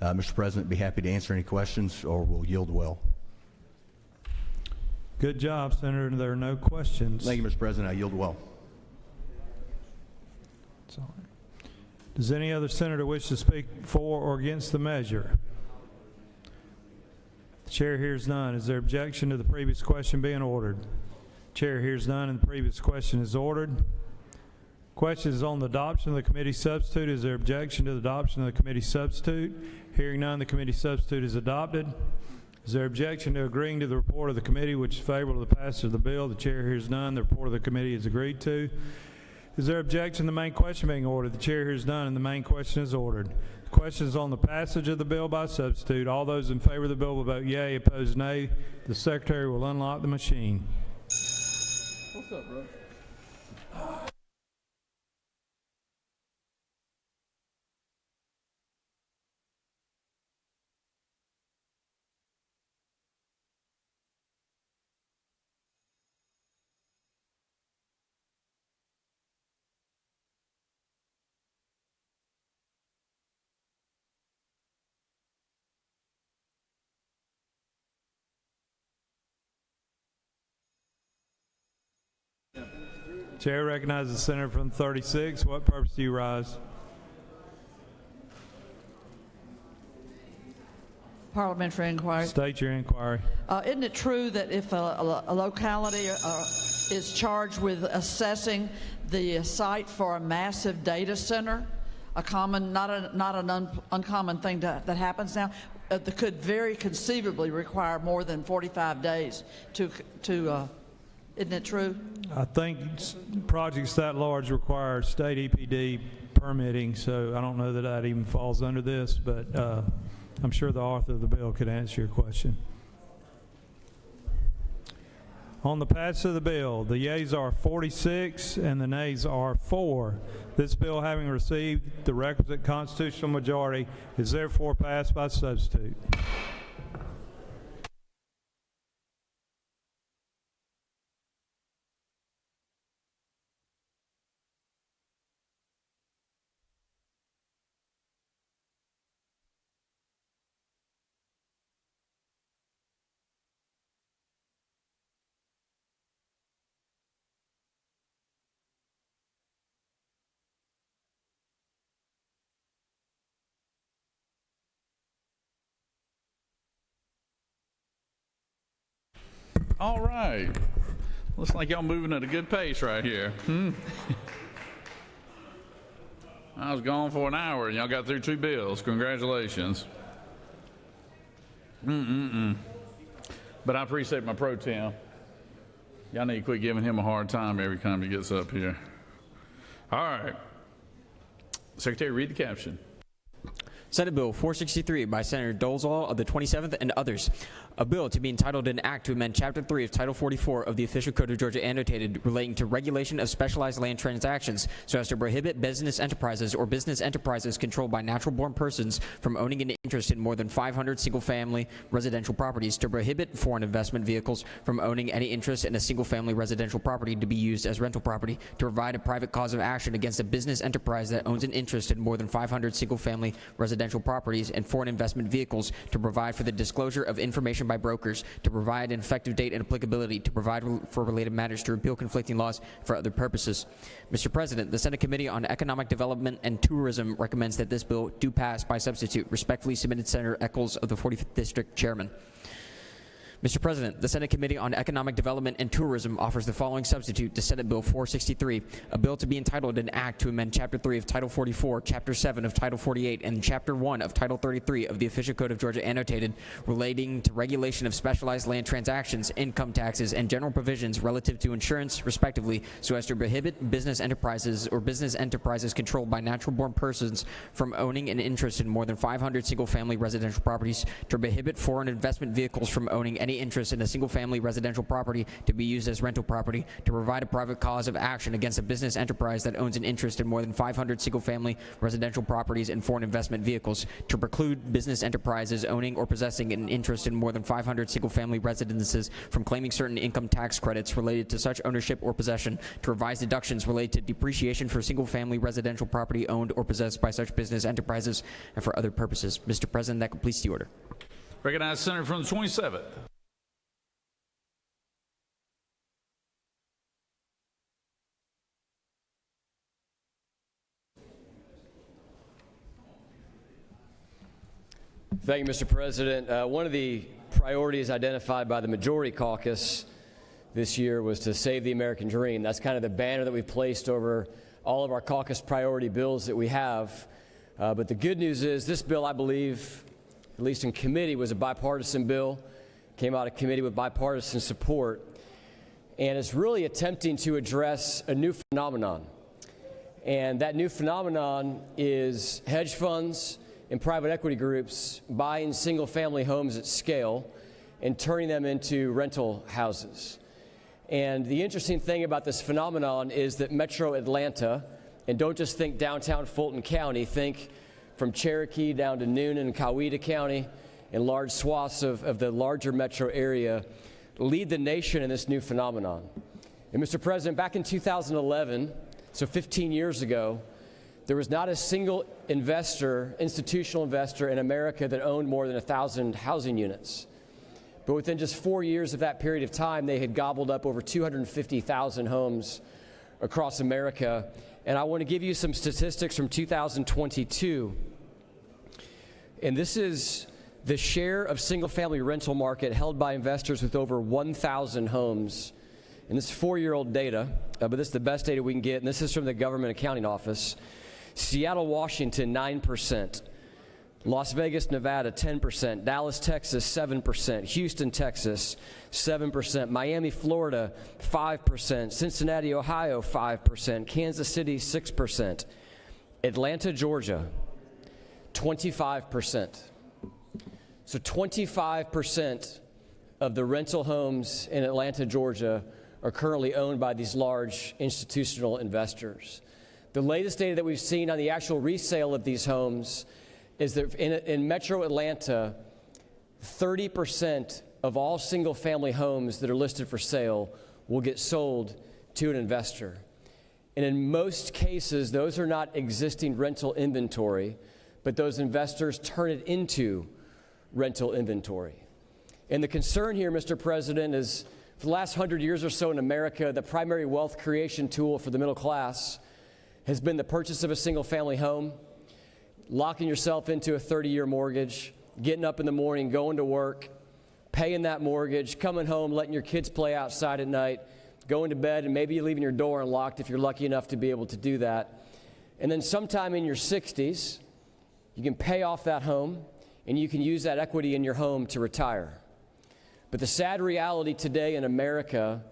Mr. President, be happy to answer any questions or will yield well. Good job, Senator. There are no questions. Thank you, Mr. President. I yield well. Does any other senator wish to speak for or against the measure? The chair hears none. Is there objection to the previous question being ordered? The chair hears none, and the previous question is ordered. Question is on the adoption of the committee substitute. Is there objection to the adoption of the committee substitute? Hearing none, the committee substitute is adopted. Is there objection to agreeing to the report of the committee, which is favorable to the passage of the bill? The chair hears none. The report of the committee is agreed to. Is there objection to the main question being ordered? The chair hears none, and the main question is ordered. Questions on the passage of the bill by substitute. All those in favor of the bill will vote yea, opposed nay. The secretary will unlock the machine. What's up, bro? Chair recognizes the senator from 36. What purpose do you rise? Parliamentary inquiry. State your inquiry. Isn't it true that if a locality is charged with assessing the site for a massive data center, a common, not an uncommon thing that happens now, that could very conceivably require more than 45 days to isn't it true? I think projects that large require state EPD permitting, so I don't know that that even falls under this, but I'm sure the author of the bill could answer your question. On the passage of the bill, the yeas are 46 and the nays are 4. This bill, having received the requisite constitutional majority, is therefore passed by substitute. All right. Looks like y'all moving at a good pace right here. I was gone for an hour and y'all got through 2 bills. Congratulations. But I appreciate my pro tem. Y'all need to quit giving him a hard time every time he gets up here. All right. Secretary, read the caption. Senate Bill 463 by Senator Dolezal of the 27th and others. A bill to be entitled an act to amend Chapter 3 of Title 44 of the Official Code of Georgia annotated relating to regulation of specialized land transactions so as to prohibit business enterprises or business enterprises controlled by natural-born persons from owning an interest in more than 500 single-family residential properties, to prohibit foreign investment vehicles from owning any interest in a single-family residential property to be used as rental property, to provide a private cause of action against a business enterprise that owns an interest in more than 500 single-family residential properties and foreign investment vehicles, to provide for the disclosure of information by brokers, to provide an effective date and applicability, to provide for related matters, to repeal conflicting laws for other purposes. Mr. President, the Senate Committee on Economic Development and Tourism recommends that this bill do pass by substitute. Respectfully submitted, Senator Eccles of the 45th District, Chairman. Mr. President, the Senate Committee on Economic Development and Tourism offers the following substitute to Senate Bill 463, a bill to be entitled an act to amend Chapter 3 of Title 44, Chapter 7 of Title 48, and Chapter 1 of Title 33 of the Official Code of Georgia annotated relating to regulation of specialized land transactions, income taxes, and general provisions relative to insurance, respectively, so as to prohibit business enterprises or business enterprises controlled by natural-born persons from owning an interest in more than 500 single-family residential properties, to prohibit foreign investment vehicles from owning any interest in a single-family residential property to be used as rental property, to provide a private cause of action against a business enterprise that owns an interest in more than 500 single-family residential properties and foreign investment vehicles, to preclude business enterprises owning or possessing an interest in more than 500 single-family residences from claiming certain income tax credits related to such ownership or possession, to revise deductions related to depreciation for single-family residential property owned or possessed by such business enterprises, and for other purposes. Mr. President, that completes the order. Recognize Senator from the 27th. Thank you, Mr. President. One of the priorities identified by the Majority Caucus this year was to save the American dream. That's kind of the banner that we've placed over all of our caucus priority bills that we have. But the good news is this bill, I believe, at least in committee, was a bipartisan bill, came out of committee with bipartisan support, and it's really attempting to address a new phenomenon. And that new phenomenon is hedge funds and private equity groups buying single-family homes at scale and turning them into rental houses. And the interesting thing about this phenomenon is that Metro Atlanta, and don't just think downtown Fulton County, think from Cherokee down to Noonan and Coweta County and large swaths of the larger metro area, lead the nation in this new phenomenon. And Mr. President, back in 2011, so 15 years ago, there was not a single investor, institutional investor in America that owned more than 1,000 housing units. But within just 4 years of that period of time, they had gobbled up over 250,000 homes across America. And I want to give you some statistics from 2022. And this is the share of single-family rental market held by investors with over 1,000 homes. And this is 4-year-old data, but this is the best data we can get, and this is from the Government Accounting Office. Seattle, Washington, 9%. Las Vegas, Nevada, 10%. Dallas, Texas, 7%. Houston, Texas, 7%. Miami, Florida, 5%. Cincinnati, Ohio, 5%. Kansas City, 6%. Atlanta, Georgia, 25%. So 25% of the rental homes in Atlanta, Georgia are currently owned by these large institutional investors. The latest data that we've seen on the actual resale of these homes is that in Metro Atlanta, 30% of all single-family homes that are listed for sale will get sold to an investor. And in most cases, those are not existing rental inventory, but those investors turn it into rental inventory. And the concern here, Mr. President, is for the last 100 years or so in America, the primary wealth creation tool for the middle class has been the purchase of a single-family home, locking yourself into a 30-year mortgage, getting up in the morning, going to work, paying that mortgage, coming home, letting your kids play outside at night, going to bed, and maybe leaving your door unlocked if you're lucky enough to be able to do that. And then sometime in your 60s, you can pay off that home, and you can use that equity in your home to retire. But the sad reality today in America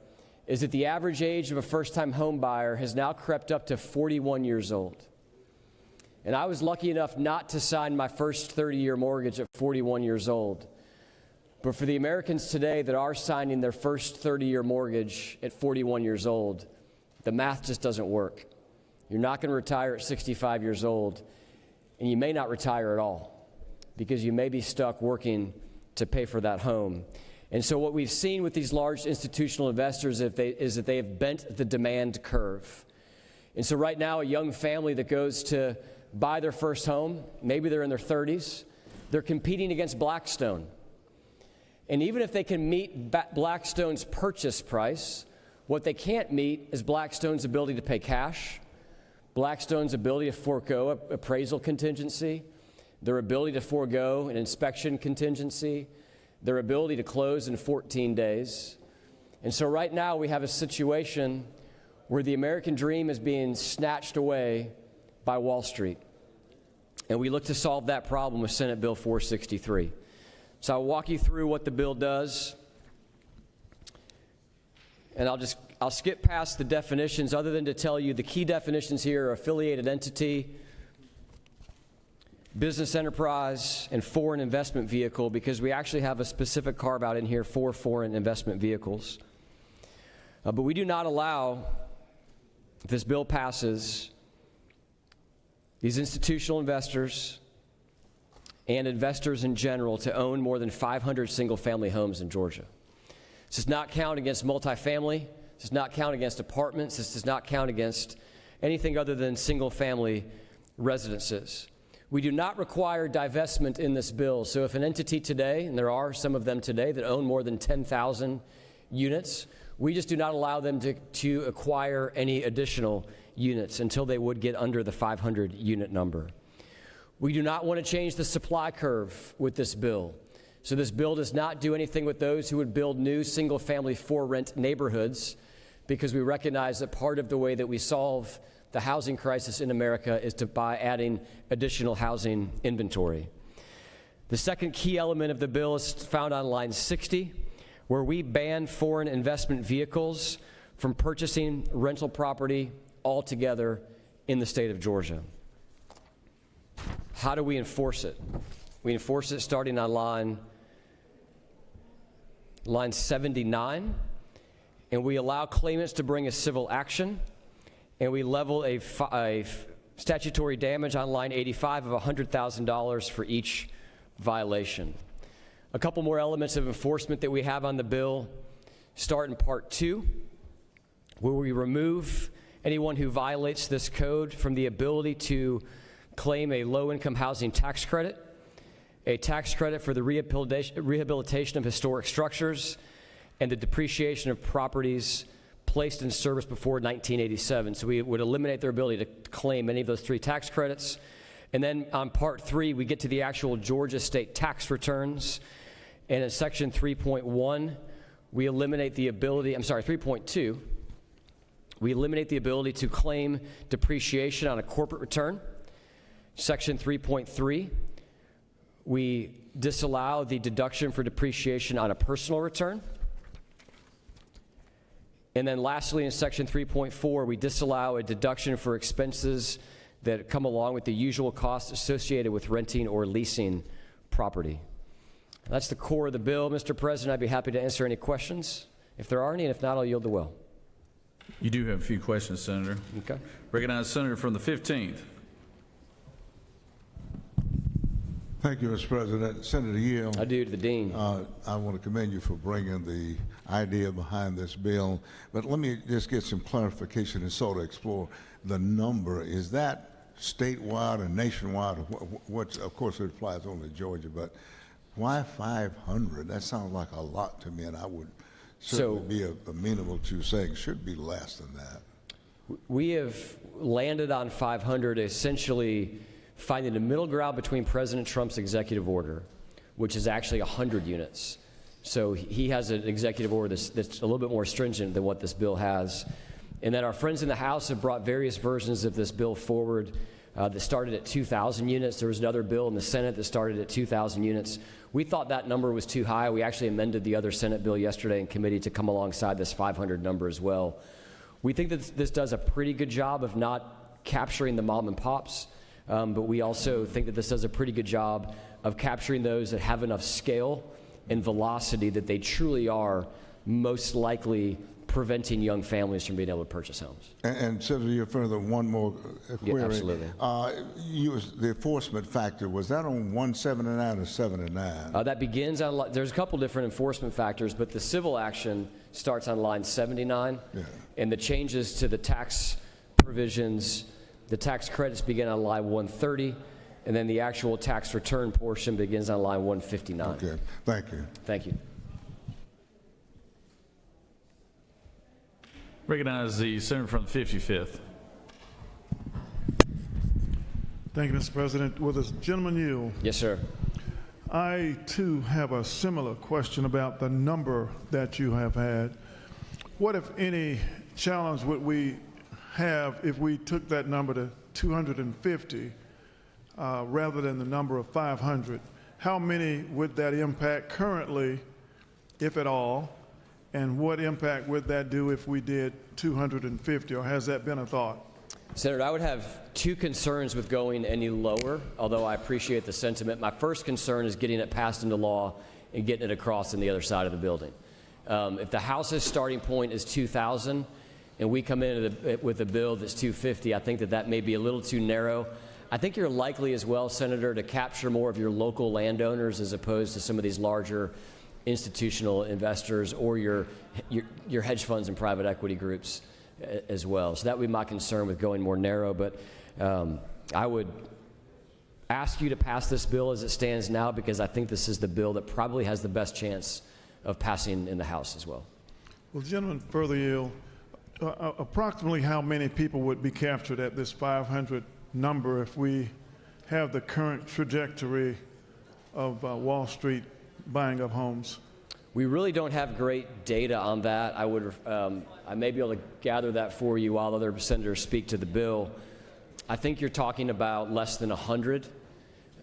is that the average age of a first-time home buyer has now crept up to 41 years old. And I was lucky enough not to sign my first 30-year mortgage at 41 years old. But for the Americans today that are signing their first 30-year mortgage at 41 years old, the math just doesn't work. You're not going to retire at 65 years old, and you may not retire at all because you may be stuck working to pay for that home. And so what we've seen with these large institutional investors is that they have bent the demand curve. And so right now, a young family that goes to buy their first home, maybe they're in their 30s, they're competing against Blackstone. And even if they can meet Blackstone's purchase price, what they can't meet is Blackstone's ability to pay cash, Blackstone's ability to forego appraisal contingency, their ability to forego an inspection contingency, their ability to close in 14 days. And so right now we have a situation where the American dream is being snatched away by Wall Street. And we look to solve that problem with Senate Bill 463. So I'll walk you through what the bill does. And I'll skip past the definitions other than to tell you the key definitions here are affiliated entity, business enterprise, and foreign investment vehicle, because we actually have a specific carve out in here for foreign investment vehicles. But we do not allow, if this bill passes, these institutional investors and investors in general to own more than 500 single-family homes in Georgia. This does not count against multifamily. This does not count against apartments. This does not count against anything other than single-family residences. We do not require divestment in this bill. So if an entity today, and there are some of them today that own more than 10,000 units, we just do not allow them to acquire any additional units until they would get under the 500 unit number. We do not want to change the supply curve with this bill. So this bill does not do anything with those who would build new single-family for-rent neighborhoods, because we recognize that part of the way that we solve the housing crisis in America is by adding additional housing inventory. The second key element of the bill is found on line 60, where we ban foreign investment vehicles from purchasing rental property altogether in the state of Georgia. How do we enforce it? We enforce it starting on line 79, and we allow claimants to bring a civil action, and we level a statutory damage on line 85 of $100,000 for each violation. A couple more elements of enforcement that we have on the bill start in Part 2, where we remove anyone who violates this code from the ability to claim a low-income housing tax credit, a tax credit for the rehabilitation of historic structures, and the depreciation of properties placed in service before 1987. So we would eliminate their ability to claim any of those 3 tax credits. And then on Part 3, we get to the actual Georgia state tax returns. And in Section 3.1, we eliminate the ability, 3.2, we eliminate the ability to claim depreciation on a corporate return. Section 3.3, we disallow the deduction for depreciation on a personal return. And then lastly, in Section 3.4, we disallow a deduction for expenses that come along with the usual costs associated with renting or leasing property. That's the core of the bill. Mr. President, I'd be happy to answer any questions if there are any, and if not, I'll yield the well. You do have a few questions, Senator. Okay. Recognize Senator from the 15th. Thank you, Mr. President. Senator Yield. I do to the Dean. I want to commend you for bringing the idea behind this bill, but let me just get some clarification and sort of explore the number. Is that statewide or nationwide? What, of course, it applies only to Georgia, but why 500? That sounds like a lot to me, and I would certainly be amenable to saying it should be less than that. We have landed on 500, essentially finding the middle ground between President Trump's executive order, which is actually 100 units. So he has an executive order that's a little bit more stringent than what this bill has. And then our friends in the House have brought various versions of this bill forward that started at 2,000 units. There was another bill in the Senate that started at 2,000 units. We thought that number was too high. We actually amended the other Senate bill yesterday in committee to come alongside this 500 number as well. We think that this does a pretty good job of not capturing the mom and pops, but we also think that this does a pretty good job of capturing those that have enough scale and velocity that they truly are most likely preventing young families from being able to purchase homes. And Senator, you're further one more query. Yeah, absolutely. The enforcement factor, was that on 179 or 79? That begins on, there's a couple different enforcement factors, but the civil action starts on line 79, and the changes to the tax provisions, the tax credits begin on line 130, and then the actual tax return portion begins on line 159. Okay, thank you. Thank you. Recognize the Senator from the 55th. Thank you, Mr. President. Will this gentleman yield? Yes, sir. I, too, have a similar question about the number that you have had. What, if any, challenge would we have if we took that number to 250 rather than the number of 500? How many would that impact currently, if at all? And what impact would that do if we did 250, or has that been a thought? Senator, I would have two concerns with going any lower, although I appreciate the sentiment. My first concern is getting it passed into law and getting it across on the other side of the building. If the House's starting point is 2,000 and we come in with a bill that's 250, I think that may be a little too narrow. I think you're likely as well, Senator, to capture more of your local landowners as opposed to some of these larger institutional investors or your hedge funds and private equity groups as well. So that would be my concern with going more narrow. But I would ask you to pass this bill as it stands now, because I think this is the bill that probably has the best chance of passing in the House as well. Well, gentlemen, further yield. Approximately how many people would be captured at this 500 number if we have the current trajectory of Wall Street buying of homes? We really don't have great data on that. I may be able to gather that for you while other senators speak to the bill. I think you're talking about less than 100.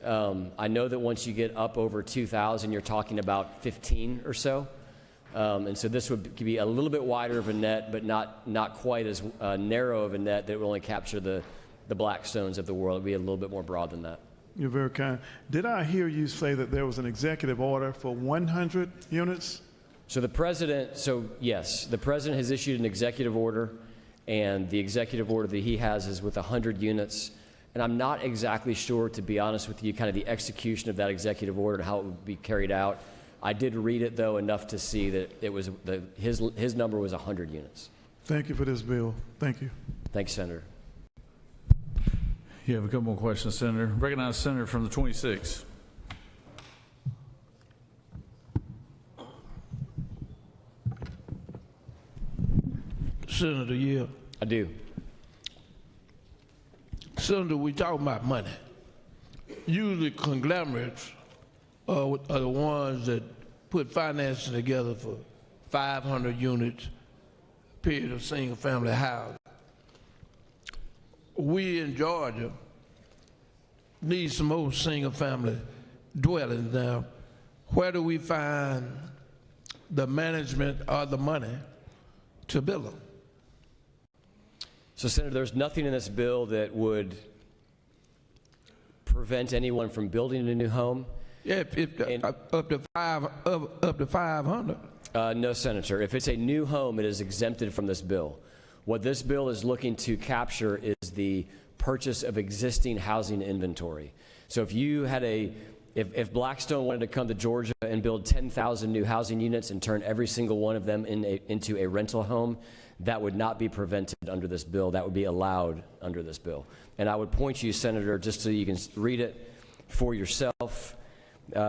I know that once you get up over 2,000, you're talking about 15 or so. And so this would be a little bit wider of a net, but not quite as narrow of a net that would only capture the Blackstones of the world. It would be a little bit more broad than that. You're very kind. Did I hear you say that there was an executive order for 100 units? So the president, yes, the president has issued an executive order, and the executive order that he has is with 100 units. And I'm not exactly sure, to be honest with you, kind of the execution of that executive order and how it would be carried out. I did read it, though, enough to see that it was his number was 100 units. Thank you for this bill. Thank you. Thanks, Senator. You have a couple more questions, Senator. Recognize Senator from the 26th. Senator Yield. I do. Senator, we talk about money. Usually conglomerates are the ones that put financing together for 500 units period of single family housing. We in Georgia need some more single family dwellings now. Where do we find the management or the money to build them? So, Senator, there's nothing in this bill that would prevent anyone from building a new home. Yeah, up to 500. No, Senator. If it's a new home, it is exempted from this bill. What this bill is looking to capture is the purchase of existing housing inventory. So if you had if Blackstone wanted to come to Georgia and build 10,000 new housing units and turn every single one of them into a rental home, that would not be prevented under this bill. That would be allowed under this bill. And I would point you, Senator, just so you can read it for yourself,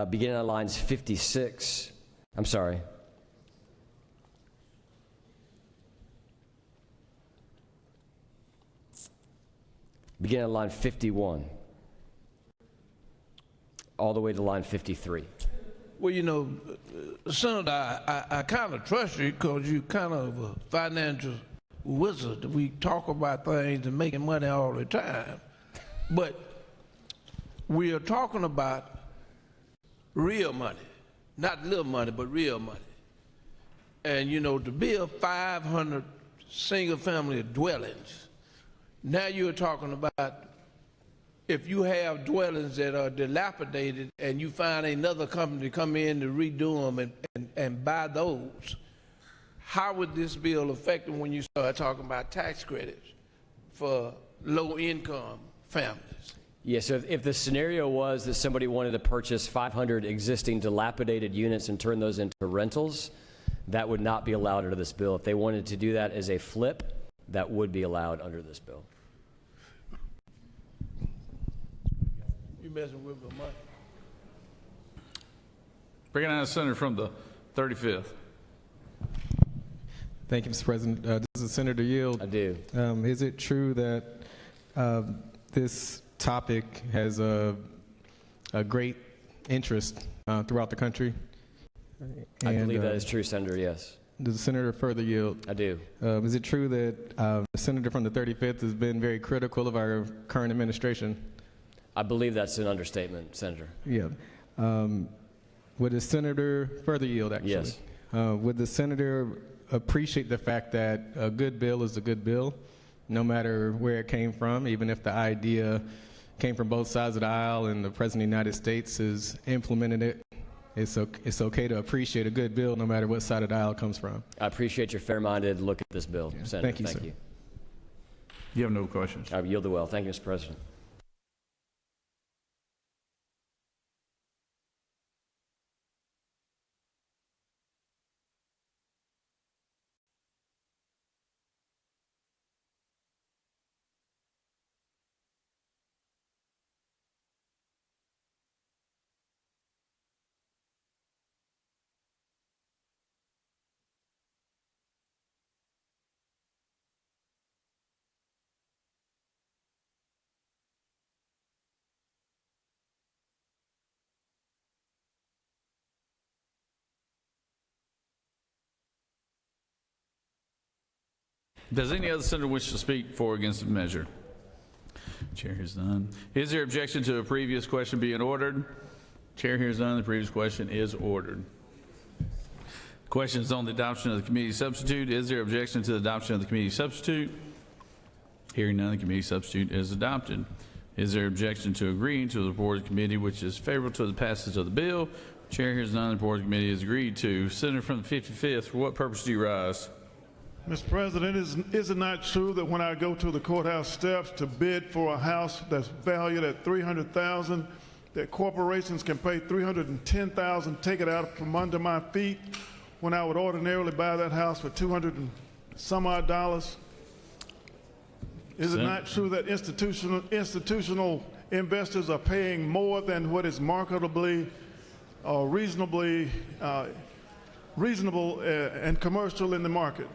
beginning on lines 56. I'm sorry. Beginning on line 51, all the way to line 53. Well, you know, Senator, I kind of trust you because you're kind of a financial wizard. We talk about things and making money all the time. But we are talking about real money, not little money, but real money. And, you know, to build 500 single-family dwellings, now you're talking about if you have dwellings that are dilapidated and you find another company to come in to redo them and buy those, how would this bill affect them when you start talking about tax credits for low-income families? Yeah, so if the scenario was that somebody wanted to purchase 500 existing dilapidated units and turn those into rentals, that would not be allowed under this bill. If they wanted to do that as a flip, that would be allowed under this bill. You messing with my money. Bringing out a senator from the 35th. Thank you, Mr. President. This is Senator Yield. I do. Is it true that this topic has a great interest throughout the country? I believe that is true, Senator, yes. Does the senator further yield? I do. Is it true that the senator from the 35th has been very critical of our current administration? I believe that's an understatement, Senator. Yeah. Would the senator further yield, actually? Yes. Would the senator appreciate the fact that a good bill is a good bill, no matter where it came from, even if the idea came from both sides of the aisle and the President of the United States has implemented it? It's okay to appreciate a good bill no matter what side of the aisle it comes from. I appreciate your fair-minded look at this bill, Senator. Thank you, sir. You have no questions. I yield the well. Thank you, Mr. President. Does any other senator wish to speak for or against the measure? Chair hears none. Is there objection to a previous question being ordered? Chair hears none. The previous question is ordered. Question is on the adoption of the committee substitute. Is there objection to the adoption of the committee substitute? Hearing none, the committee substitute is adopted. Is there objection to agreeing to the report of the committee which is favorable to the passage of the bill? Chair hears none. The report of the committee is agreed to. Senator from the 55th, for what purpose do you rise? Mr. President, is it not true that when I go to the courthouse steps to bid for a house that's valued at $300,000, that corporations can pay $310,000, take it out from under my feet, when I would ordinarily buy that house for $200 and some odd dollars? Is it not true that institutional investors are paying more than what is marketably or reasonable and commercial in the market?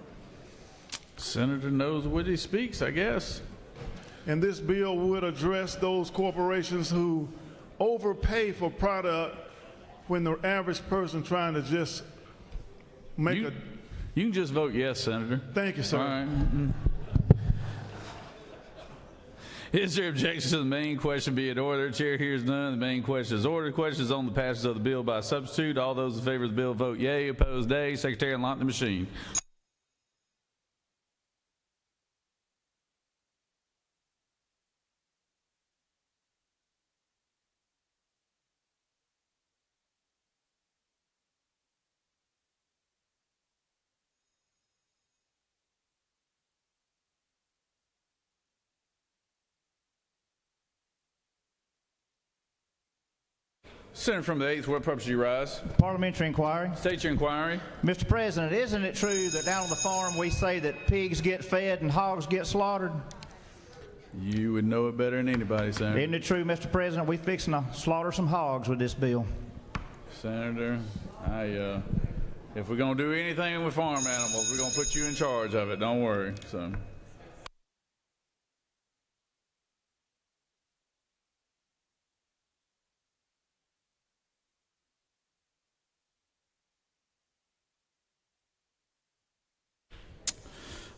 Senator knows what he speaks, I guess. And this bill would address those corporations who overpay for product when the average person trying to just make You can just vote yes, Senator. Thank you, sir. All right. Is there objection to the main question be in order? Chair hears none. The main question is ordered. Question is on the passage of the bill by substitute. All those in favor of the bill vote yea. Opposed, nay. Secretary, unlock the machine. Senator from the 8th, what purpose do you rise? Parliamentary inquiry. State your inquiry. Mr. President, isn't it true that down on the farm we say that pigs get fed and hogs get slaughtered? You would know it better than anybody, Senator. Isn't it true, Mr. President, we fixing to slaughter some hogs with this bill? Senator, if we're going to do anything with farm animals, we're going to put you in charge of it. Don't worry. So.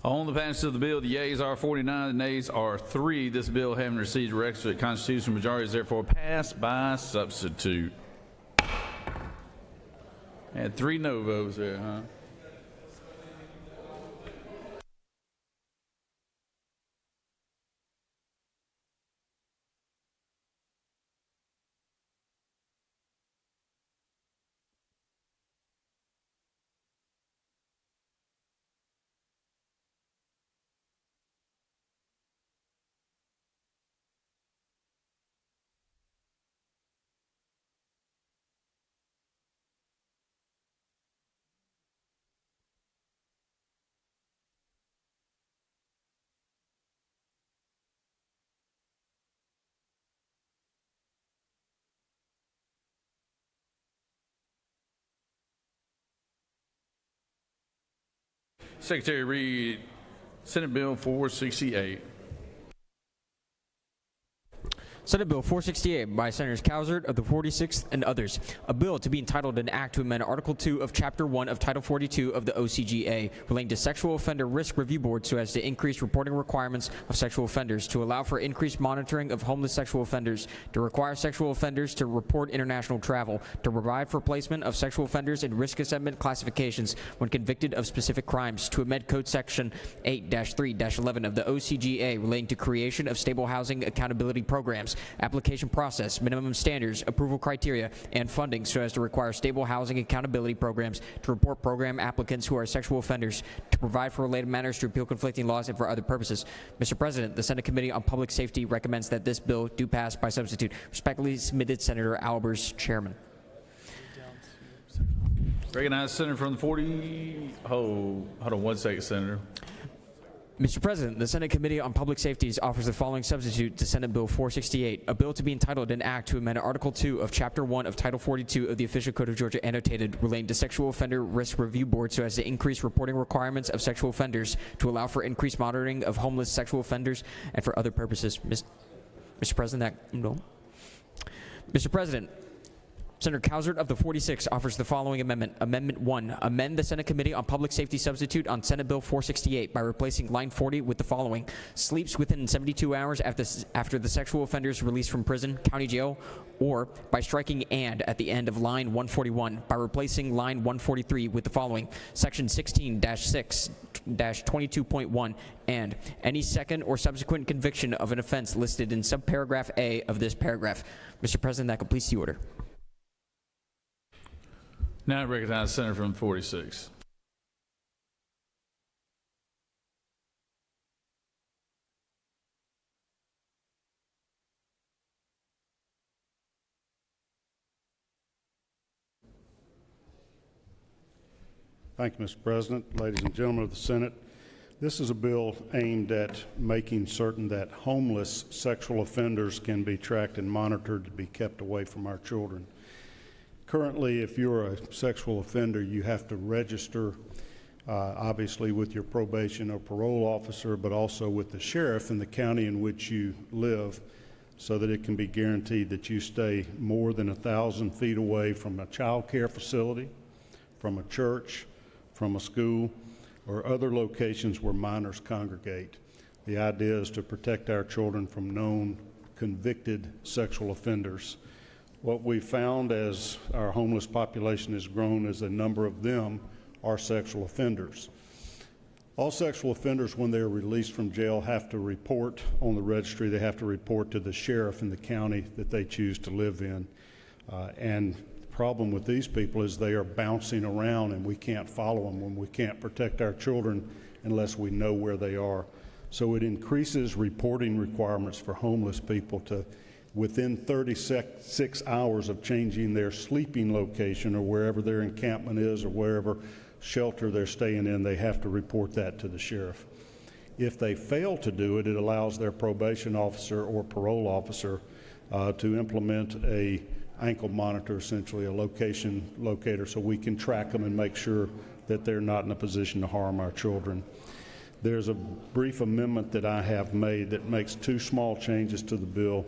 On the passage of the bill, the yeas are 49, the nays are 3. This bill, having received a requisite constitutional majority, is therefore passed by substitute. Had 3 no votes there, huh? Secretary read Senate Bill 468. Senate Bill 468 by Senators Cowsert of the 46th and others. A bill to be entitled an act to amend Article 2 of Chapter 1 of Title 42 of the OCGA relating to Sexual Offender Risk Review Board so as to increase reporting requirements of sexual offenders, to allow for increased monitoring of homeless sexual offenders, to require sexual offenders to report international travel, to provide for placement of sexual offenders in risk assessment classifications when convicted of specific crimes, to amend Code Section 8-3-11 of the OCGA relating to creation of stable housing accountability programs, application process, minimum standards, approval criteria, and funding so as to require stable housing accountability programs, to report program applicants who are sexual offenders, to provide for related matters, to repeal conflicting laws, and for other purposes. Mr. President, the Senate Committee on Public Safety recommends that this bill do pass by substitute. Respectfully submitted, Senator Albers, Chairman. Recognize Senator from the 40. Hold on 1 second, Senator. Mr. President, the Senate Committee on Public Safety offers the following substitute to Senate Bill 468, a bill to be entitled an act to amend Article 2 of Chapter 1 of Title 42 of the Official Code of Georgia annotated relating to Sexual Offender Risk Review Board so as to increase reporting requirements of sexual offenders, to allow for increased monitoring of homeless sexual offenders, and for other purposes. Mr. President, Mr. President, Senator Cowsert of the 46th offers the following amendment. Amendment 1, amend the Senate Committee on Public Safety substitute on Senate Bill 468 by replacing line 40 with the following. Sleeps within 72 hours after the sexual offender is released from prison, county jail, or by striking and at the end of line 141 by replacing line 143 with the following. Section 16-6 18-22.1, and any second or subsequent conviction of an offense listed in subparagraph A of this paragraph. Mr. President, that completes the order. Now I recognize the Senator from 46. Thank you, Mr. President. Ladies and gentlemen of the Senate, this is a bill aimed at making certain that homeless sexual offenders can be tracked and monitored to be kept away from our children. Currently, if you're a sexual offender, you have to register, obviously with your probation or parole officer, but also with the sheriff in the county in which you live, so that it can be guaranteed that you stay more than 1,000 feet away from a child care facility, from a church, from a school, or other locations where minors congregate. The idea is to protect our children from known convicted sexual offenders. What we found as our homeless population has grown is a number of them are sexual offenders. All sexual offenders, when they're released from jail, have to report on the registry. They have to report to the sheriff in the county that they choose to live in. And the problem with these people is they are bouncing around and we can't follow them when we can't protect our children unless we know where they are. So it increases reporting requirements for homeless people to, within 36 hours of changing their sleeping location or wherever their encampment is or wherever shelter they're staying in, they have to report that to the sheriff. If they fail to do it, it allows their probation officer or parole officer to implement a ankle monitor, essentially a location locator, so we can track them and make sure that they're not in a position to harm our children. There's a brief amendment that I have made that makes two small changes to the bill.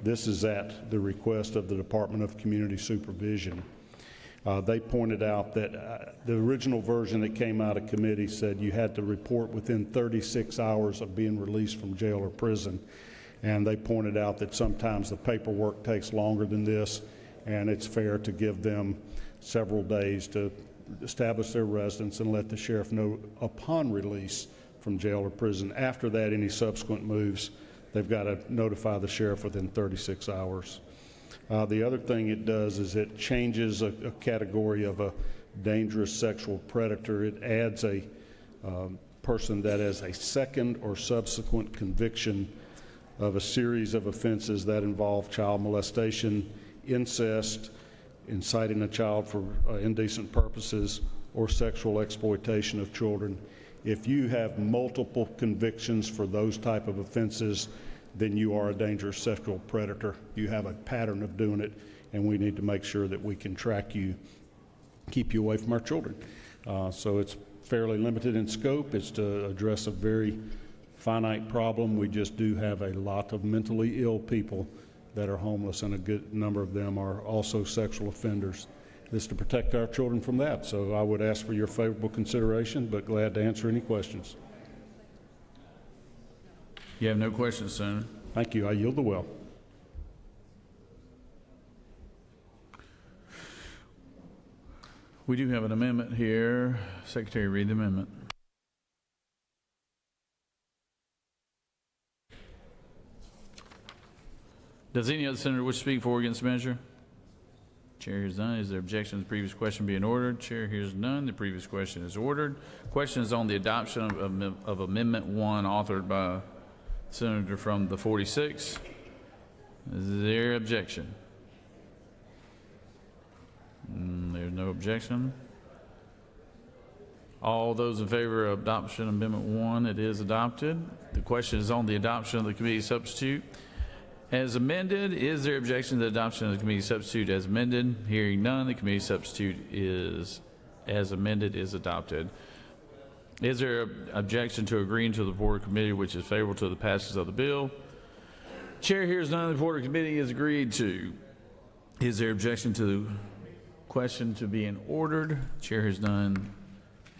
This is at the request of the Department of Community Supervision. They pointed out that the original version that came out of committee said you had to report within 36 hours of being released from jail or prison. And they pointed out that sometimes the paperwork takes longer than this, and it's fair to give them several days to establish their residence and let the sheriff know upon release from jail or prison. After that, any subsequent moves, they've got to notify the sheriff within 36 hours. The other thing it does is it changes a category of a dangerous sexual predator. It adds a person that has a second or subsequent conviction of a series of offenses that involve child molestation, incest, inciting a child for indecent purposes, or sexual exploitation of children. If you have multiple convictions for those type of offenses, then you are a dangerous sexual predator. You have a pattern of doing it, and we need to make sure that we can track you, keep you away from our children. So it's fairly limited in scope. It's to address a very finite problem. We just do have a lot of mentally ill people that are homeless, and a good number of them are also sexual offenders. This is to protect our children from that. So I would ask for your favorable consideration, but glad to answer any questions. You have no questions, Senator. Thank you. I yield the well. We do have an amendment here. Secretary, read the amendment. Does any other senator wish to speak for or against the measure? Chair hears none. Is there objection to the previous question being ordered? Chair hears none. The previous question is ordered. Question is on the adoption of Amendment 1 authored by Senator from the 46. Is there objection? There's no objection. All those in favor of adoption of Amendment 1, it is adopted. The question is on the adoption of the committee substitute as amended. Is there objection to the adoption of the committee substitute as amended? Hearing none, the committee substitute is as amended is adopted. Is there objection to agreeing to the Board of Committee which is favorable to the passage of the bill? Chair hears none. The Board of Committee is agreed to. Is there objection to the question to being ordered? Chair hears none,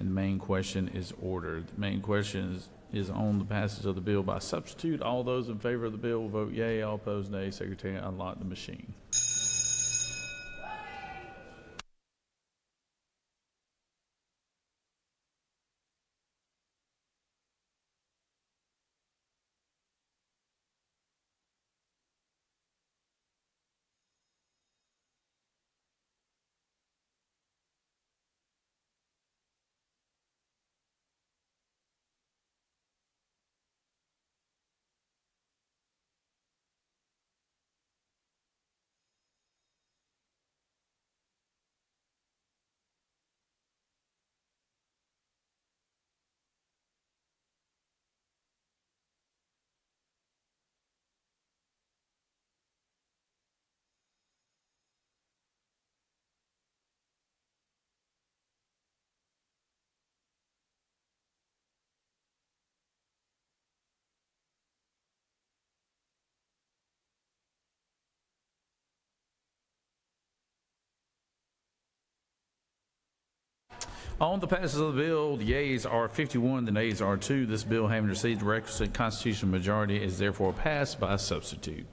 and the main question is ordered. The main question is on the passage of the bill by substitute. All those in favor of the bill will vote yea. All opposed, nay. Secretary, unlock the machine. On the passage of the bill, the yeas are 51, the nays are 2. This bill, having received the requisite constitutional majority, is therefore passed by substitute.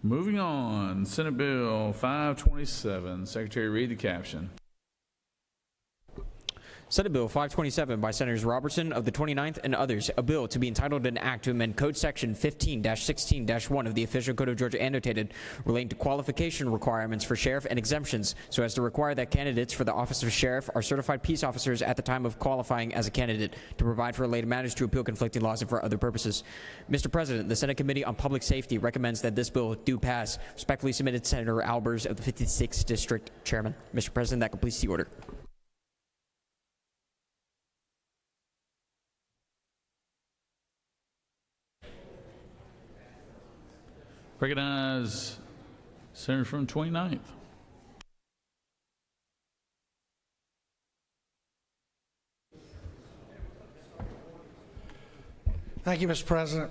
Moving on, Senate Bill 527. Secretary, read the caption. Senate Bill 527 by Senators Robertson of the 29th and others, a bill to be entitled an act to amend Code Section 15-16-1 of the Official Code of Georgia annotated relating to qualification requirements for sheriff and exemptions so as to require that candidates for the office of sheriff are certified peace officers at the time of qualifying as a candidate, to provide for related matters, to appeal conflicting laws, and for other purposes. Mr. President, the Senate Committee on Public Safety recommends that this bill do pass. Respectfully submitted, Senator Albers of the 56th District Chairman. Mr. President, that completes the order. Recognize Senator from 29th. Thank you, Mr. President.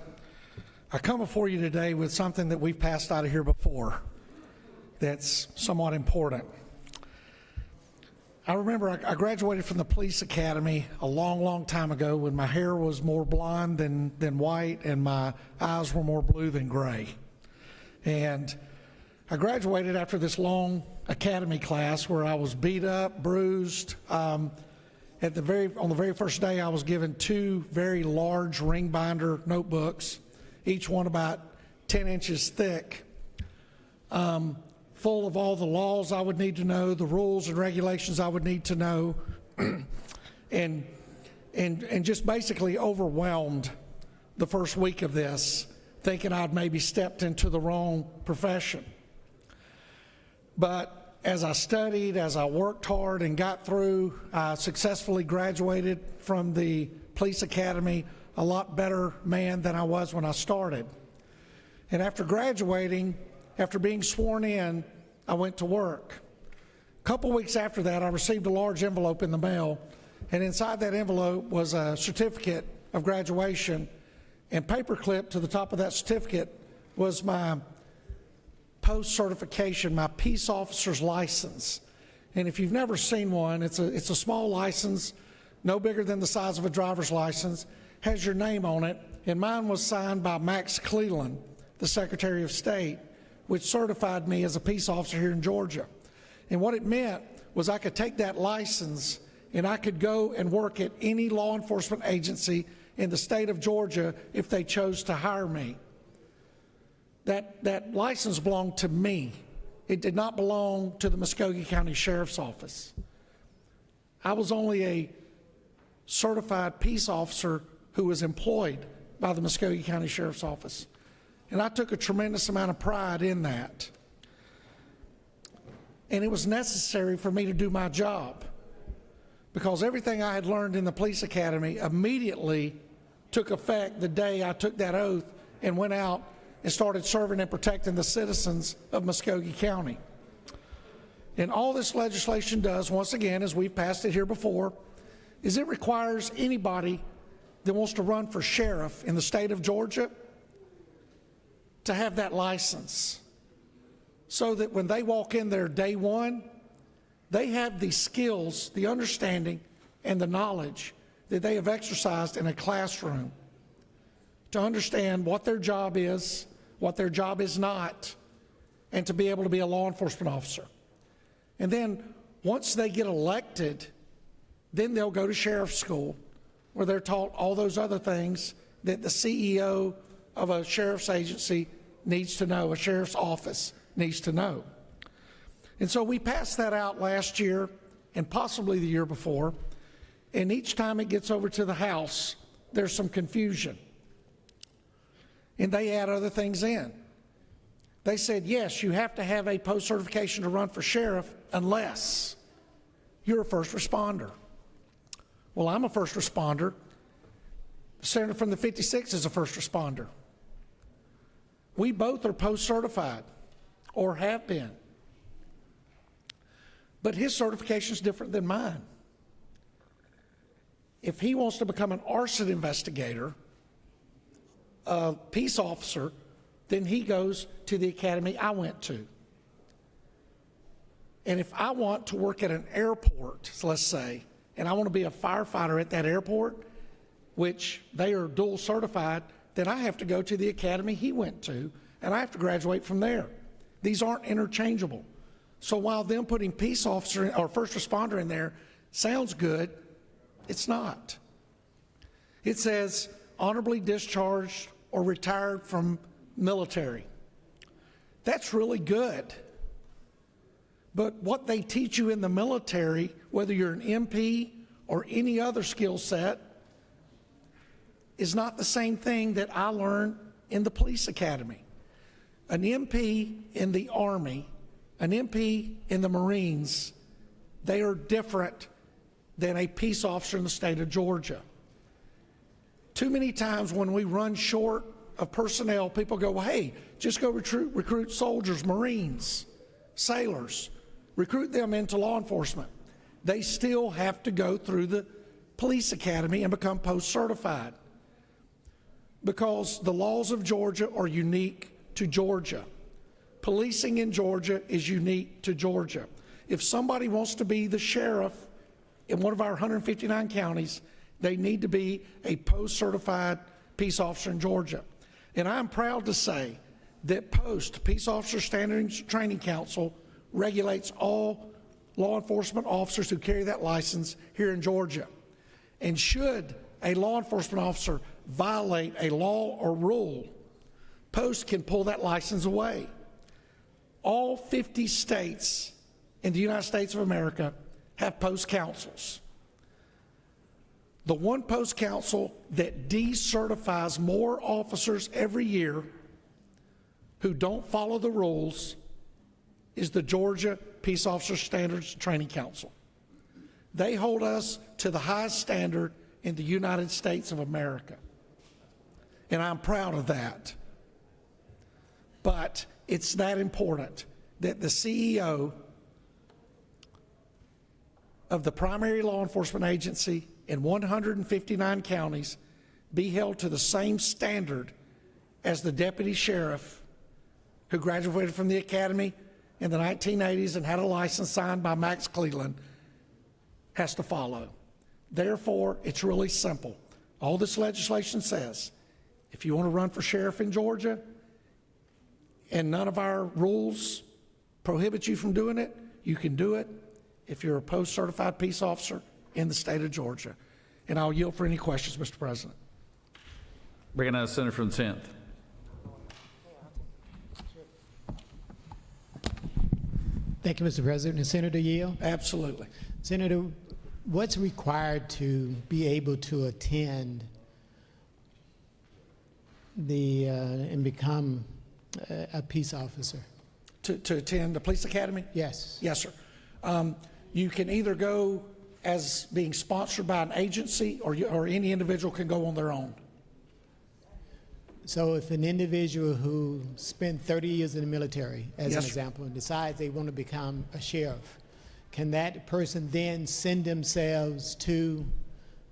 I come before you today with something that we've passed out of here before that's somewhat important. I remember I graduated from the police academy a long, long time ago when my hair was more blonde than white and my eyes were more blue than gray. And I graduated after this long academy class where I was beat up, bruised. On the very first day, I was given 2 very large ring binder notebooks, each one about 10 inches thick, full of all the laws I would need to know, the rules and regulations I would need to know, and just basically overwhelmed the first week of this, thinking I'd maybe stepped into the wrong profession. But as I studied, as I worked hard and got through, I successfully graduated from the police academy a lot better man than I was when I started. And after graduating, after being sworn in, I went to work. A couple weeks after that, I received a large envelope in the mail, and inside that envelope was a certificate of graduation, and paperclipped to the top of that certificate was my post-certification, my peace officer's license. And if you've never seen one, it's a small license, no bigger than the size of a driver's license, has your name on it, and mine was signed by Max Cleland, the Secretary of State, which certified me as a peace officer here in Georgia. And what it meant was I could take that license and I could go and work at any law enforcement agency in the state of Georgia if they chose to hire me. That license belonged to me. It did not belong to the Muskogee County Sheriff's Office. I was only a certified peace officer who was employed by the Muskogee County Sheriff's Office. And I took a tremendous amount of pride in that. And it was necessary for me to do my job, because everything I had learned in the police academy immediately took effect the day I took that oath and went out and started serving and protecting the citizens of Muskogee County. And all this legislation does, once again, as we've passed it here before, is it requires anybody that wants to run for sheriff in the state of Georgia to have that license, so that when they walk in there day one, they have the skills, the understanding, and the knowledge that they have exercised in a classroom to understand what their job is, what their job is not, and to be able to be a law enforcement officer. And then once they get elected, then they'll go to sheriff's school, where they're taught all those other things that the CEO of a sheriff's agency needs to know, a sheriff's office needs to know. And so we passed that out last year and possibly the year before, and each time it gets over to the House, there's some confusion. And they add other things in. They said, yes, you have to have a post-certification to run for sheriff unless you're a first responder. Well, I'm a first responder. The senator from the 56th is a first responder. We both are post-certified or have been. But his certification is different than mine. If he wants to become an arson investigator, a peace officer, then he goes to the academy I went to. And if I want to work at an airport, so let's say, and I want to be a firefighter at that airport, which they are dual certified, then I have to go to the academy he went to, and I have to graduate from there. These aren't interchangeable. So while them putting peace officer or first responder in there sounds good, it's not. It says honorably discharged or retired from military. That's really good. But what they teach you in the military, whether you're an MP or any other skill set, is not the same thing that I learned in the police academy. An MP in the Army, an MP in the Marines, they are different than a peace officer in the state of Georgia. Too many times when we run short of personnel, people go, well, hey, just go recruit soldiers, Marines, sailors, recruit them into law enforcement. They still have to go through the police academy and become post-certified because the laws of Georgia are unique to Georgia. Policing in Georgia is unique to Georgia. If somebody wants to be the sheriff in one of our 159 counties, they need to be a post-certified peace officer in Georgia. And I'm proud to say that POST, Peace Officer Standards Training Council, regulates all law enforcement officers who carry that license here in Georgia. And should a law enforcement officer violate a law or rule, POST can pull that license away. All 50 states in the United States of America have POST councils. The one POST council that decertifies more officers every year who don't follow the rules is the Georgia Peace Officer Standards Training Council. They hold us to the highest standard in the United States of America. And I'm proud of that. But it's that important that the CEO of the primary law enforcement agency in 159 counties be held to the same standard as the deputy sheriff who graduated from the academy in the 1980s and had a license signed by Max Cleland has to follow. Therefore, it's really simple. All this legislation says, if you want to run for sheriff in Georgia and none of our rules prohibit you from doing it, you can do it if you're a post-certified peace officer in the state of Georgia. And I'll yield for any questions, Mr. President. Recognize the Senator from the 10th. Thank you, Mr. President. And Senator Yale? Absolutely. Senator, what's required to be able to attend and become a peace officer? To attend the police academy? Yes. Yes, sir. You can either go as being sponsored by an agency or any individual can go on their own. So if an individual who spent 30 years in the military, as Yes, an sir. example, and decides they want to become a sheriff, can that person then send themselves to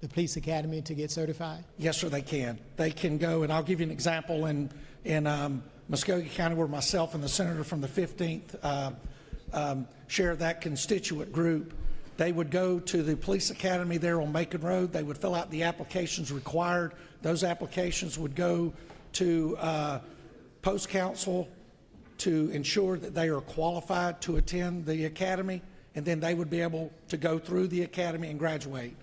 the police academy to get certified? Yes, sir, they can. They can go, and I'll give you an example in Muskogee County where myself and the senator from the 15th share that constituent group. They would go to the police academy there on Macon Road. They would fill out the applications required. Those applications would go to post council to ensure that they are qualified to attend the academy, and then they would be able to go through the academy and graduate.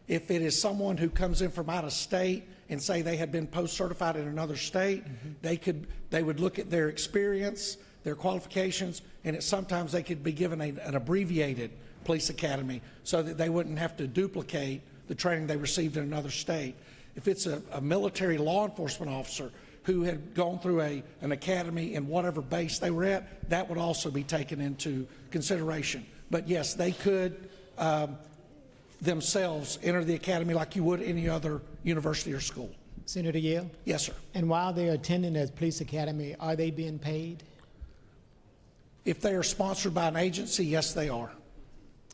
If it is someone who comes in from out of state and say they had been post-certified in another state, they would look at their experience, their qualifications, and sometimes they could be given an abbreviated police academy so that they wouldn't have to duplicate the training they received in another state. If it's a military law enforcement officer who had gone through an academy in whatever base they were at, that would also be taken into consideration. But yes, they could themselves enter the academy like you would any other university or school. Senator Yale? Yes, sir. And while they're attending the police academy, are they being paid? If they are sponsored by an agency, yes, they are.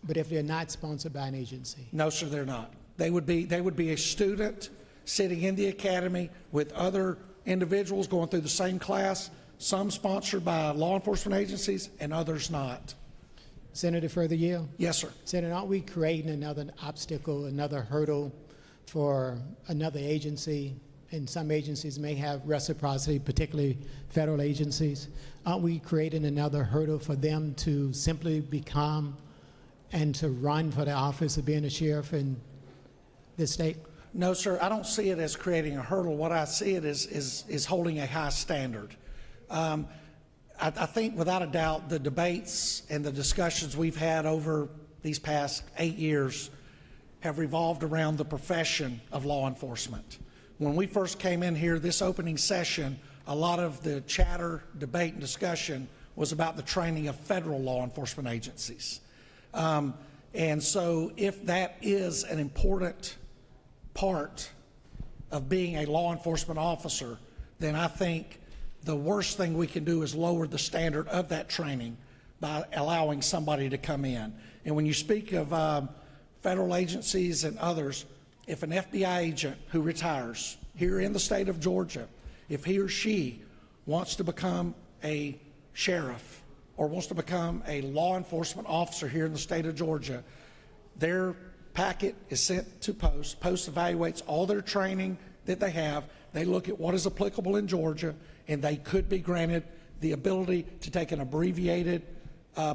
But if they're not sponsored by an agency? No, sir, they're not. They would be a student sitting in the academy with other individuals going through the same class, some sponsored by law enforcement agencies and others not. Senator Further Yield? Yes, sir. Senator, aren't we creating another obstacle, another hurdle for another agency? And some agencies may have reciprocity, particularly federal agencies. Aren't we creating another hurdle for them to simply become and to run for the office of being a sheriff in this state? No, sir. I don't see it as creating a hurdle. What I see it is holding a high standard. I think, without a doubt, the debates and the discussions we've had over these past 8 years have revolved around the profession of law enforcement. When we first came in here, this opening session, a lot of the chatter, debate, and discussion was about the training of federal law enforcement agencies. And so if that is an important part of being a law enforcement officer, then I think the worst thing we can do is lower the standard of that training by allowing somebody to come in. And when you speak of federal agencies and others, if an FBI agent who retires here in the state of Georgia, if he or she wants to become a sheriff or wants to become a law enforcement officer here in the state of Georgia, their packet is sent to Post. Post evaluates all their training that they have. They look at what is applicable in Georgia, and they could be granted the ability to take an abbreviated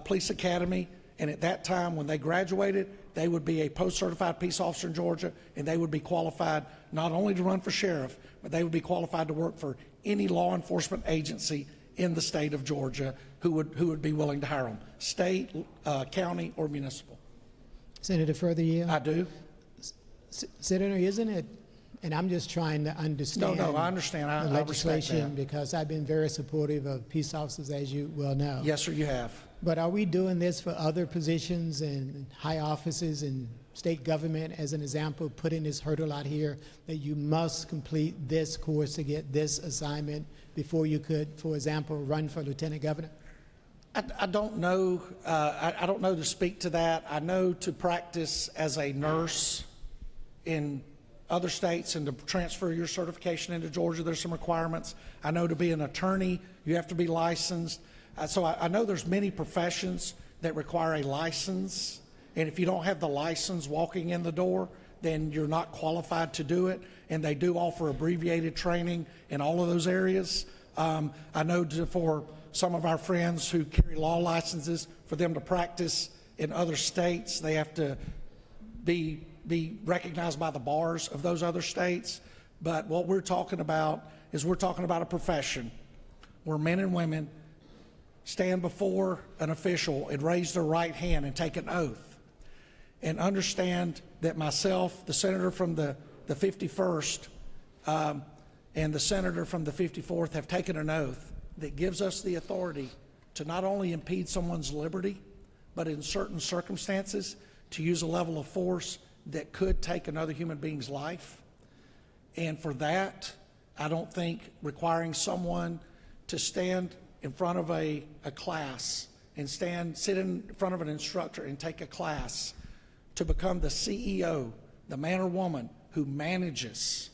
police academy. And at that time, when they graduated, they would be a post-certified peace officer in Georgia, and they would be qualified not only to run for sheriff, but they would be qualified to work for any law enforcement agency in the state of Georgia who would be willing to hire them, state, county, or municipal. Senator Further Yield? I do. Senator, isn't it, and I'm just trying to understand. No, I understand. The I respect legislation, that. because I've been very supportive of peace officers, as you well know. Yes, sir, you have. But are we doing this for other positions and high offices in state government, as an example, putting this hurdle out here that you must complete this course to get this assignment before you could, for example, run for lieutenant governor? I don't know. I don't know to speak to that. I know to practice as a nurse in other states and to transfer your certification into Georgia, there's some requirements. I know to be an attorney, you have to be licensed. So I know there's many professions that require a license, and if you don't have the license walking in the door, then you're not qualified to do it, and they do offer abbreviated training in all of those areas. I know for some of our friends who carry law licenses, for them to practice in other states, they have to be recognized by the bars of those other states. But what we're talking about is we're talking about a profession where men and women stand before an official and raise their right hand and take an oath and understand that myself, the senator from the 51st, and the senator from the 54th have taken an oath that gives us the authority to not only impede someone's liberty, but in certain circumstances to use a level of force that could take another human being's life. And for that, I don't think requiring someone to stand in front of a class and sit in front of an instructor and take a class to become the CEO, the man or woman who manages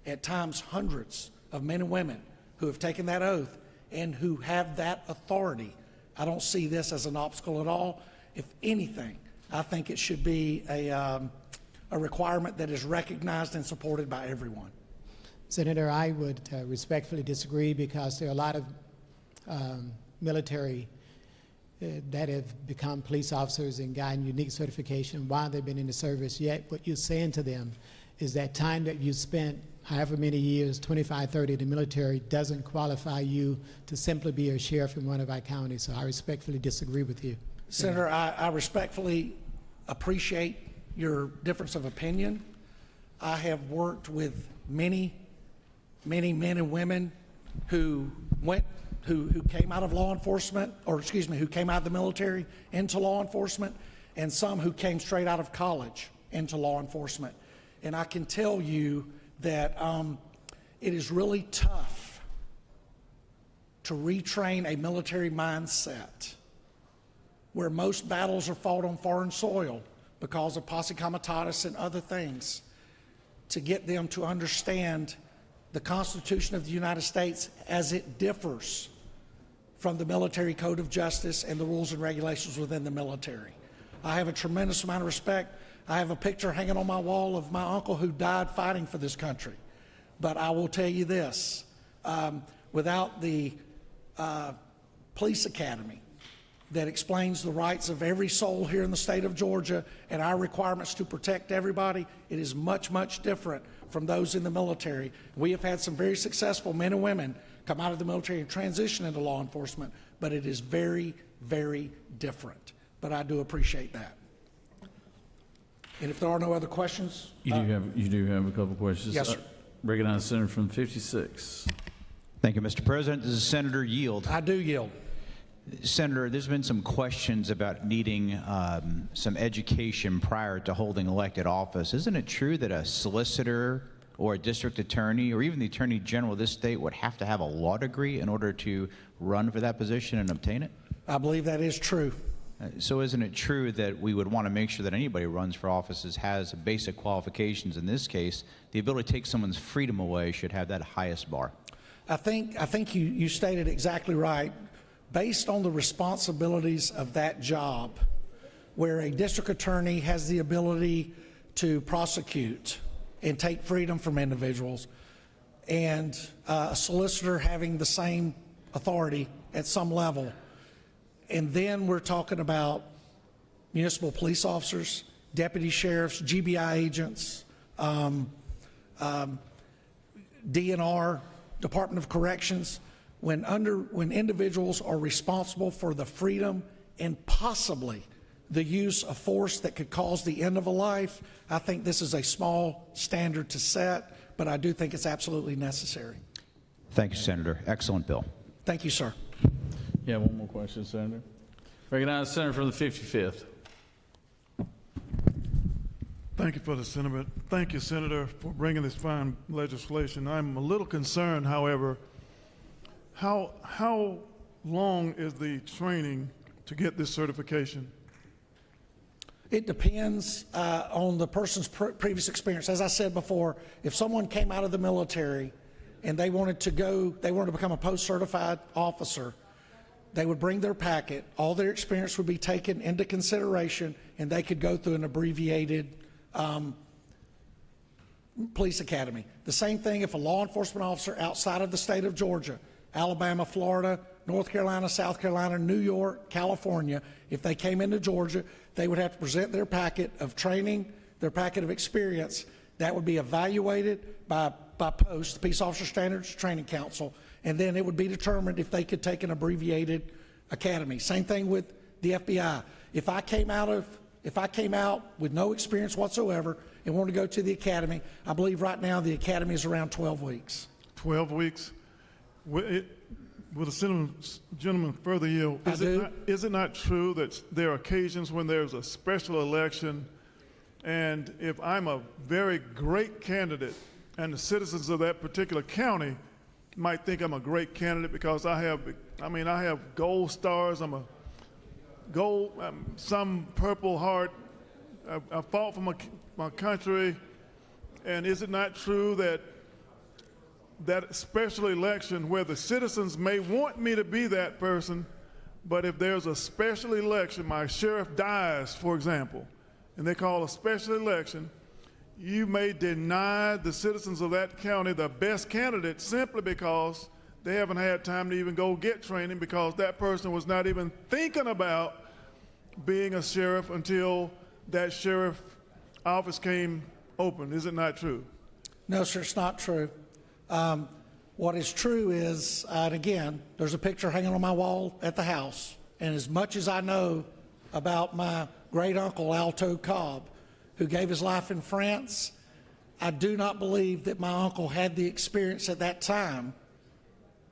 at times hundreds of men and women who have taken that oath and who have that authority. I don't see this as an obstacle at all. If anything, I think it should be a requirement that is recognized and supported by everyone. Senator, I would respectfully disagree, because there are a lot of military that have become police officers and gotten unique certification while they've been in the service. Yet what you're saying to them is that time that you spent, however many years, 25, 30 in the military, doesn't qualify you to simply be a sheriff in one of our counties. So I respectfully disagree with you. Senator, I respectfully appreciate your difference of opinion. I have worked with many men and women who came out of law enforcement, who came out of the military into law enforcement, and some who came straight out of college into law enforcement. And I can tell you that it is really tough to retrain a military mindset where most battles are fought on foreign soil because of posse comitatus and other things, to get them to understand the Constitution of the United States as it differs from the Military Code of Justice and the rules and regulations within the military. I have a tremendous amount of respect. I have a picture hanging on my wall of my uncle who died fighting for this country. But I will tell you this, without the police academy that explains the rights of every soul here in the state of Georgia and our requirements to protect everybody, it is much, much different from those in the military. We have had some very successful men and women come out of the military and transition into law enforcement, but it is very, very different. But I do appreciate that. And if there are no other questions? You do have a couple questions. Yes, sir. Recognize the senator from 56. Thank you, Mr. President. This is Senator Yield. I do yield. Senator, there's been some questions about needing some education prior to holding elected office. Isn't it true that a solicitor or a district attorney or even the attorney general of this state would have to have a law degree in order to run for that position and obtain it? I believe that is true. So isn't it true that we would want to make sure that anybody who runs for offices has basic qualifications? In this case, the ability to take someone's freedom away should have that highest bar. I think you stated exactly right. Based on the responsibilities of that job, where a district attorney has the ability to prosecute and take freedom from individuals, and a solicitor having the same authority at some level, and then we're talking about municipal police officers, deputy sheriffs, GBI agents, DNR, Department of Corrections. When individuals are responsible for the freedom and possibly the use of force that could cause the end of a life, I think this is a small standard to set, but I do think it's absolutely necessary. Thank you, Senator. Excellent bill. Thank you, sir. Yeah, one more question, Senator. Recognize the senator from the 55th. Thank you for the sentiment. Thank you, Senator, for bringing this fine legislation. I'm a little concerned, however, how long is the training to get this certification? It depends on the person's previous experience. As I said before, if someone came out of the military and they wanted to become a post-certified officer, they would bring their packet, all their experience would be taken into consideration, and they could go through an abbreviated police academy. The same thing if a law enforcement officer outside of the state of Georgia, Alabama, Florida, North Carolina, South Carolina, New York, California, if they came into Georgia, they would have to present their packet of training, their packet of experience. That would be evaluated by POST, the Peace Officer Standards Training Council, and then it would be determined if they could take an abbreviated academy. Same thing with the FBI. If I came out with no experience whatsoever and wanted to go to the academy, I believe right now the academy is around 12 weeks. 12 weeks? Will the gentleman further yield? Is it not true that there are occasions when there's a special election, and if I'm a very great candidate and the citizens of that particular county might think I'm a great candidate because I have gold stars, I'm a gold, some Purple Heart, I fought for my country, and is it not true that special election where the citizens may want me to be that person, but if there's a special election, my sheriff dies, for example, and they call a special election, you may deny the citizens of that county the best candidate simply because they haven't had time to even go get training because that person was not even thinking about being a sheriff until that sheriff office came open. Is it not true? No, sir, it's not true. What is true is, and again, there's a picture hanging on my wall at the house, and as much as I know about my great uncle, Alto Cobb, who gave his life in France, I do not believe that my uncle had the experience at that time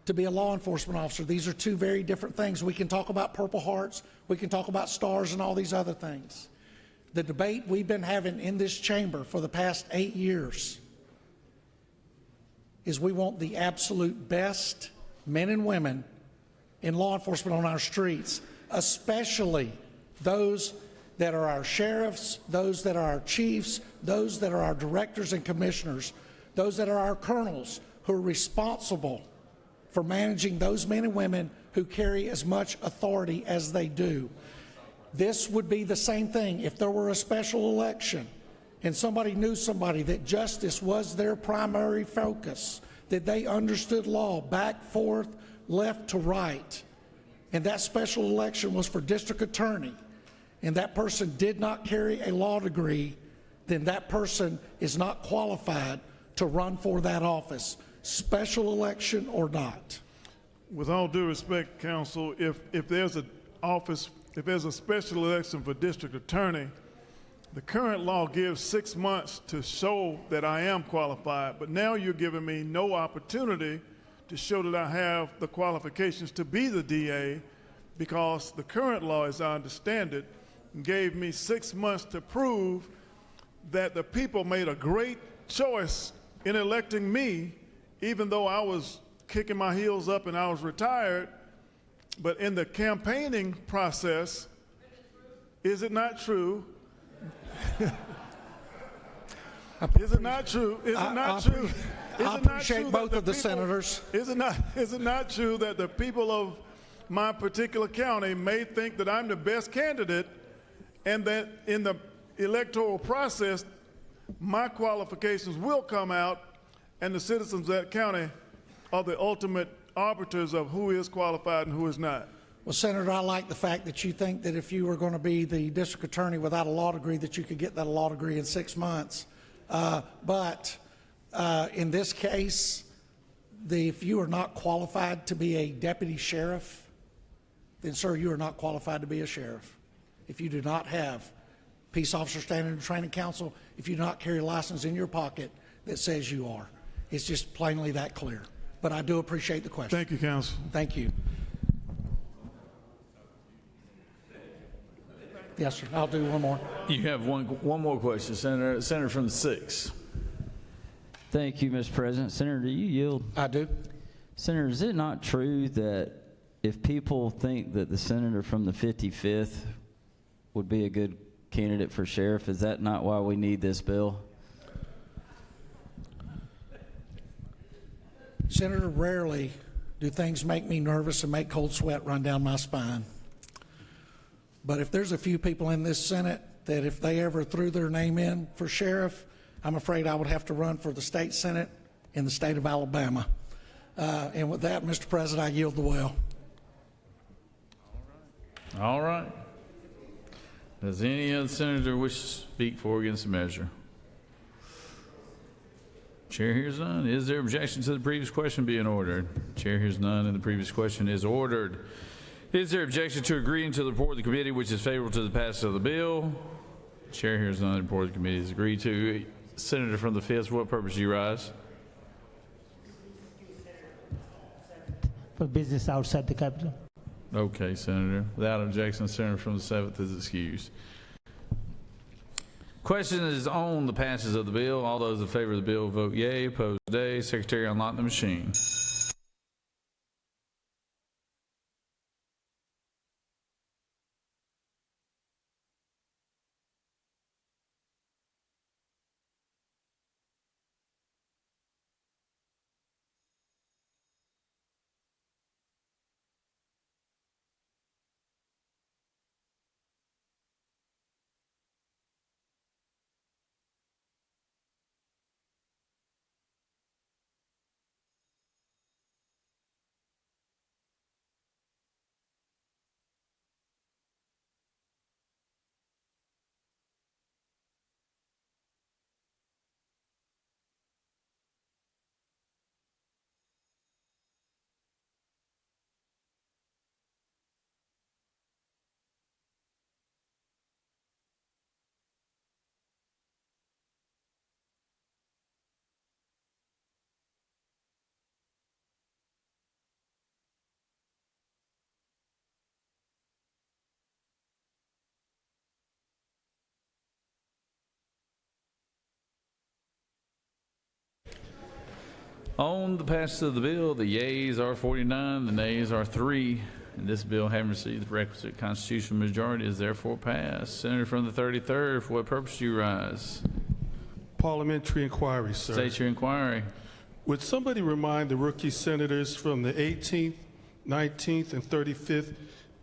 to be a law enforcement officer. These are two very different things. We can talk about Purple Hearts, we can talk about stars and all these other things. The debate we've been having in this chamber for the past 8 years is we want the absolute best men and women in law enforcement on our streets, especially those that are our sheriffs, those that are our chiefs, those that are our directors and commissioners, those that are our colonels who are responsible for managing those men and women who carry as much authority as they do. This would be the same thing if there were a special election and somebody knew somebody that justice was their primary focus, that they understood law back, forth, left to right, and that special election was for district attorney, and that person did not carry a law degree, then that person is not qualified to run for that office, special election or not. With all due respect, counsel, if there's an office, if there's a special election for district attorney, the current law gives 6 months to show that I am qualified, but now you're giving me no opportunity to show that I have the qualifications to be the DA, because the current law, as I understand it, gave me 6 months to prove that the people made a great choice in electing me, even though I was kicking my heels up and I was retired. But in the campaigning process, is it not true? Is it not true? Is it not true? I appreciate both of the senators. Is it not true that the people of my particular county may think that I'm the best candidate, and that in the electoral process, my qualifications will come out, and the citizens of that county are the ultimate arbiters of who is qualified and who is not? Well, Senator, I like the fact that you think that if you were going to be the district attorney without a law degree, that you could get that law degree in 6 months. But in this case, if you are not qualified to be a deputy sheriff, then, sir, you are not qualified to be a sheriff. If you do not have Peace Officer Standard and Training Council, if you do not carry a license in your pocket that says you are. It's just plainly that clear. But I do appreciate the question. Thank you, counsel. Thank you. Yes, sir. I'll do one more. You have one more question, Senator. Senator from the 6th. Thank you, Mr. President. Senator, do you yield? I do. Senator, is it not true that if people think that the senator from the 55th would be a good candidate for sheriff, is that not why we need this bill? Senator, rarely do things make me nervous and make cold sweat run down my spine. But if there's a few people in this Senate that if they ever threw their name in for sheriff, I'm afraid I would have to run for the state Senate in the state of Alabama. And with that, Mr. President, I yield the well. All right. Does any other senator wish to speak for or against the measure? Chair hears none. Is there objection to the previous question being ordered? Chair hears none, and the previous question is ordered. Is there objection to agreeing to the report of the committee which is favorable to the passage of the bill? Chair hears none. The report of the committee is agreed to. Senator from the 5th, for what purpose do you rise? For business outside the Capitol. Okay, Senator. Without objection, Senator from the 7th is excused. Question is on the passage of the bill. All those in favor of the bill vote yea. Opposed, nay. Secretary, unlock the machine. On the passage of the bill, the yeas are 49, the nays are 3, and this bill, having received the requisite constitutional majority, is therefore passed. Senator from the 33rd, for what purpose do you rise? Parliamentary inquiry, sir. State your inquiry. Would somebody remind the rookie senators from the 18th 19th and 35th,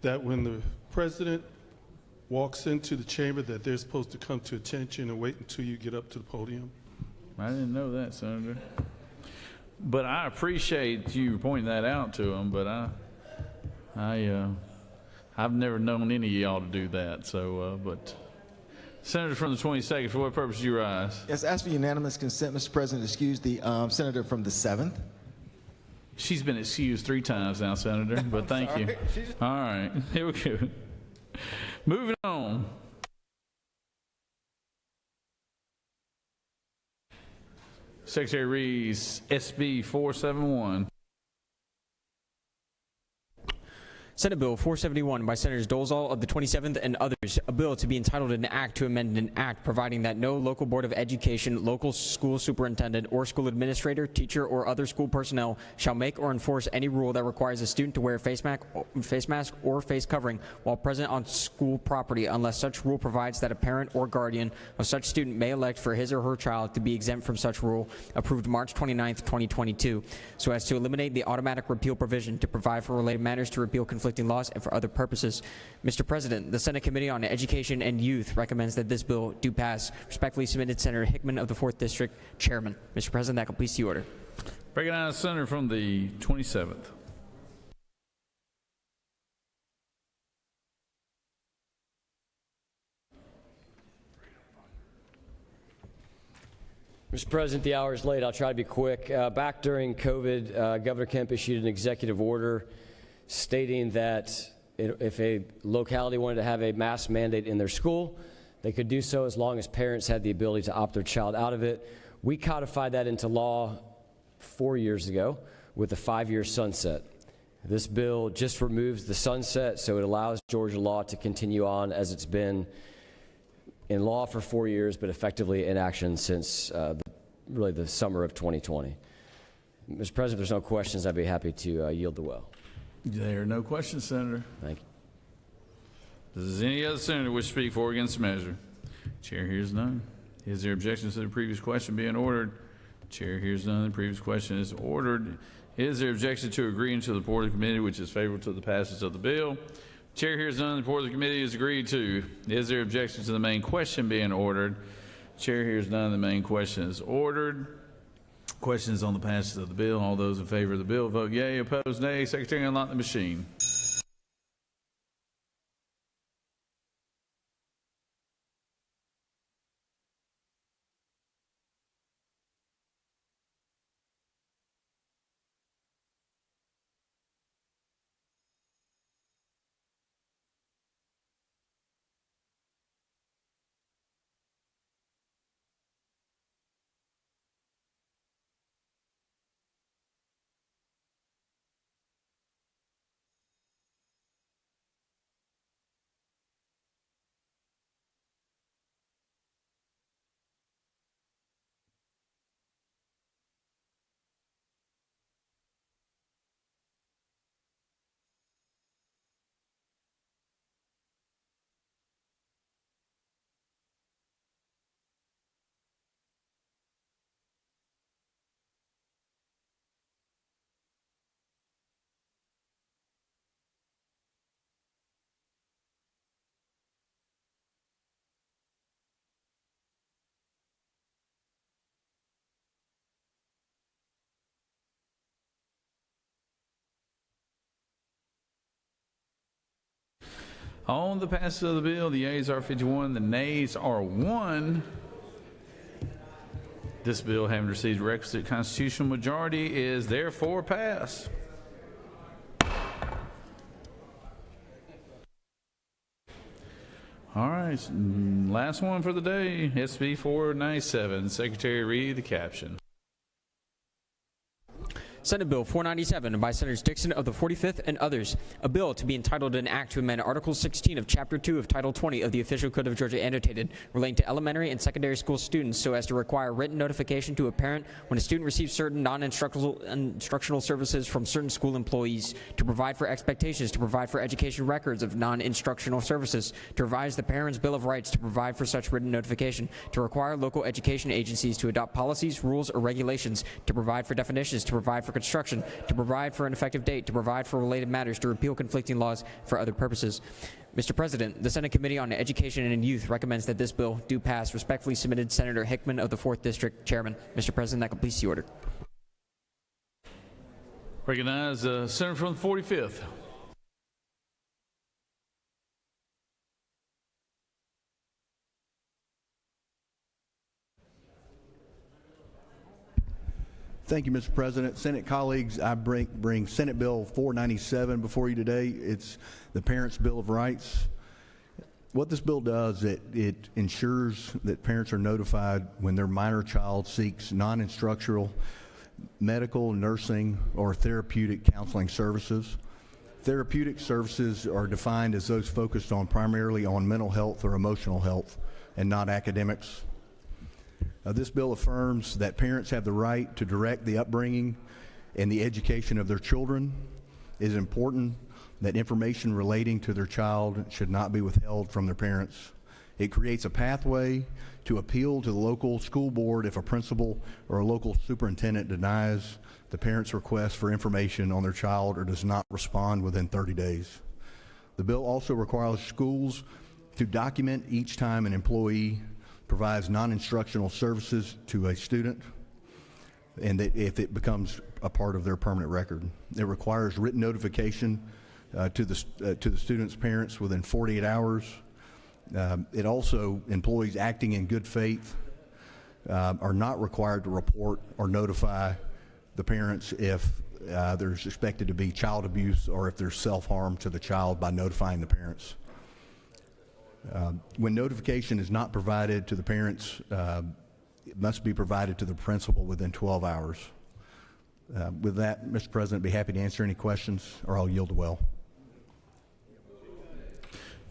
that when the president walks into the chamber that they're supposed to come to attention and wait until you get up to the podium? I didn't know that, Senator. But I appreciate you pointing that out to them, but I've never known any of y'all to do that. So, but Senator from the 22nd, for what purpose do you rise? Yes, ask for unanimous consent, Mr. President, to excuse the senator from the 7th. She's been excused 3 times now, Senator, but thank you. All right, here we go. Moving on. Secretary reads SB 471. Senate Bill 471 by Senators Dolezal of the 27th and others, a bill to be entitled an act to amend an act providing that no local board of education, local school superintendent, or school administrator, teacher, or other school personnel shall make or enforce any rule that requires a student to wear a face mask or face covering while present on school property unless such rule provides that a parent or guardian of such student may elect for his or her child to be exempt from such rule, approved March 29, 2022, so as to eliminate the automatic repeal provision, to provide for related matters, to repeal conflicting laws, and for other purposes. Mr. President, the Senate Committee on Education and Youth recommends that this bill do pass. Respectfully submitted, Senator Hickman of the 4th District, Chairman. Mr. President, that completes the order. Recognized Senator from the 27th. Mr. President, the hour is late. I'll try to be quick. Back during COVID, Governor Kemp issued an executive order stating that if a locality wanted to have a mask mandate in their school, they could do so as long as parents had the ability to opt their child out of it. We codified that into law 4 years ago with a 5-year sunset. This bill just removes the sunset, so it allows Georgia law to continue on as it's been in law for 4 years, but effectively in action since really the summer of 2020. Mr. President, if there's no questions, I'd be happy to yield the well. There are no questions, Senator. Thank you. Does any other senator wish to speak for or against the measure? Chair hears none. Is there objections to the previous question being ordered? Chair hears none. The previous question is ordered. Is there objection to agreeing to the report of the committee which is favorable to the passage of the bill? Chair hears none. The report of the committee is agreed to. Is there objection to the main question being ordered? Chair hears none. The main question is ordered. Questions on the passage of the bill. All those in favor of the bill vote yea. Opposed, nay. Secretary, unlock the machine. On the passage of the bill, the yeas are 51, the nays are 1. This bill, having received requisite constitutional majority, is therefore passed. All right, last one for the day, SB 497. Secretary, read the caption. Senate Bill 497 by Senators Dixon of the 45th and others, a bill to be entitled an act to amend Article 16 of Chapter 2 of Title 20 of the Official Code of Georgia annotated relating to elementary and secondary school students so as to require written notification to a parent when a student receives certain non-instructional services from certain school employees, to provide for expectations, to provide for education records of non-instructional services, to revise the Parents' Bill of Rights to provide for such written notification, to require local education agencies to adopt policies, rules, or regulations, to provide for definitions, to provide for for construction, to provide for an effective date, to provide for related matters, to repeal conflicting laws for other purposes. Mr. President, the Senate Committee on Education and Youth recommends that this bill do pass. Respectfully submitted, Senator Hickman of the 4th District, Chairman. Mr. President, that completes the order. Recognize the Senator from the 45th. Thank you, Mr. President. Senate colleagues, I bring Senate Bill 497 before you today. It's the Parents' Bill of Rights. What this bill does, it ensures that parents are notified when their minor child seeks non-instructional medical, nursing, or therapeutic counseling services. Therapeutic services are defined as those focused on primarily on mental health or emotional health and not academics. This bill affirms that parents have the right to direct the upbringing and the education of their children. It is important that information relating to their child should not be withheld from their parents. It creates a pathway to appeal to the local school board if a principal or a local superintendent denies the parent's request for information on their child or does not respond within 30 days. The bill also requires schools to document each time an employee provides non-instructional services to a student, and that if it becomes a part of their permanent record. It requires written notification to the student's parents within 48 hours. It also, employees acting in good faith are not required to report or notify the parents if there's expected to be child abuse or if there's self-harm to the child by notifying the parents. When notification is not provided to the parents, it must be provided to the principal within 12 hours. With that, Mr. President, I'd be happy to answer any questions, or I'll yield the well.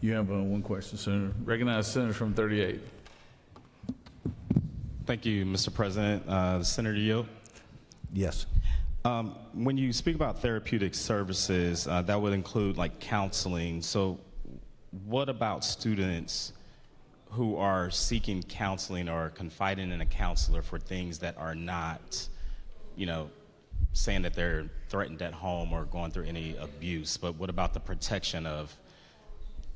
You have one question, Senator. Recognize Senator from 38. Thank you, Mr. President. Senator Yo? Yes. When you speak about therapeutic services, that would include like counseling. So what about students who are seeking counseling or confiding in a counselor for things that are not, saying that they're threatened at home or going through any abuse, but what about the protection of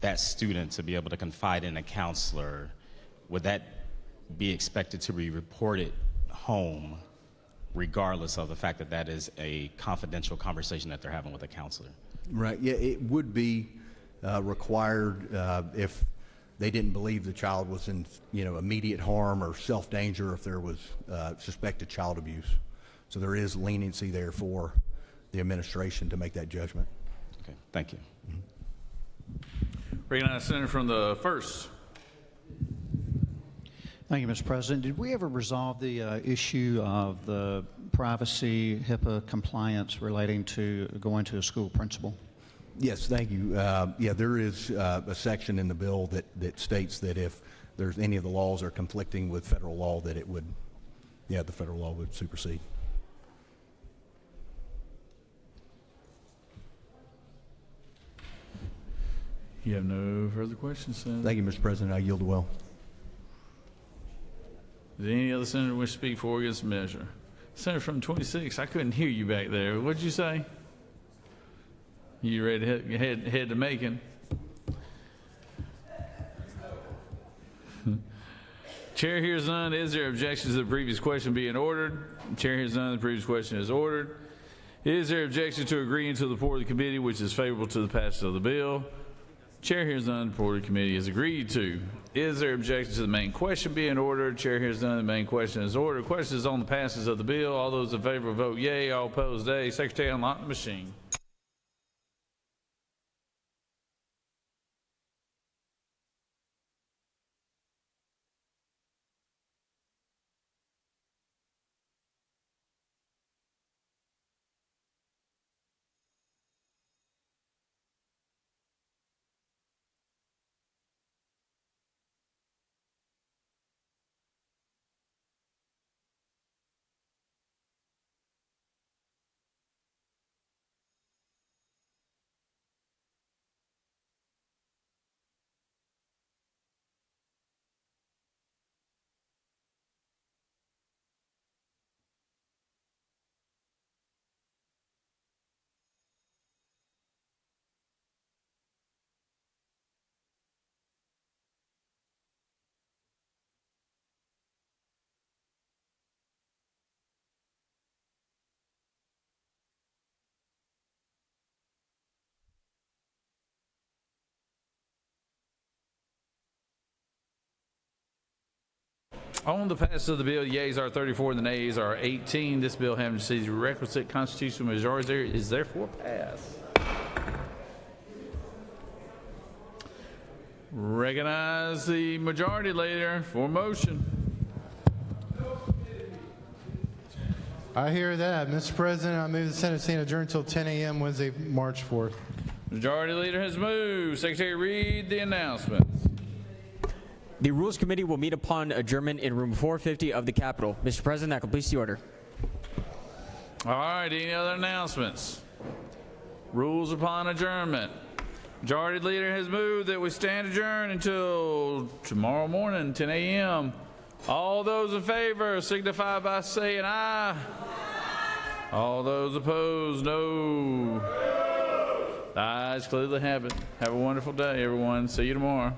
that student to be able to confide in a counselor? Would that be expected to be reported home regardless of the fact that that is a confidential conversation that they're having with a counselor? Right, yeah, it would be required if they didn't believe the child was in immediate harm or self-danger, if there was suspected child abuse. So there is leniency there for the administration to make that judgment. Okay, thank you. Recognize Senator from the 1st. Thank you, Mr. President. Did we ever resolve the issue of the privacy HIPAA compliance relating to going to a school principal? Yes, thank you. Yeah, there is a section in the bill that states that if there's any of the laws are conflicting with federal law, that it would, the federal law would supersede. You have no further questions, Senator? Thank you, Mr. President. I yield the well. Does any other senator wish to speak for or against the measure? Senator from 26, I couldn't hear you back there. What did you say? You ready to head to Macon? Chair hears none. Is there objections to the previous question being ordered? Chair hears none. The previous question is ordered. Is there objection to agreeing to the report of the committee which is favorable to the passage of the bill? Chair hears none. The report of the committee is agreed to. Is there objection to the main question being ordered? Chair hears none. The main question is ordered. Question is on the passage of the bill. All those in favor vote yea. All opposed nay. Secretary, unlock the machine. On the passage of the bill, yeas are 34 and the nays are 18. This bill, having received the requisite constitutional majority, is therefore passed. Recognize the majority leader for motion. I hear that. Mr. President, I move the Senate stand adjourned until 10 a.m. Wednesday, March 4th. Majority leader has moved. Secretary, read the announcements. The Rules Committee will meet upon adjournment in room 450 of the Capitol. Mr. President, that completes the order. All right, any other announcements? Rules upon adjournment. Majority leader has moved that we stand adjourned until tomorrow morning, 10 a.m. All those in favor signify by saying aye. All those opposed, no. The ayes clearly have it. Have a wonderful day, everyone. See you tomorrow.